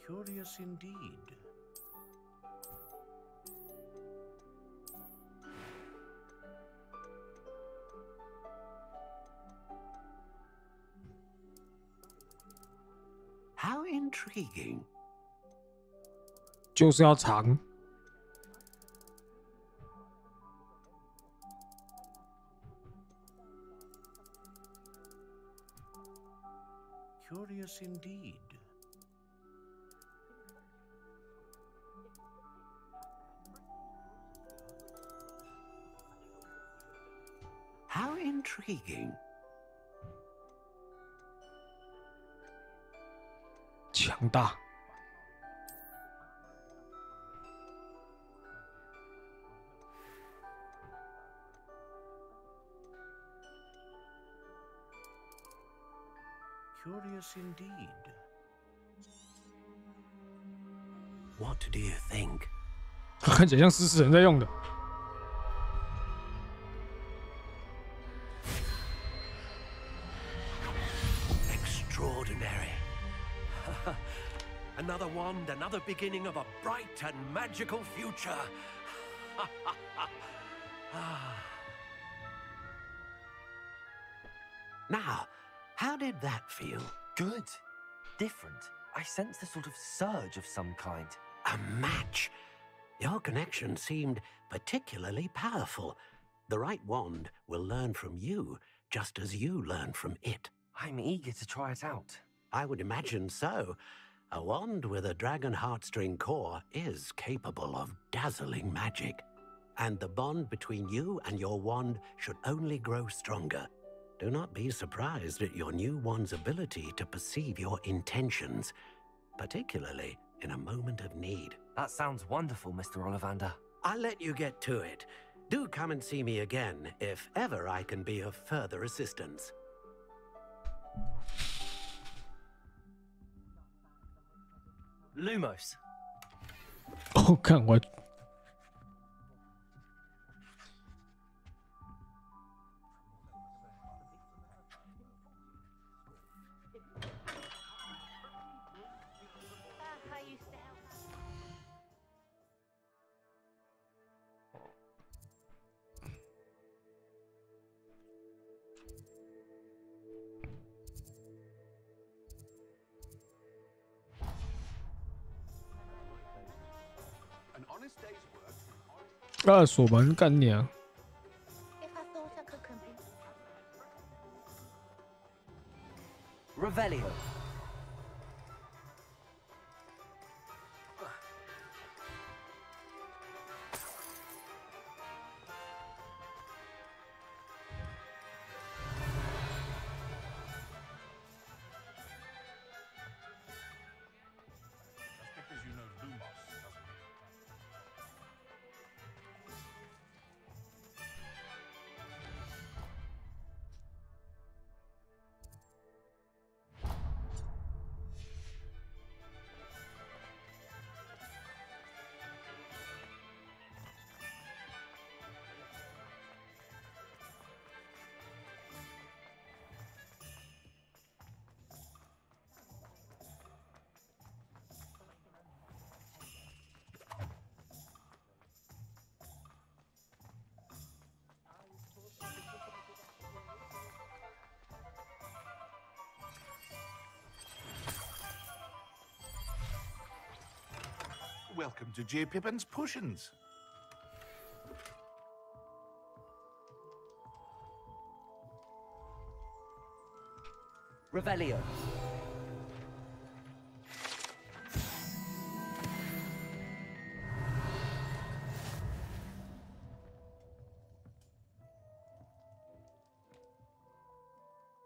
Curious indeed. How intriguing. 就是要长。Curious indeed. How intriguing. 强大。Curious indeed. What do you think? 看起来像食死人在用的。Extraordinary. Another wand, another beginning of a bright and magical future. Now, how did that feel? Good. Different. I sensed a sort of surge of some kind. A match. Your connection seemed particularly powerful. The right wand will learn from you, just as you learn from it. I'm eager to try it out. I would imagine so. A wand with a dragon heartstring core is capable of dazzling magic. And the bond between you and your wand should only grow stronger. Do not be surprised at your new wand's ability to perceive your intentions, particularly in a moment of need. That sounds wonderful, Mr. Ollivander. I'll let you get to it. Do come and see me again if ever I can be of further assistance. Lumos. 哦，看我。啊，锁门干你啊！ Revelio. Welcome to J. Pippin's Potions. Revelio.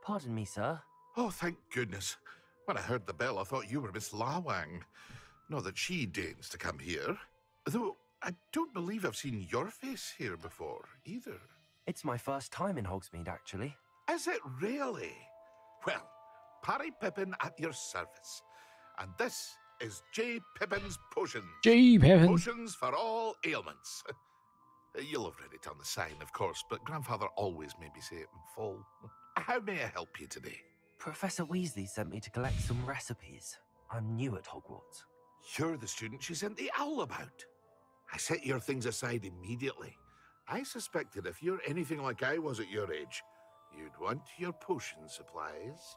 Pardon me, sir. Oh, thank goodness. When I heard the bell, I thought you were Miss Lawang. Not that she deigns to come here. Though I don't believe I've seen your face here before, either. It's my first time in Hogsmeade, actually. Is it really? Well, Parry Pippin at your service. And this is J. Pippin's Potions. J. Pippin. Potions for all ailments. You'll have read it on the sign, of course, but Grandfather always made me say it in full. How may I help you today? Professor Weasley sent me to collect some recipes. I'm new at Hogwarts. You're the student she sent the owl about. I set your things aside immediately. I suspected if you're anything like I was at your age, you'd want your potion supplies.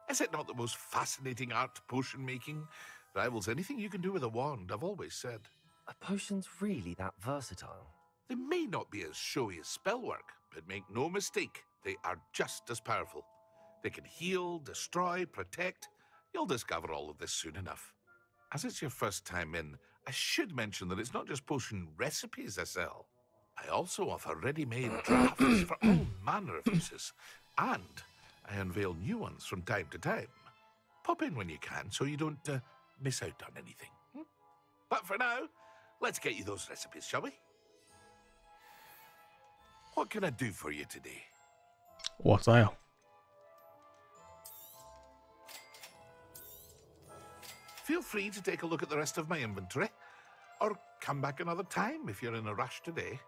Is it not the most fascinating art, potion making? Rivals anything you can do with a wand, I've always said. Are potions really that versatile? They may not be as showy as spellwork, but make no mistake, they are just as powerful. They can heal, destroy, protect. You'll discover all of this soon enough. As it's your first time in, I should mention that it's not just potion recipes I sell. I also offer ready-made drafts for all manner of uses, and I unveil new ones from time to time. Pop in when you can so you don't miss out on anything. But for now, let's get you those recipes, shall we? What can I do for you today? What's that? Feel free to take a look at the rest of my inventory, or come back another time if you're in a rush today.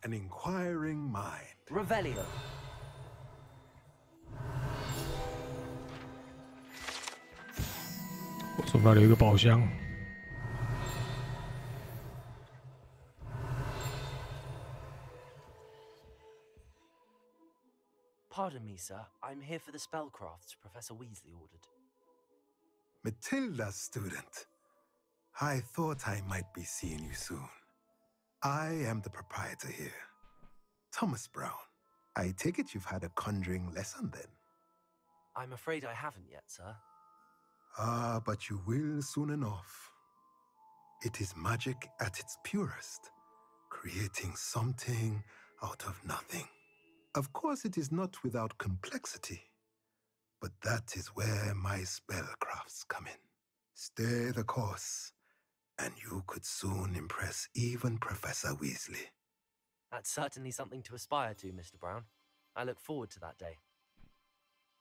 An inquiring mind. Revelio.我手上有一个宝箱。Pardon me, sir. I'm here for the spellcrafts Professor Weasley ordered. Matilda's student. I thought I might be seeing you soon. I am the proprietor here, Thomas Brown. I take it you've had a conjuring lesson then? I'm afraid I haven't yet, sir. Ah, but you will soon enough. It is magic at its purest, creating something out of nothing. Of course, it is not without complexity, but that is where my spellcrafts come in. Stay the course, and you could soon impress even Professor Weasley. That's certainly something to aspire to, Mr. Brown. I look forward to that day.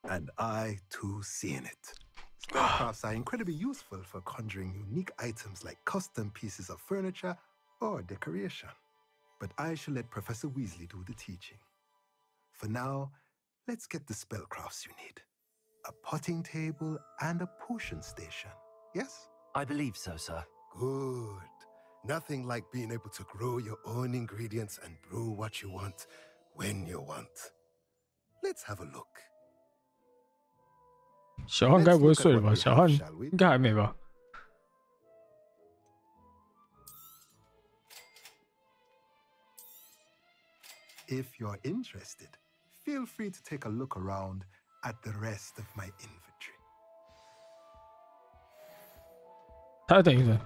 And I, too, seeing it. Spellcrafts are incredibly useful for conjuring unique items like custom pieces of furniture or decoration. But I shall let Professor Weasley do the teaching. For now, let's get the spellcrafts you need. A potting table and a potion station, yes? I believe so, sir. Good. Nothing like being able to grow your own ingredients and brew what you want when you want. Let's have a look. 小汉该不会睡了吧？小汉应该还没吧？ If you're interested, feel free to take a look around at the rest of my inventory. 他等一等。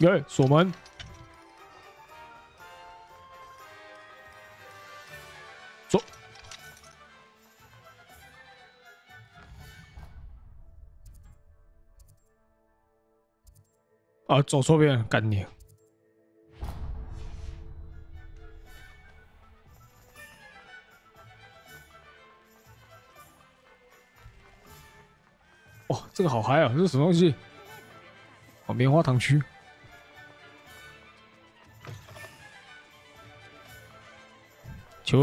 哎，锁门。走。啊，走错边，干你！哇，这个好嗨啊！这是什么东西？哦，棉花糖区。请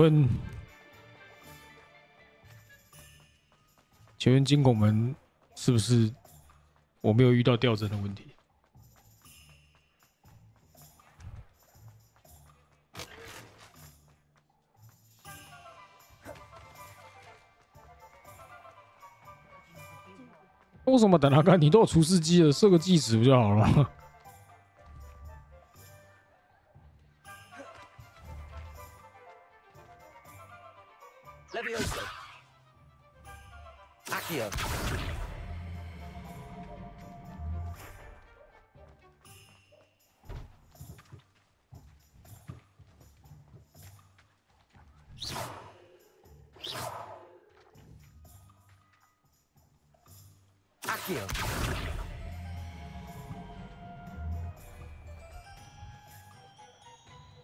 问金拱门是不是我没有遇到吊针的问题？为什么等他干？你都有除湿机了，设个计时不就好了吗？Levioso. Accio. Accio.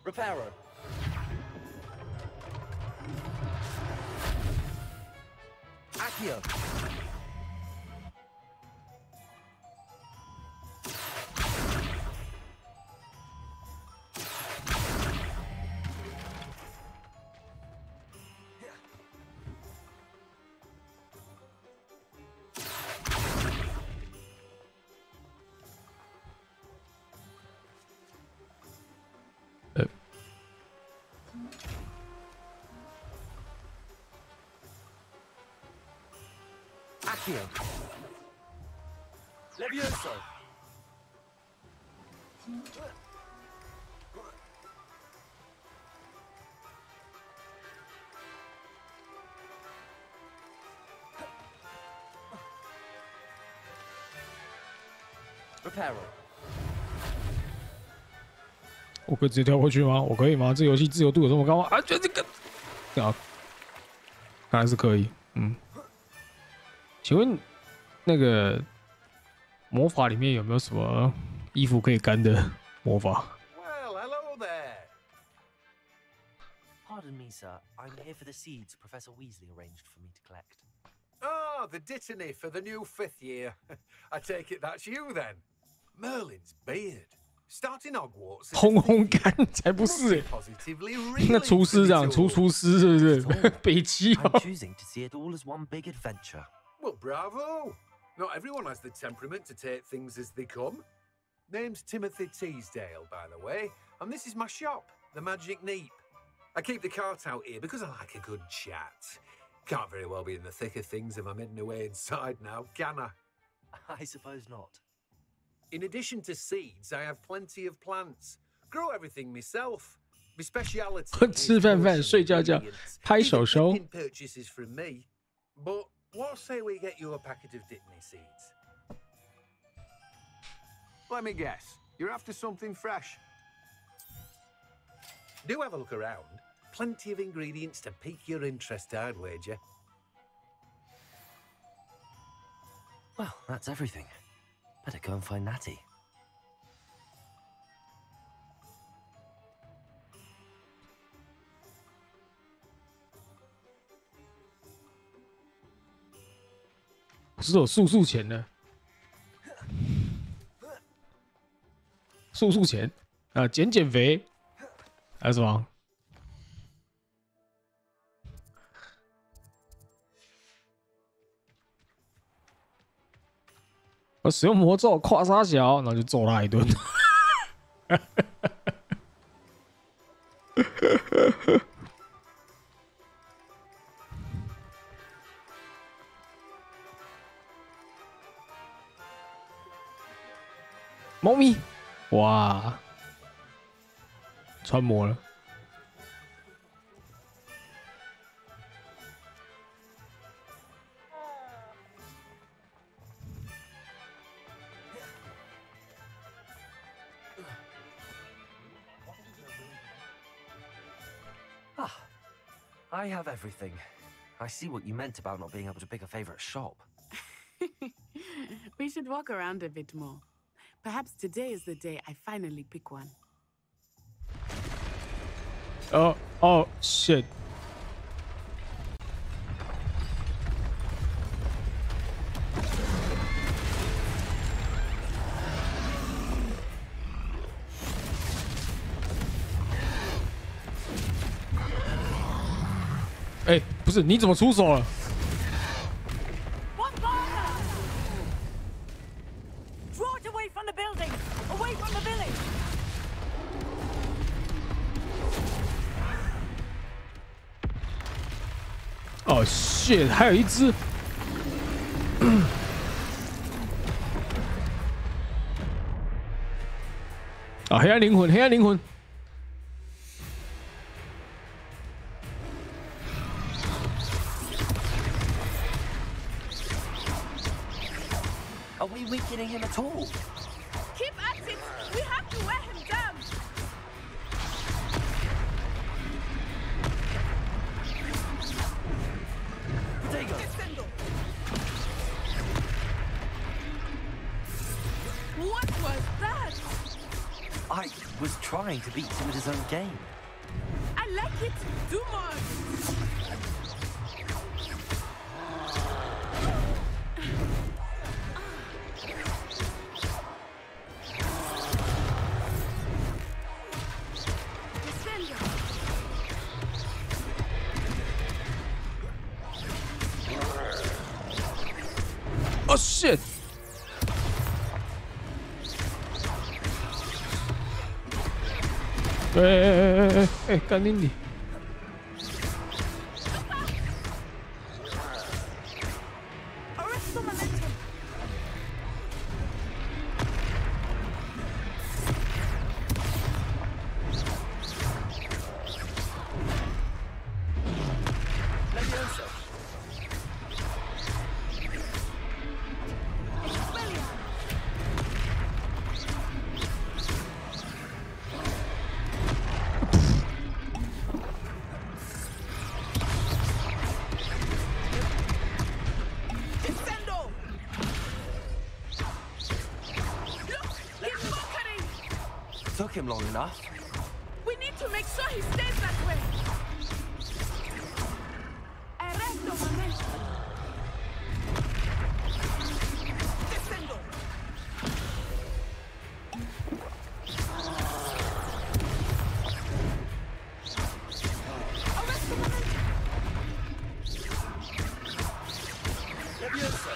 Reparo. Accio. Accio. Levioso. Reparo. 我可以直接跳过去吗？我可以吗？这游戏自由度有这么高吗？啊，就这个，啊，看来是可以。嗯，请问那个魔法里面有没有什么衣服可以干的魔法？ Well, hello there. Pardon me, sir. I'm here for the seeds Professor Weasley arranged for me to collect. Ah, the dittany for the new 5th year. I take it that's you then. Merlin's beard. Starting Hogwarts. 轰轰干才不是、欸，那厨师长厨师是不是？北极哦。I'm choosing to see it all as one big adventure. Well, bravo. Not everyone has the temperament to take things as they come. Name's Timothy Teasdale, by the way, and this is my shop, the Magic Neep. I keep the cart out here because I like a good chat. Can't very well be in the thick of things if I'm heading away inside now, can I? I suppose not. In addition to seeds, I have plenty of plants. Grow everything myself. My speciality 吃饭饭，睡觉觉，拍手手。 purchases from me. But what say we get you a packet of Dittany seeds? Let me guess. You're after something fresh. Do have a look around. Plenty of ingredients to pique your interest, I'd wager. Well, that's everything. Better go and find Natty. 不是有速钱的，速钱啊，减肥，还有什么？我使用魔咒跨杀小，然后就揍他一顿。猫咪，哇，穿模了。I have everything. I see what you meant about not being able to pick a favorite shop. We should walk around a bit more. Perhaps today is the day I finally pick one. Oh, shit.哎，不是，你怎么出手了？ Draw it away from the building! Away from the village! Oh shit！ 还有一只。啊，黑暗灵魂，黑暗灵魂。 Are we weakening him at all? Keep at it! We have to wear him down! Potato! What was that? I was trying to beat him at his own game. I like it! Do more! Oh shit! 哎，干你你！ Took him long enough. We need to make sure he stays that way. Arresto momento. Descendo. Arresto momento. Levioso.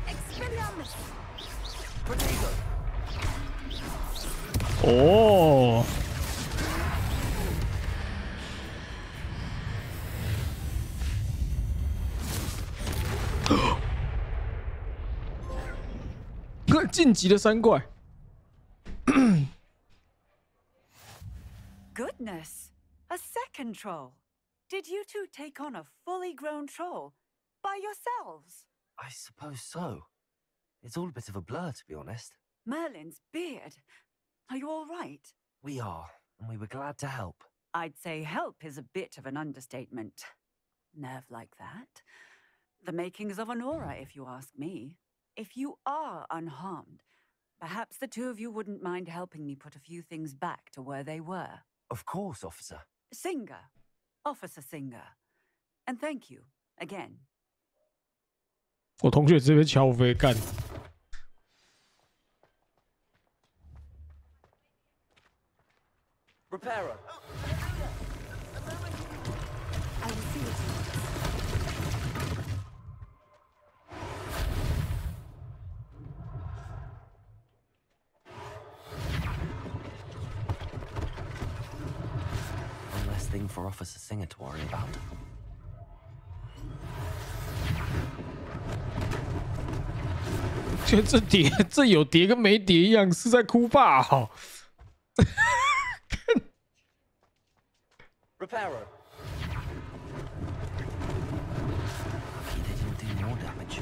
Expelliarmus. Potato. 哦。晋级的三怪。 Goodness! A second troll! Did you two take on a fully grown troll by yourselves? I suppose so. It's all a bit of a blur, to be honest. Merlin's beard. Are you all right? We are, and we were glad to help. I'd say help is a bit of an understatement. Nerve like that. The makings of an aura, if you ask me. If you are unharmed, perhaps the two of you wouldn't mind helping me put a few things back to where they were. Of course, officer. Singer. Officer Singer. And thank you, again. 我同学直接被敲飞干。 Repairer. I will see what you want. One less thing for Officer Singer to worry about. 这有叠跟没叠一样，是在哭吧？哈。Repairer. Lucky they didn't do more damage.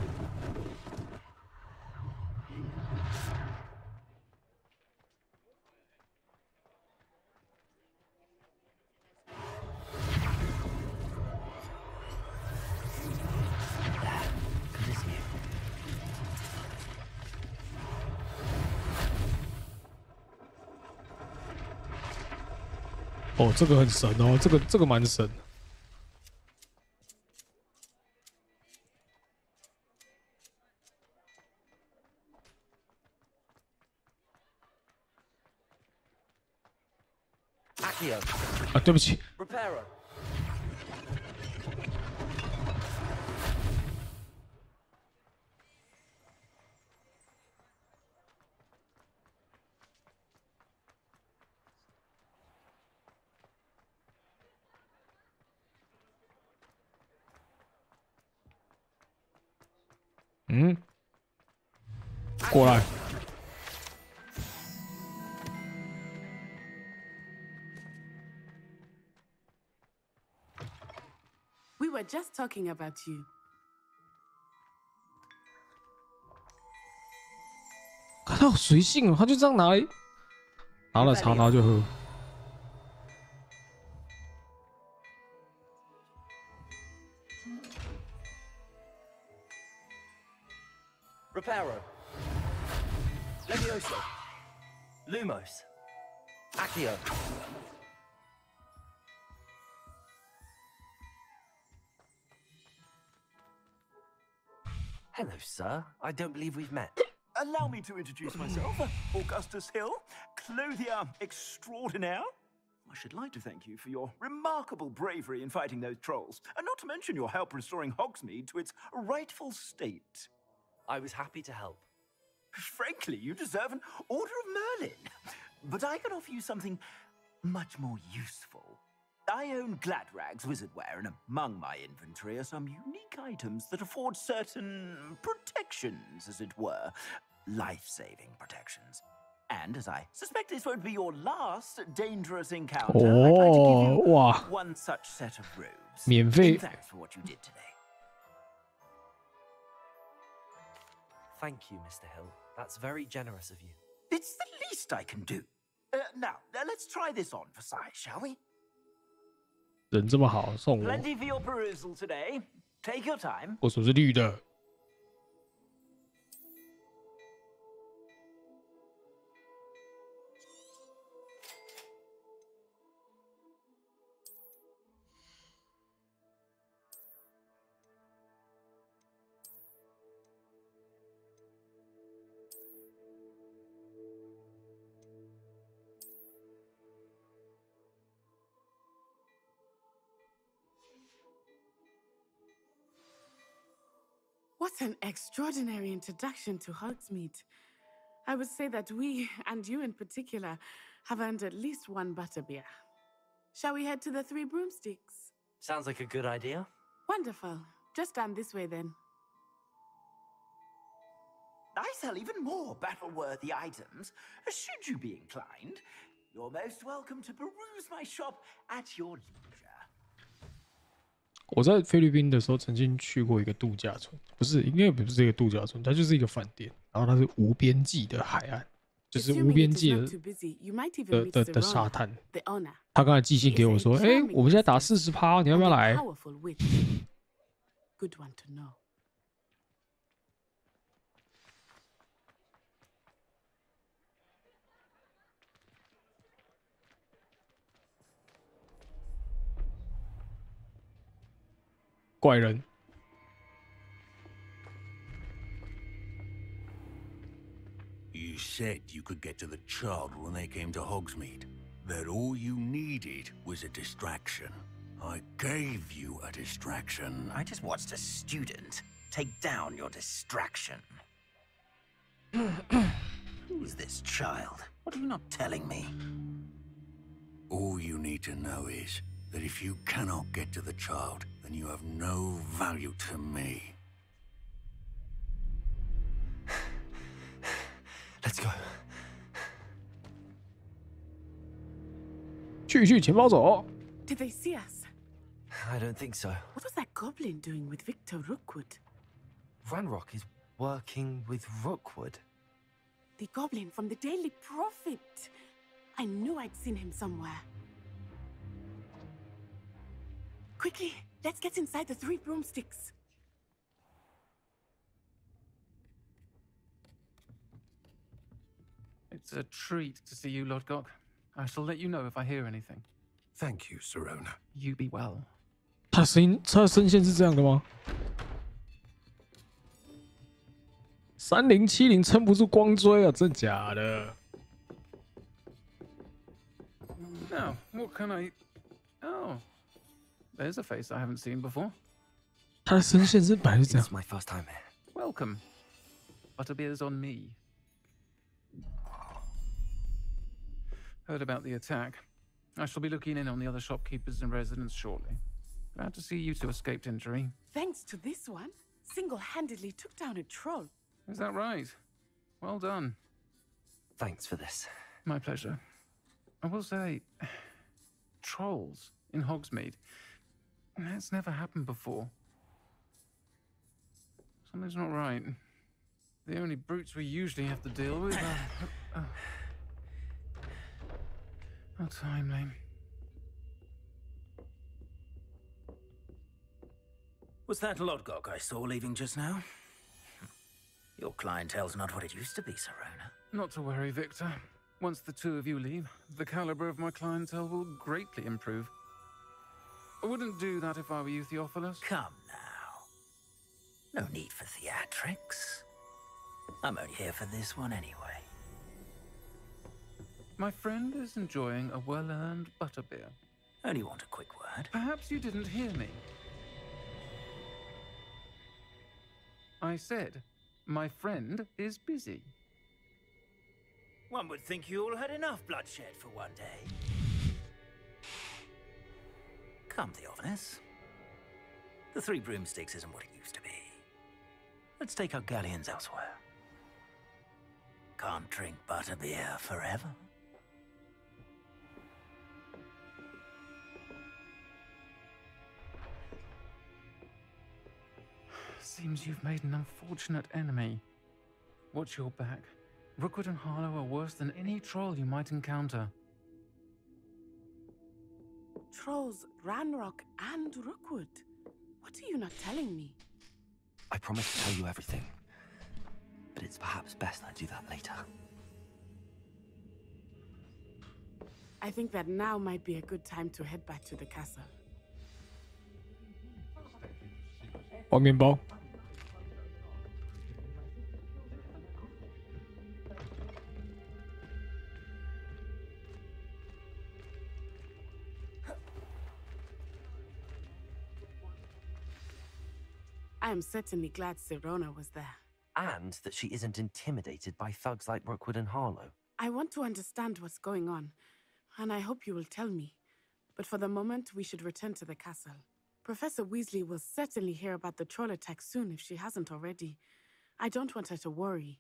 哦，这个很神哦，这个蛮神。啊，对不起。嗯，过来。We were just talking about you. 看他好随性哦，他就这样拿了茶，然后就喝。Reparo. Levioso. Lumos. Accio. Hello, sir. I don't believe we've met. Allow me to introduce myself, Augustus Hill, clothier extraordinaire. I should like to thank you for your remarkable bravery in fighting those trolls, and not to mention your help restoring Hogsmeade to its rightful state. I was happy to help. Frankly, you deserve an Order of Merlin. But I can offer you something much more useful. I own Gladrag's wizardware, and among my inventory are some unique items that afford certain protections, as it were. Life-saving protections. And as I suspect this won't be your last dangerous encounter, I'd like to give you one such set of robes. 免费。 In thanks for what you did today. Thank you, Mr. Hill. That's very generous of you. It's the least I can do. Now, let's try this on for size, shall we? 人这么好，送我。 Plenty for your perusal today. Take your time. 我手是绿的。 What an extraordinary introduction to Hogsmeade. I would say that we, and you in particular, have earned at least one butterbeer. Shall we head to the Three Broomsticks? Sounds like a good idea. Wonderful. Just stand this way then. I sell even more battle-worthy items. Should you be inclined, you're most welcome to peruse my shop at your leisure. 我在菲律宾的时候曾经去过一个度假村，不是，应该不是一个度假村，它就是一个饭店，然后它是无边际的海岸，就是无边际的沙滩。他刚才寄信给我说，哎，我们现在打40%，你要不要来？ Good one to know. 怪人。 You said you could get to the child when they came to Hogsmeade. That all you needed was a distraction. I gave you a distraction. I just watched a student take down your distraction. Who's this child? What are you not telling me? All you need to know is that if you cannot get to the child, then you have no value to me. Let's go. 去，钱包走。 Did they see us? I don't think so. What was that goblin doing with Victor Rookwood? Ranrock is working with Rookwood. The goblin from the Daily Prophet. I knew I'd seen him somewhere. Quickly, let's get inside the Three Broomsticks. It's a treat to see you, Lodgok. I shall let you know if I hear anything. Thank you, Serona. You be well. 他的声线是这样的吗？3070撑不住光追啊，真假的？ Now, what can I... Oh, there's a face I haven't seen before. 他的声线是本来是这样。 It's my first time here. Welcome. Butterbeer's on me. Heard about the attack. I shall be looking in on the other shopkeepers and residents shortly. Glad to see you two escaped injury. Thanks to this one, single-handedly took down a troll. Is that right? Well done. Thanks for this. My pleasure. I will say, trolls in Hogsmeade. That's never happened before. Something's not right. The only brutes we usually have to deal with are... How timely. Was that Lodgok I saw leaving just now? Your clientele's not what it used to be, Serona. Not to worry, Victor. Once the two of you leave, the caliber of my clientele will greatly improve. I wouldn't do that if I were you, Theophilus. Come now. No need for theatrics. I'm only here for this one anyway. My friend is enjoying a well-earned butterbeer. Only want a quick word. Perhaps you didn't hear me. I said, my friend is busy. One would think you all had enough bloodshed for one day. Come, Theophilus. The Three Broomsticks isn't what it used to be. Let's take our galleons elsewhere. Can't drink butterbeer forever. Seems you've made an unfortunate enemy. Watch your back. Rookwood and Harlow are worse than any troll you might encounter. Trolls, Ranrock, and Rookwood. What are you not telling me? I promise to tell you everything. But it's perhaps best I do that later. I think that now might be a good time to head back to the castle. 包面包。I am certainly glad Serona was there. And that she isn't intimidated by thugs like Rookwood and Harlow. I want to understand what's going on, and I hope you will tell me. But for the moment, we should return to the castle. Professor Weasley will certainly hear about the troll attack soon if she hasn't already. I don't want her to worry.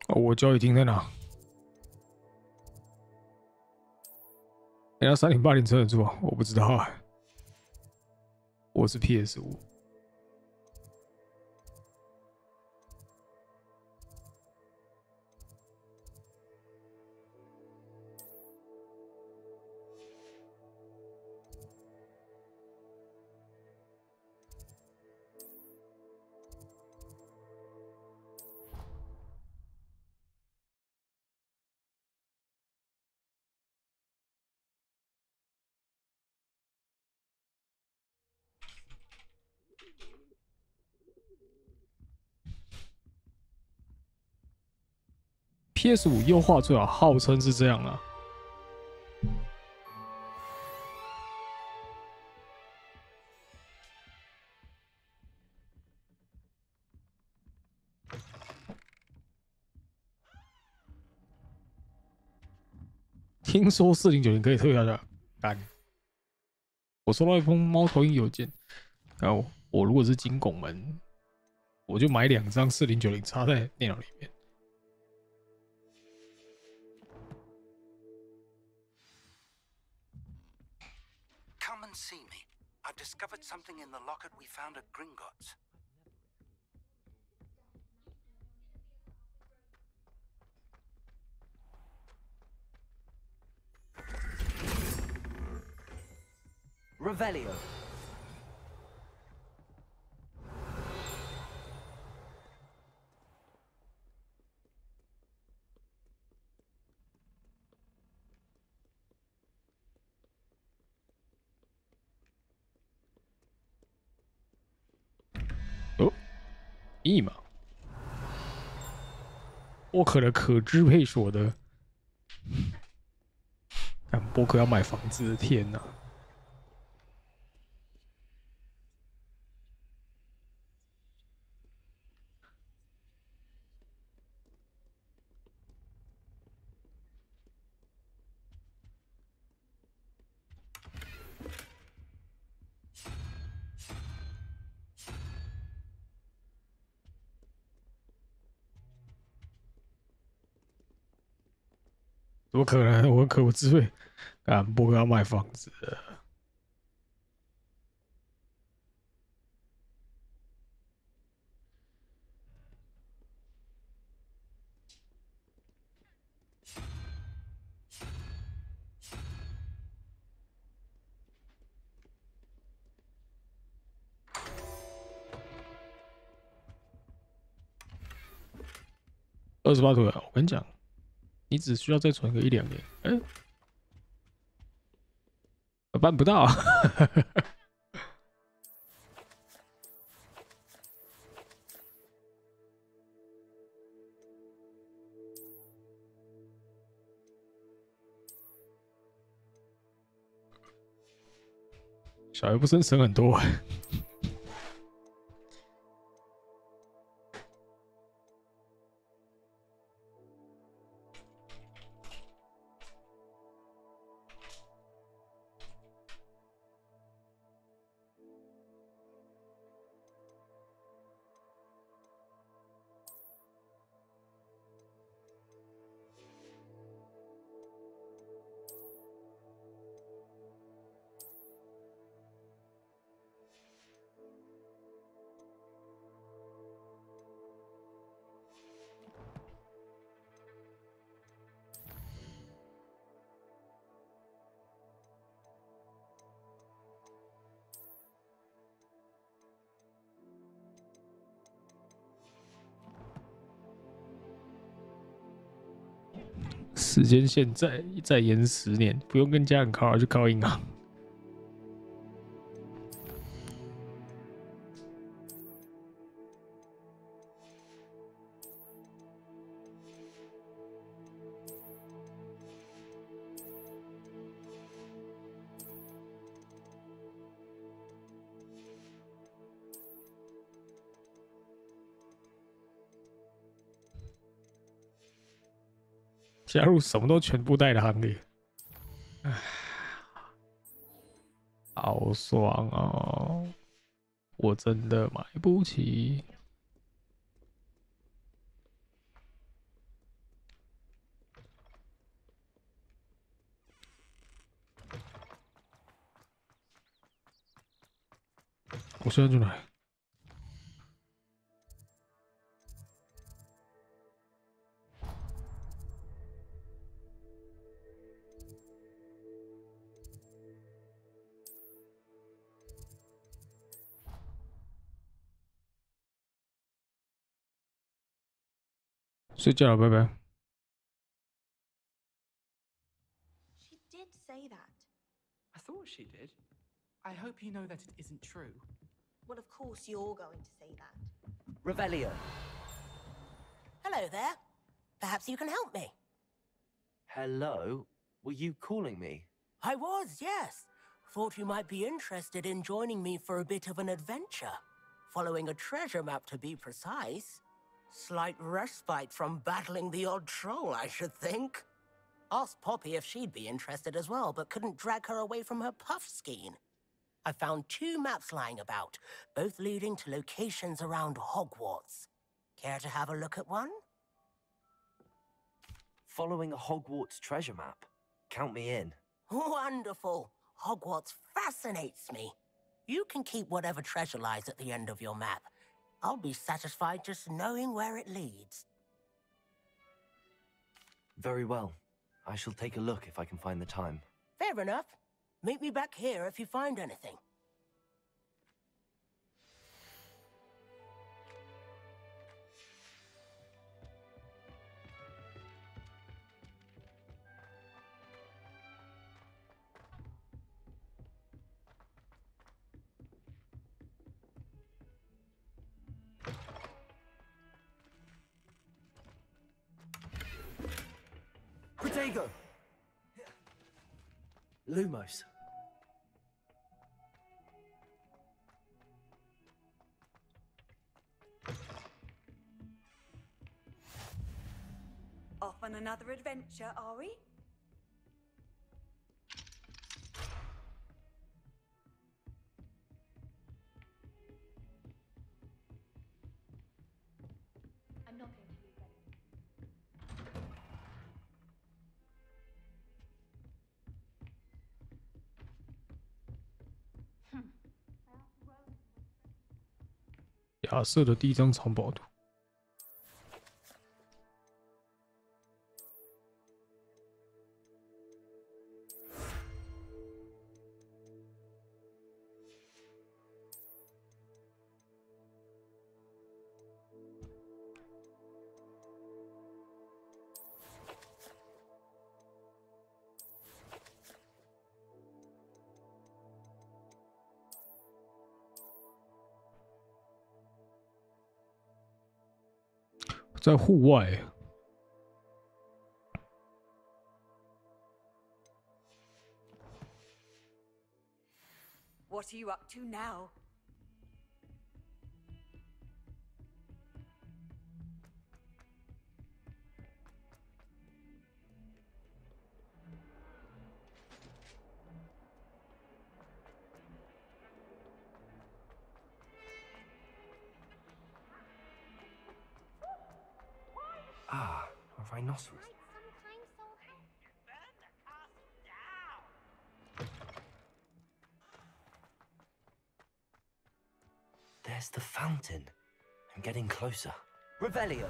哦，我交易厅在哪？人家3080撑得住啊？我不知道啊。我是 PS5。PS5优化最好，号称是这样啦。听说4090可以退下去，干！我收到一封猫头鹰邮件，然后我如果是金拱门，我就买2张4090插在电脑里面。 Come and see me. I've discovered something in the locket we found at Gringotts. Revelio.哦，密码。波克的可支配所得。看波克要买房子，天哪！怎么可能？我可不支配。干波克要买房子了。28图啊！我跟你讲，你只需要再存个1-2年，办不到。小孩不生省很多。时间线再延10年，不用跟家人靠，就靠银行。加入什么都全部带的行列，好爽哦！我真的买不起。我现在就来。睡觉了，拜拜。She did say that. I thought she did. I hope you know that it isn't true. Well, of course you're going to say that. Revelio. Hello there. Perhaps you can help me. Hello? Were you calling me? I was, yes. Thought you might be interested in joining me for a bit of an adventure. Following a treasure map, to be precise. Slight respite from battling the odd troll, I should think. Asked Poppy if she'd be interested as well, but couldn't drag her away from her puffskein. I found 2 maps lying about, both leading to locations around Hogwarts. Care to have a look at one? Following a Hogwarts treasure map. Count me in. Wonderful. Hogwarts fascinates me. You can keep whatever treasure lies at the end of your map. I'll be satisfied just knowing where it leads. Very well. I shall take a look if I can find the time. Fair enough. Meet me back here if you find anything. Protego! Lumos. Off on another adventure, are we? I'm not going to lose any.亚瑟的第一张藏宝图。在户外。What are you up to now? Ah, a rhinoceros. There's the fountain. I'm getting closer. Revelio.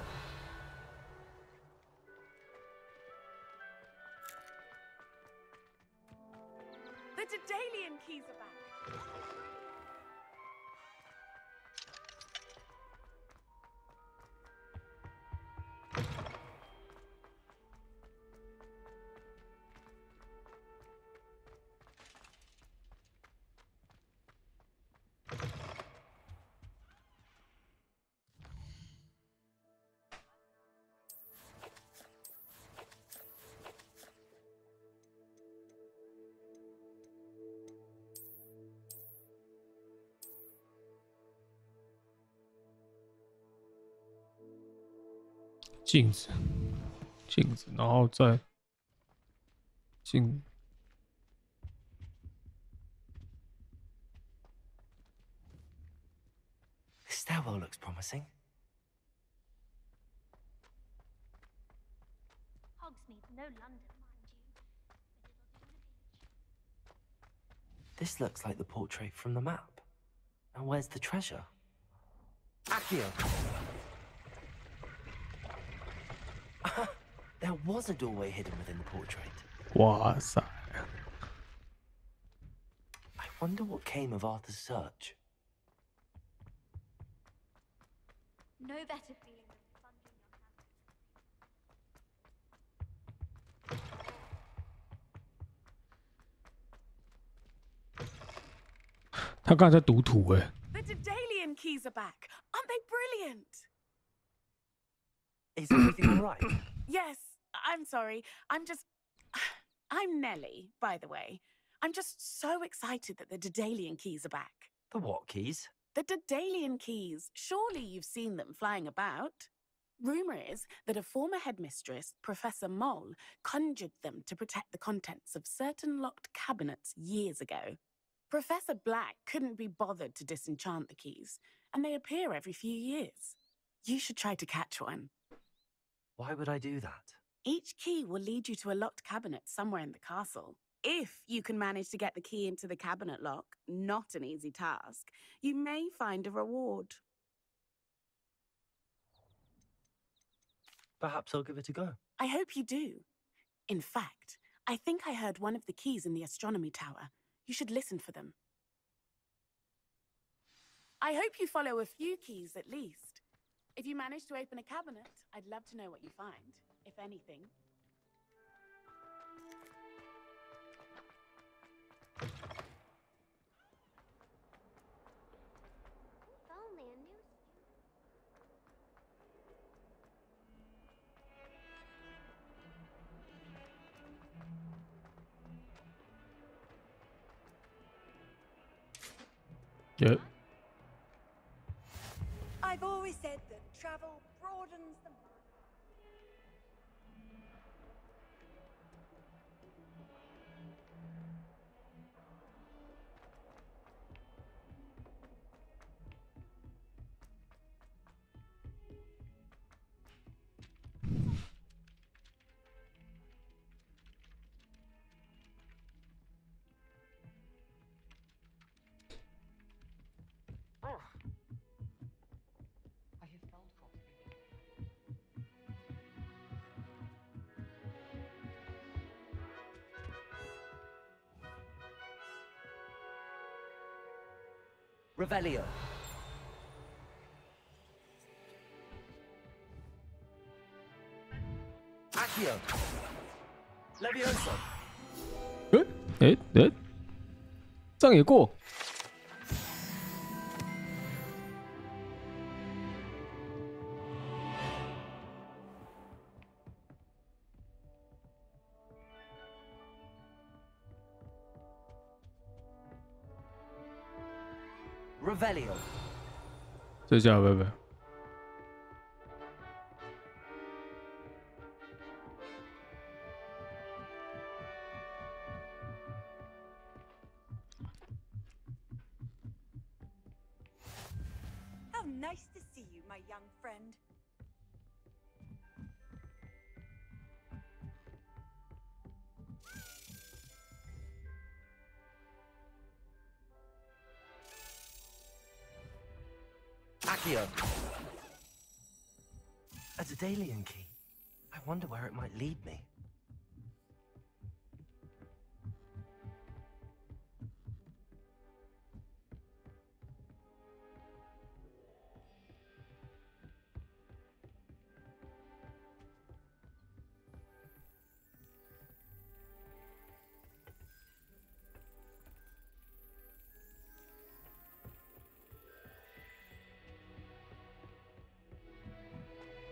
The Daedalian keys are back.镜子，镜子，然后再镜。The stairwell looks promising. Hogsmeade, no London, mind you. This looks like the portrait from the map. Now where's the treasure? Accio! There was a doorway hidden within the portrait. Wow,塞. I wonder what came of Arthur's search. No better feeling than plunging your hand. 他刚才在读图哎。The Daedalian keys are back. Aren't they brilliant? Is everything all right? Yes. I'm sorry. I'm Nellie, by the way. I'm just so excited that the Daedalian keys are back. The what keys? The Daedalian keys. Surely you've seen them flying about. Rumor is that a former headmistress, Professor Moll, conjured them to protect the contents of certain locked cabinets years ago. Professor Black couldn't be bothered to disenchant the keys, and they appear every few years. You should try to catch one. Why would I do that? Each key will lead you to a locked cabinet somewhere in the castle. If you can manage to get the key into the cabinet lock, not an easy task, you may find a reward. Perhaps I'll give it a go. I hope you do. In fact, I think I heard one of the keys in the astronomy tower. You should listen for them. I hope you follow a few keys at least. If you manage to open a cabinet, I'd love to know what you find, if anything. Yep. I've always said that travel broadens the mind. Revelio. Accio. Levioso. 这样也过。Revelio. 这下不。How nice to see you, my young friend. Accio. A Daedalian key. I wonder where it might lead me.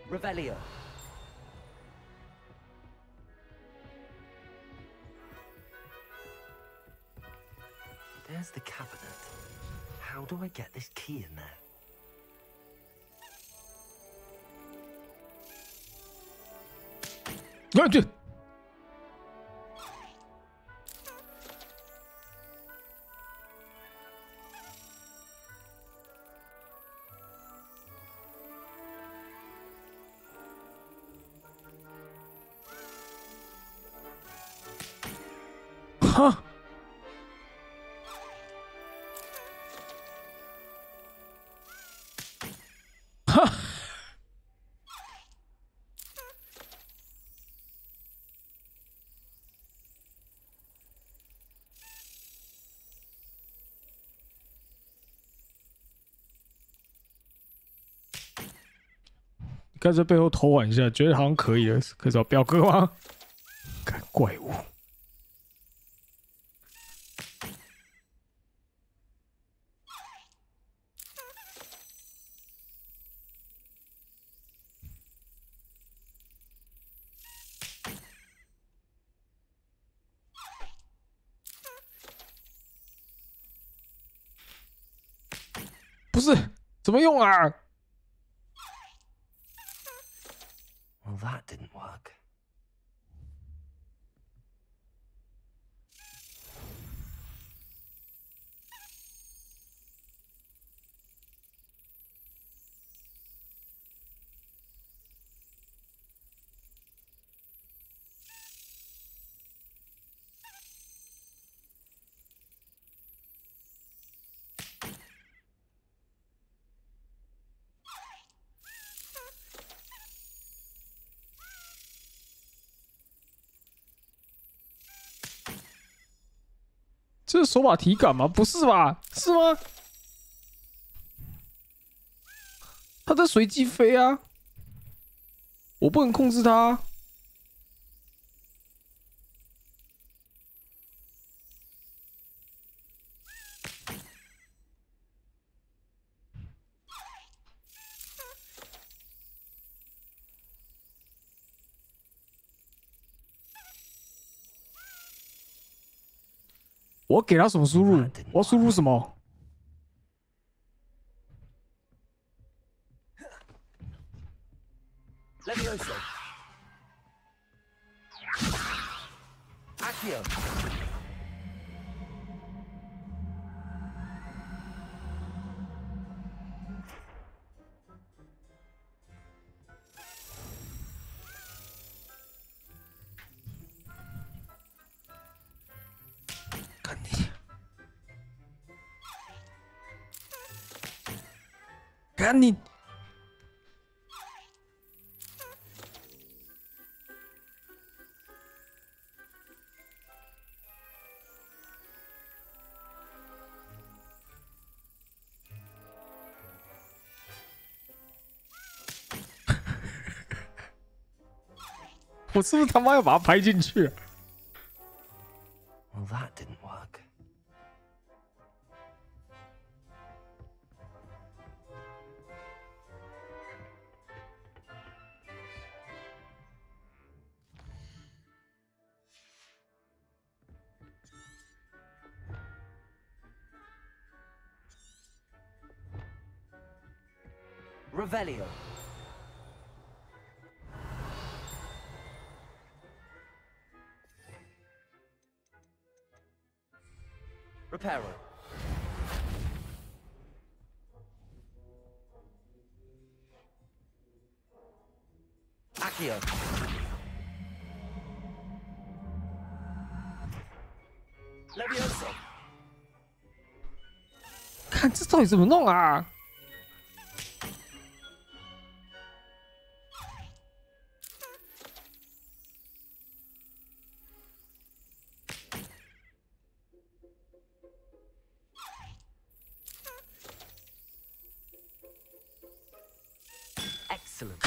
Revelio. There's the cabinet. How do I get this key in there? Gotcha. 哈。哈。你看这背后偷玩一下，觉得好像可以了，可以找表哥吗？看怪物。不是，怎么用啊？ Well, that didn't work. 这是手把体感吗？不是吧？是吗？它在随机飞啊，我不能控制它。我给他什么输入？我要输入什么？ Levioso. Accio.干你！我是不是他妈要把它拍进去？Well, that didn't work. Revelio. Reparo. Accio. Levioso. 看这到底怎么弄啊？ Excellent.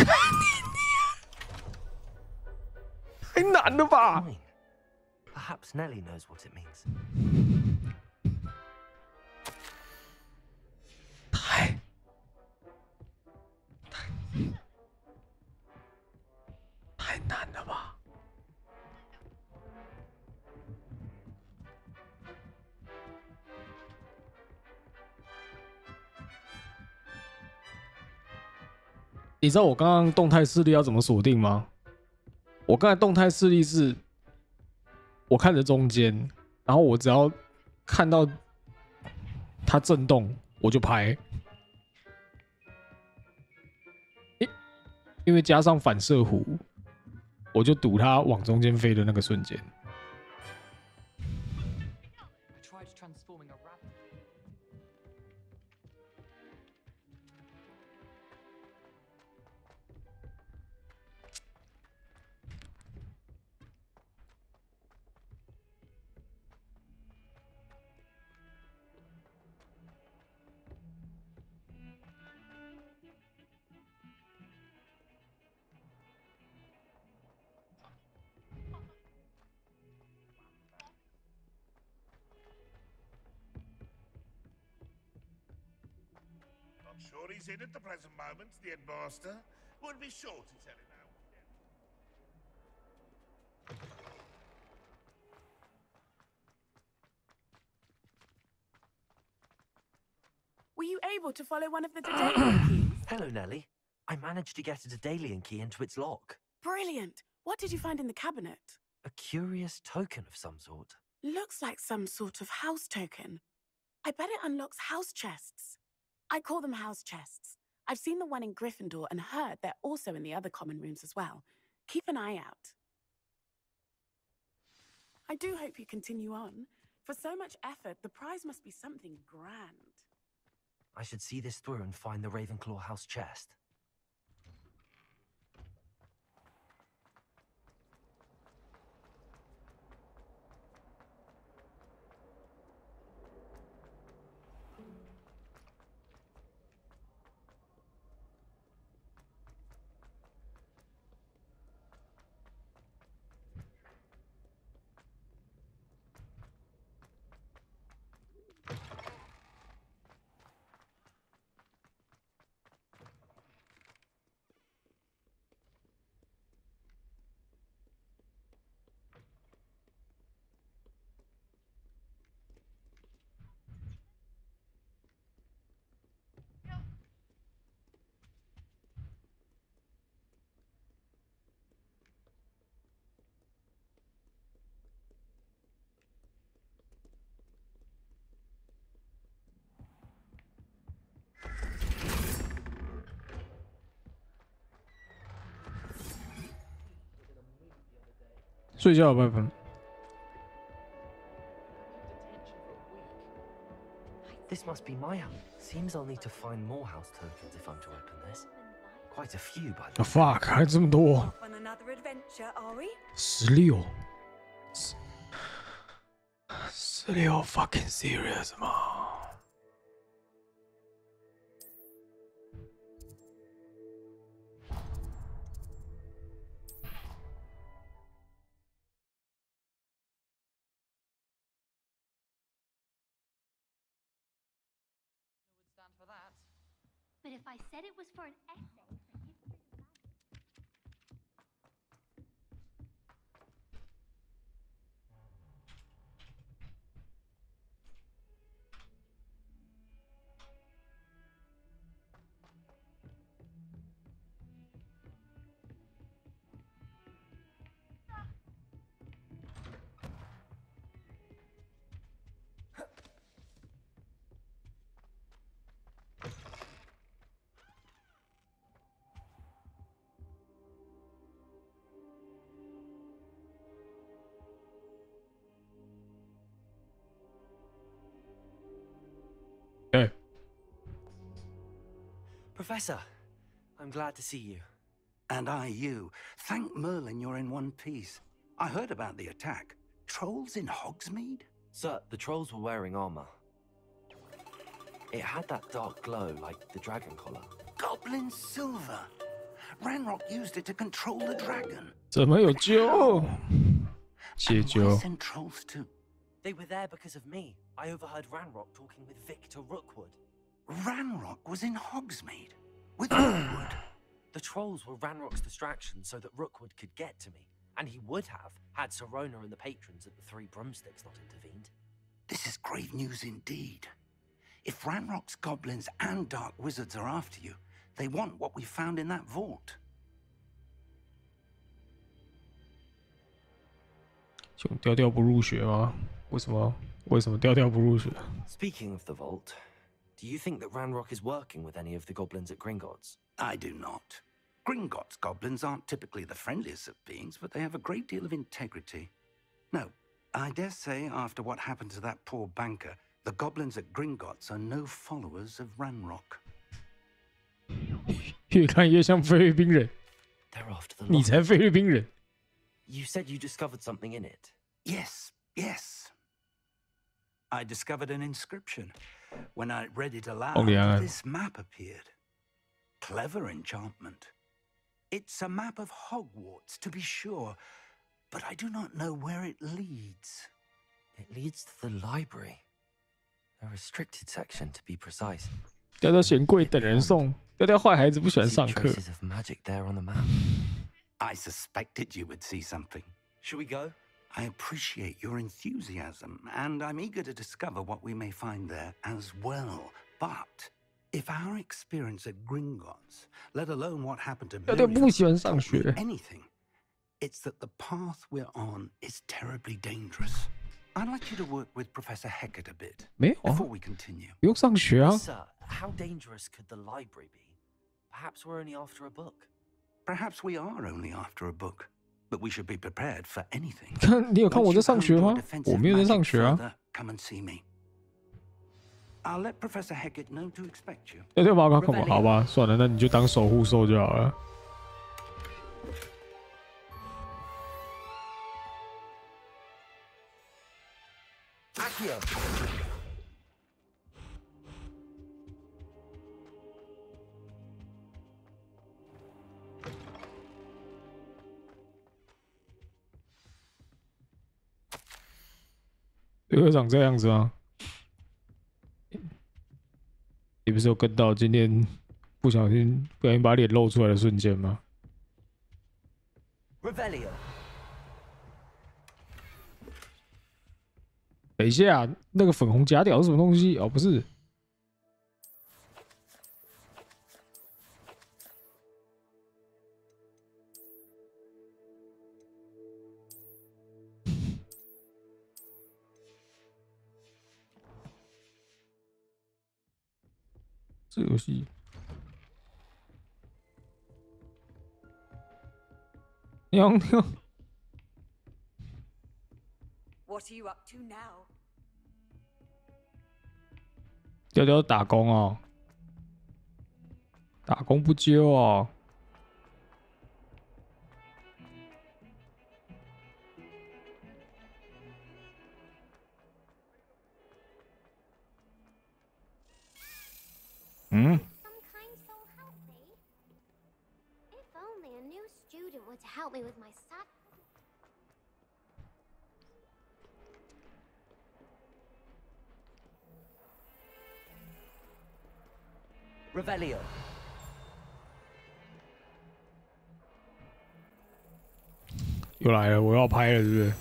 太难了吧 Perhaps Nellie knows what it means. 太难了吧！你知道我刚刚动态视力要怎么锁定吗？我刚才动态视力是，我看着中间，然后我只要看到它震动，我就拍。因为加上反射弧，我就赌它往中间飞的那个瞬间。 Sure he's in at the present moment, the headmaster. Would be sure to tell him now. Were you able to follow one of the Daedalian keys? Hello, Nellie. I managed to get a Daedalian key into its lock. Brilliant. What did you find in the cabinet? A curious token of some sort. Looks like some sort of house token. I bet it unlocks house chests. I call them house chests. I've seen the one in Gryffindor and heard they're also in the other common rooms as well. Keep an eye out. I do hope you continue on. For so much effort, the prize must be something grand. I should see this through and find the Ravenclaw house chest. 睡觉的办法。This must be my house. Seems I'll need to find more house tokens if I'm to open this. Quite a few, by the way. Fuck， 还这么多。16。16 fucking serious 吗？But if I said it was for an essay for history of magic. Hey. Professor, I'm glad to see you. And I you. Thank Merlin you're in one piece. I heard about the attack. Trolls in Hogsmeade? Sir, the trolls were wearing armor. It had that dark glow like the dragon collar. Goblin silver. Ranrock used it to control the dragon. 怎么有救？解救。 Send trolls too. They were there because of me. I overheard Ranrock talking with Victor Rookwood. Ranrock was in Hogsmeade? With Rookwood? The trolls were Ranrock's distraction so that Rookwood could get to me. And he would have had Sirona and the patrons at the Three Broomsticks not intervened. This is grave news indeed. If Ranrock's goblins and dark wizards are after you, they want what we found in that vault. 就调调不入学吗？为什么？为什么调调不入学 ？Speaking of the vault, do you think that Ranrock is working with any of the goblins at Gringotts? I do not. Gringotts goblins aren't typically the friendliest of beings, but they have a great deal of integrity. No, I dare say after what happened to that poor banker, the goblins at Gringotts are no followers of Ranrock. 越看越像菲律宾人。 They're after the 你才菲律宾人。 You said you discovered something in it. Yes, yes. I discovered an inscription. When I read it aloud, this map appeared. Clever enchantment. It's a map of Hogwarts, to be sure, but I do not know where it leads. It leads to the library. A restricted section, to be precise. 调调嫌贵，等人送。调调坏孩子，不喜欢上课。 Of magic there on the map. I suspected you would see something. Should we go? I appreciate your enthusiasm, and I'm eager to discover what we may find there as well. But if our experience at Gringotts, let alone what happened to Miriam, anything, it's that the path we're on is terribly dangerous. I'd like you to work with Professor Hecat a bit before we continue. 不用上学啊。 Sir, how dangerous could the library be? Perhaps we're only after a book. Perhaps we are only after a book, but we should be prepared for anything. 看你有看我在上学吗？我没有在上学啊。 Come and see me. I'll let Professor Hecat know to expect you. 调调报告干嘛？好吧，算了，那你就当守护兽就好了。 队会长这样子吗？你不是有跟到今天不小心把脸露出来的瞬间吗？ 等一下，那个粉红假屌是什么东西？哦，不是。这游戏，娘娘， What are you up to now? 调调打工哦，打工不揪哦。嗯。 If only a new student were to help me with my stat. Revelio. 又来了，我要拍了，是不是？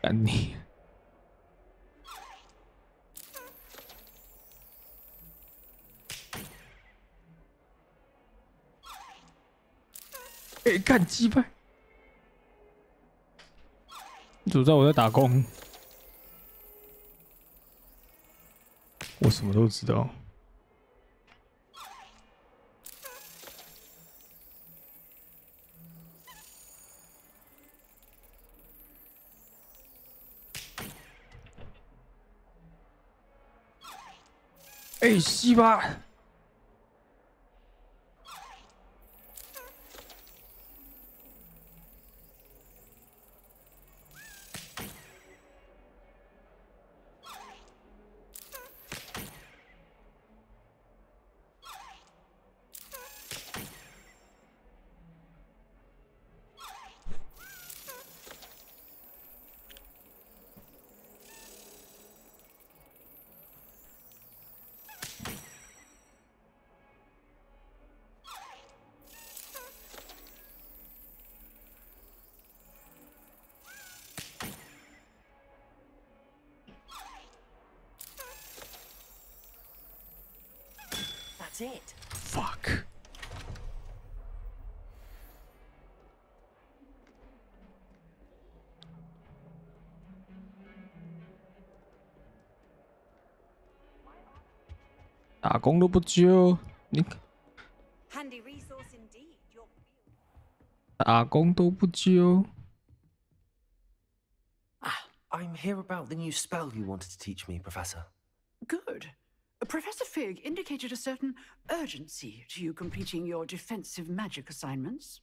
干你！哎，干鸡掰！你怎么知道我在打工？我什么都知道。哎，西巴！That's it. Fuck. 打工都不揪，你 Handy resource indeed. Your 打工都不揪。 I'm here about the new spell you wanted to teach me, Professor. Good. Professor Fig indicated a certain urgency to you completing your defensive magic assignments.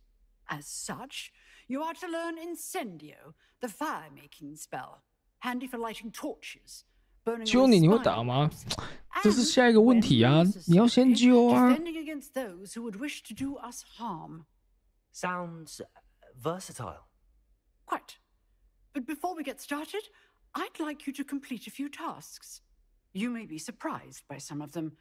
As such, you are to learn Incendio, the fire-making spell, handy for lighting torches, burning 揪 away 你，你会 spiders, 打吗？这是下一个问题啊！你要先揪啊！ defending against those who would wish to do us harm. Sounds versatile. Quite. But before we get started, I'd like you to complete a few tasks. You may be surprised by some of them.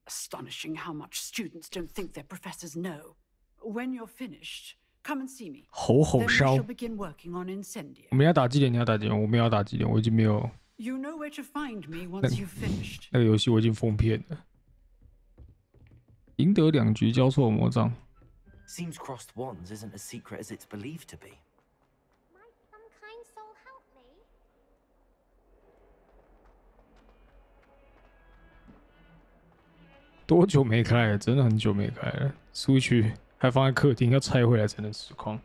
Astonishing how much students don't think their professors know. When you're finished, come and see me. 吼吼 Then we 烧 shall begin working on Incendio. 我们要打几点？你要打几点？我们要打几点？我已经没有 You know where to find me once you've finished. 那个游戏，我已经封片了。赢得2局交错魔杖。 Seems crossed wands isn't as secret as it's believed to be. Might some kind soul help me? 多久没开了？真的很久没开了。出去还放在客厅，要拆回来才能实况。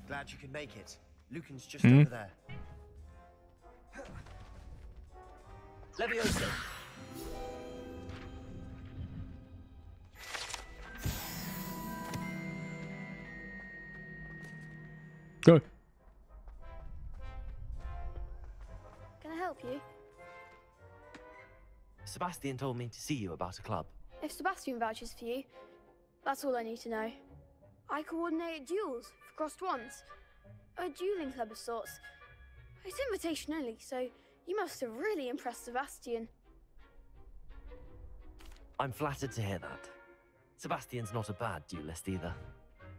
Glad you could make it. Lucan's just over there. Leviosa. Go. Can I help you? Sebastian told me to see you about a club. If Sebastian vouches for you, that's all I need to know. I coordinate duels for crossed wands. A dueling club of sorts. It's invitation only, so you must have really impressed Sebastian. I'm flattered to hear that. Sebastian's not a bad duelist either.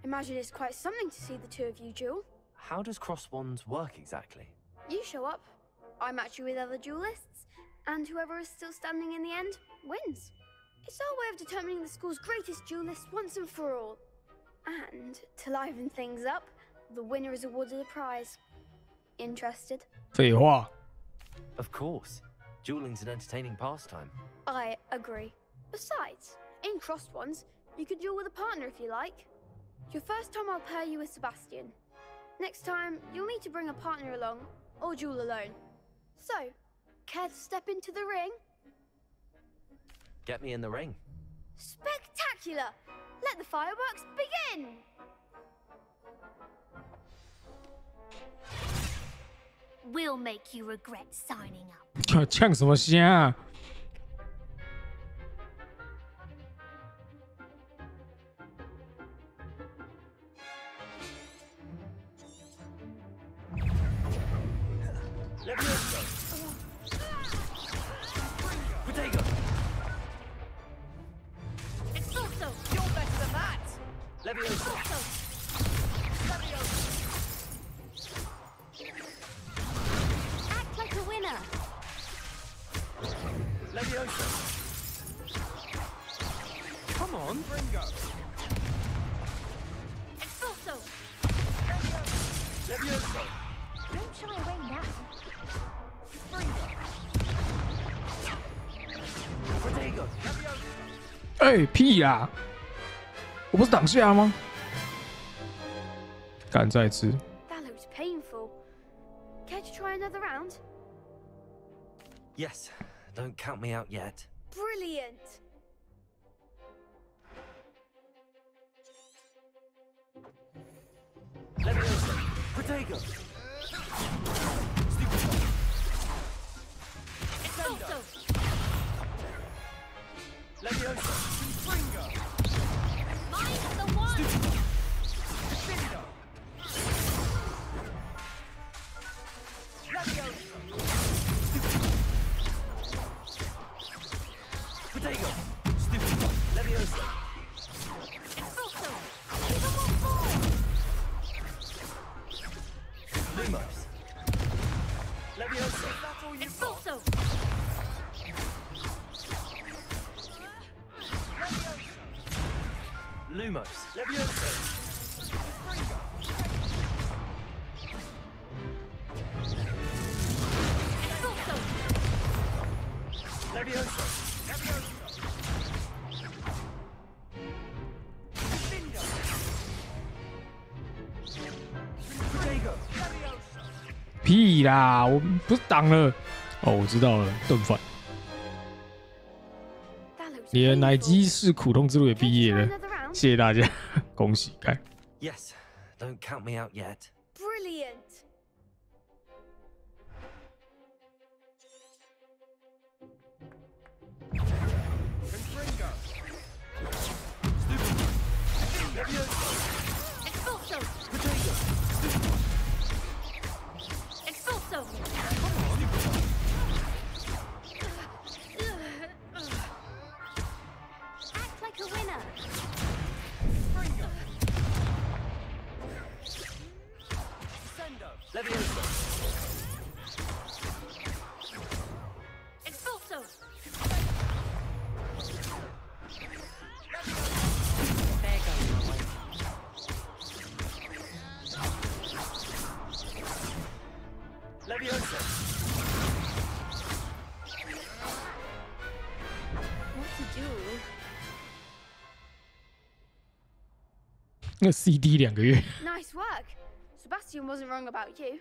Imagine it's quite something to see the two of you duel. How does cross wands work exactly? You show up, I match you with other duelists, and whoever is still standing in the end wins. It's our way of determining the school's greatest duelist once and for all. And to liven things up, the winner is awarded a prize. Interested? 废话。 Of course. Dueling's an entertaining pastime. I agree. Besides, in crossed ones, you could duel with a partner if you like. Your first time I'll pair you with Sebastian. Next time, you'll need to bring a partner along, or duel alone. So, care to step into the ring? Get me in the ring. Spectacular! Let the fireworks begin! We'll make you regret signing up. 呛什么虾啊？ Expulso! You're better than that! Expulso! Act like a winner! Leviosa! Come on, Ringo! Expulso! Leviosa! Don't shy away now. Protego! 哎，屁啦！我不是挡下吗？敢再吃？ That looks painful. Care to try another round? Yes, don't count me out yet. Brilliant! Leviosa! Protego! Expulso! Leviosa! Ringo! Mind the one! Defendo! Leviosa! Protego! Stupido! Leviosa! Expulso! Even more forward! Lumos. Leviosa! Is that all you've got? Expulso! Lumos. Leviosa! Ringo! Expulso! Leviosa! Leviosa! Defendo! Protego! Leviosa! 屁啦！我不是挡了。哦，我知道了，炖饭。 That looks 你的奶 painful. 鸡是苦痛之路也毕业了，谢谢大家，恭喜！干 Yes, don't count me out yet. Brilliant! Ringo! Stupido! Leviosa! Expulso! Protego! Expulso! Act like a winner! Ringo! Sendo! Leviosa! Expulso! There goes my way. Leviosa! What to do? 那 CD 2个月， Nice work! Sebastian wasn't wrong about you.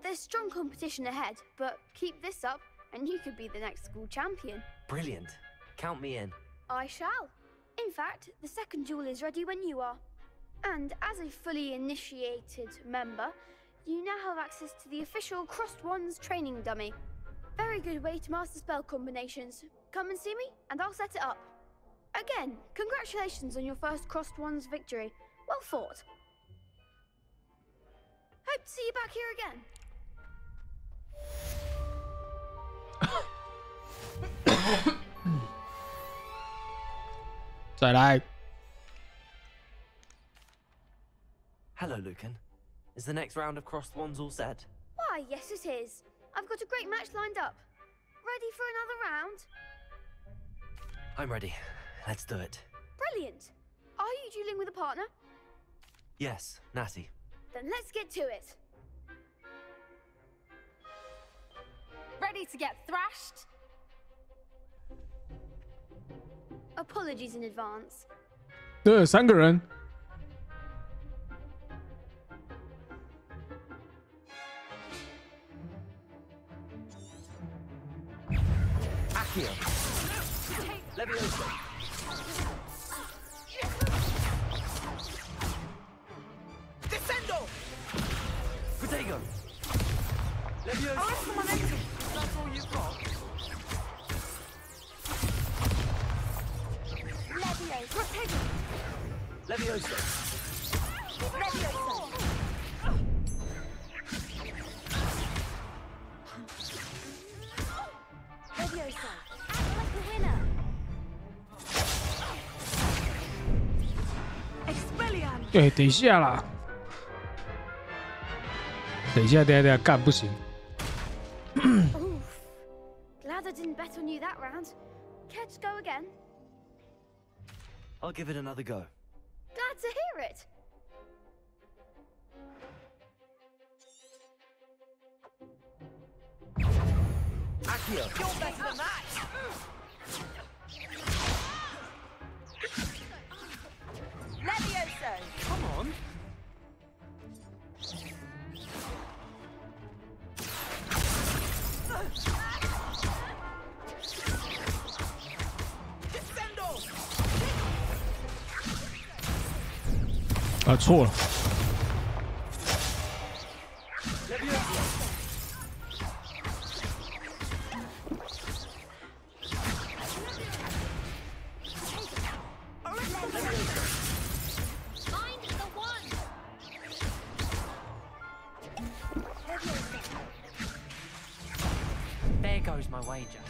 There's strong competition ahead, but keep this up and you could be the next school champion. Brilliant. Count me in. I shall. In fact, the second duel is ready when you are. And as a fully initiated member, you now have access to the official Crossed Wands training dummy. Very good way to master spell combinations. Come and see me, and I'll set it up. Again, congratulations on your first Crossed Wands victory. Well fought. Hope to see you back here again. 再来。 Hello, Lucan. Is the next round of crossed wands all set? Why, yes it is. I've got a great match lined up. Ready for another round? I'm ready. Let's do it. Brilliant. Are you dueling with a partner? Yes, Natty. Then let's get to it. Ready to get thrashed? Apologies in advance. 对，3个人。Accio. Levioso. Descendo! Protego. Levioso. Oh, someone else. That's all you've got. Levioso. Protego. Levioso. Levioso. Levioso. Act like a winner. Expelliarm. 对，等一下啦，等一下，干不行。 Oof. Glad I didn't bet on you that round. Care to go again? I'll give it another go. Glad to hear it. Accio. You're better than that. Levioso. Come on. Descendo. 啊，错了。 There goes my wager.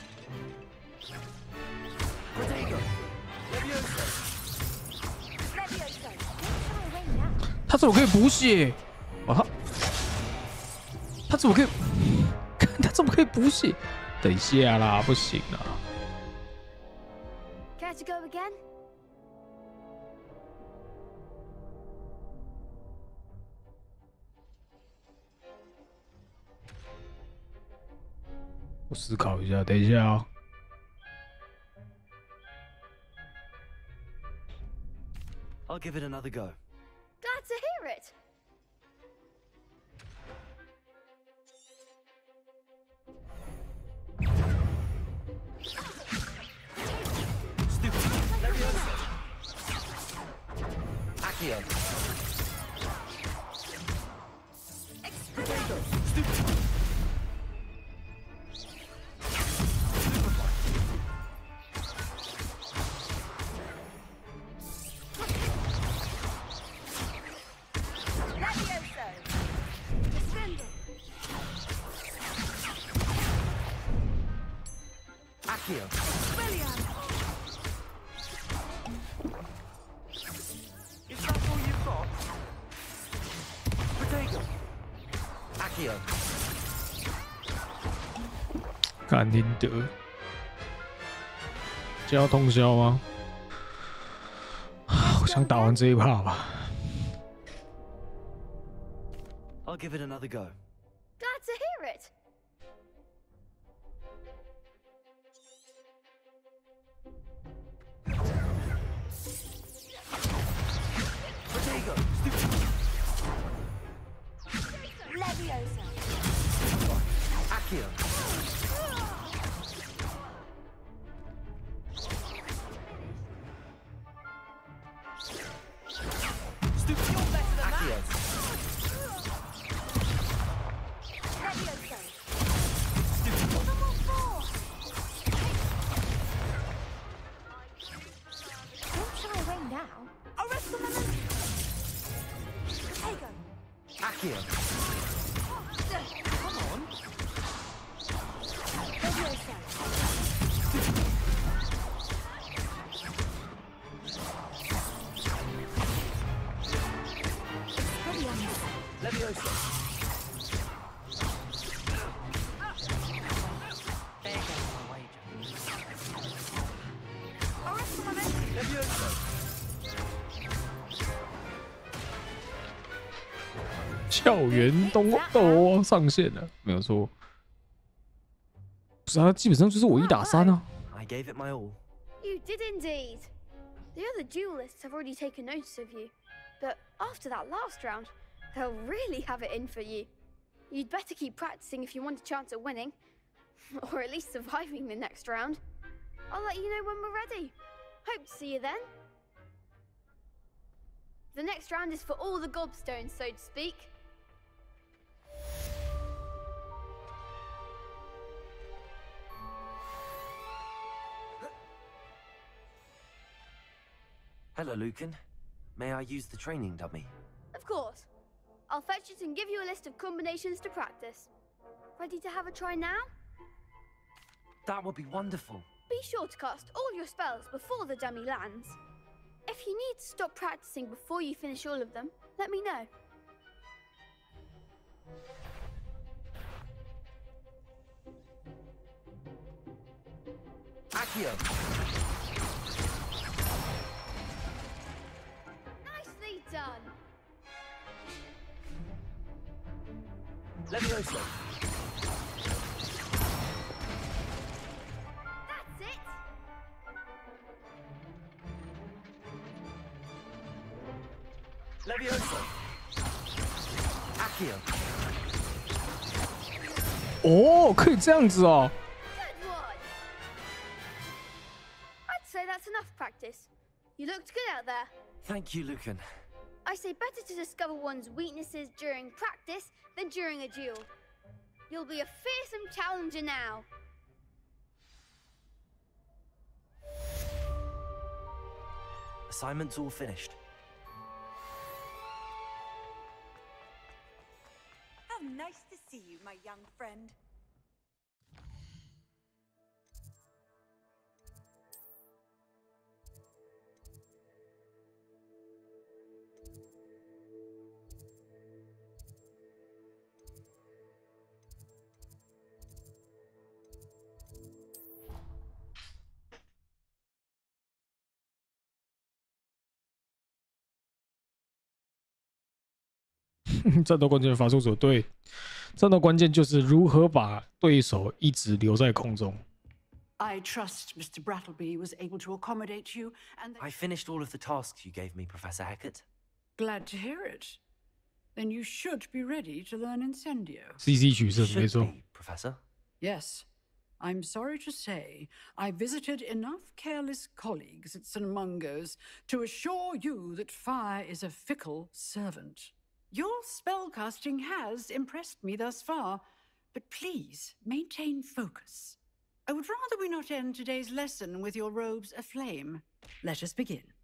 Protego. Levioso. Levioso. 他怎么可以补血？啊，他怎么可以？看他怎么可以补血？等一下啦，不行啦。 Care to go again? 我思考一下，等一下啊、I'll give it another go. Glad to hear it. Accio. Accio. Is that all you've got? Protego. Accio. 干听得，这要通宵吗？我想打完这一趴吧。 I'll give it another go. Glad to hear it. Protego. Levioso. Accio. You're better than Accio. that. Levioso. Don't shy away now. Arrest the momentum. Protego. Accio. Come on. Levioso. Levioso. 校园斗上线了，没有错。不是啊，基本上就是我1打3啊。I gave it my all. You did indeed. The other duelists have already taken notice of you, but after that last round, they'll really have it in for you. You'd better keep practicing if you want a chance at winning, or at least surviving the next round. I'll let you know when we're ready. Hope to see you then. The next round is for all the gobstones, so to speak. Hello, Lucan. May I use the training dummy? Of course. I'll fetch it and give you a list of combinations to practice. Ready to have a try now? That would be wonderful. Be sure to cast all your spells before the dummy lands. If you need to stop practicing before you finish all of them, let me know. Accio! Nicely done! Levioso! That's it! Levioso! Accio! 哦，可以这样子哦。Good one! I'd say that's enough practice. You looked good out there. Thank you, Lucan. I say better to discover one's weaknesses during practice than during a duel. You'll be a fearsome challenger now. Assignment's all finished. How nice to see you, my young friend. "战斗关键的发出者，对，战斗关键就是如何把对手一直留在空中。I trust Mr. Brattleby was able to accommodate you, and I finished all of the tasks you gave me, Professor Hecat. glad to hear it. Then you should be ready to learn Incendio. CC 取胜，没错。 Professor? Yes. I'm sorry to say, I visited enough careless colleagues at St. Mungo's to assure you that fire is a fickle servant. Your spellcasting has impressed me thus far, but please maintain focus. I would rather we not end today's lesson with your robes aflame. Let us begin.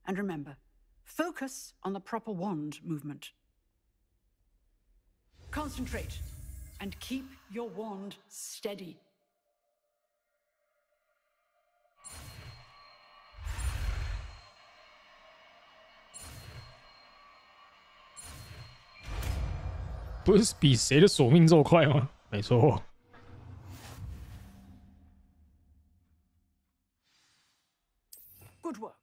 And remember, focus on the proper wand movement. Concentrate and keep your wand steady. "不是比谁的索命咒快吗？没错。Good work.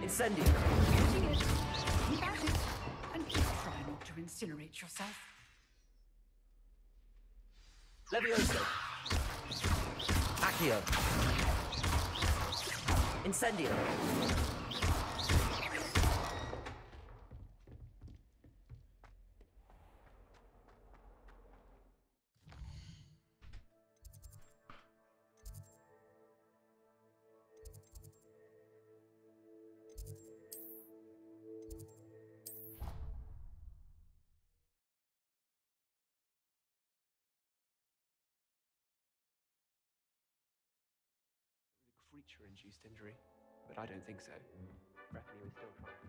Incendio! Keep at it, and please try not to incinerate yourself. Levioso! Accio! Incendio! Creature-induced injury, but I don't think so. Bethany was still trying to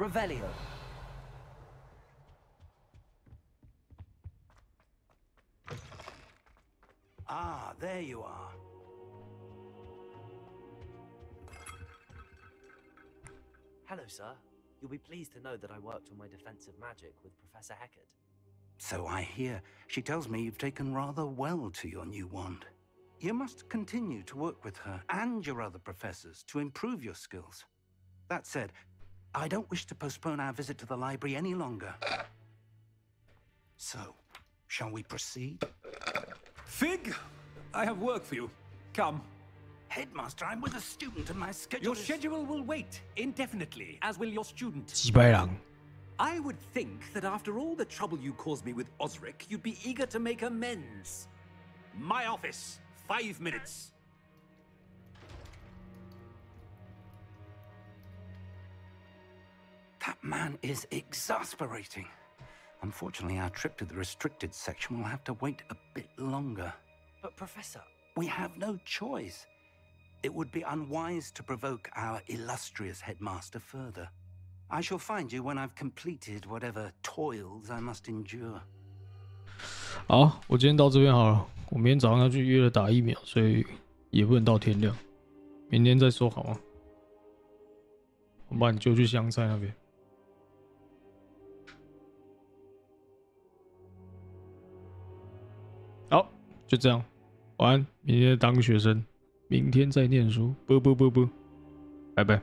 Revelio. Ah, there you are. Hello, sir. You'll be pleased to know that I worked on my defensive magic with Professor Heckard. So I hear. She tells me you've taken rather well to your new wand. You must continue to work with her and your other professors to improve your skills. That said, I don't wish to postpone our visit to the library any longer. So, shall we proceed? Fig, I have work for you. Come. Headmaster, I'm with a student and my schedule Your is... schedule will wait indefinitely, as will your student. 几百人。 I would think that after all the trouble you caused me with Osric, you'd be eager to make amends. My office, 5 minutes. That man is exasperating. Unfortunately, our trip to the restricted section will have to wait a bit longer. But, Professor... We have no choice. It would be unwise to provoke our illustrious headmaster further. I shall find you when I've completed whatever toils I must endure. 好，我今天到这边好了。我明天早上要去约了打疫苗，所以也不能到天亮，明天再说好吗？我把你就去香菜那边。好，就这样。晚安，明天当学生，明天再念书。啵啵啵啵，拜拜。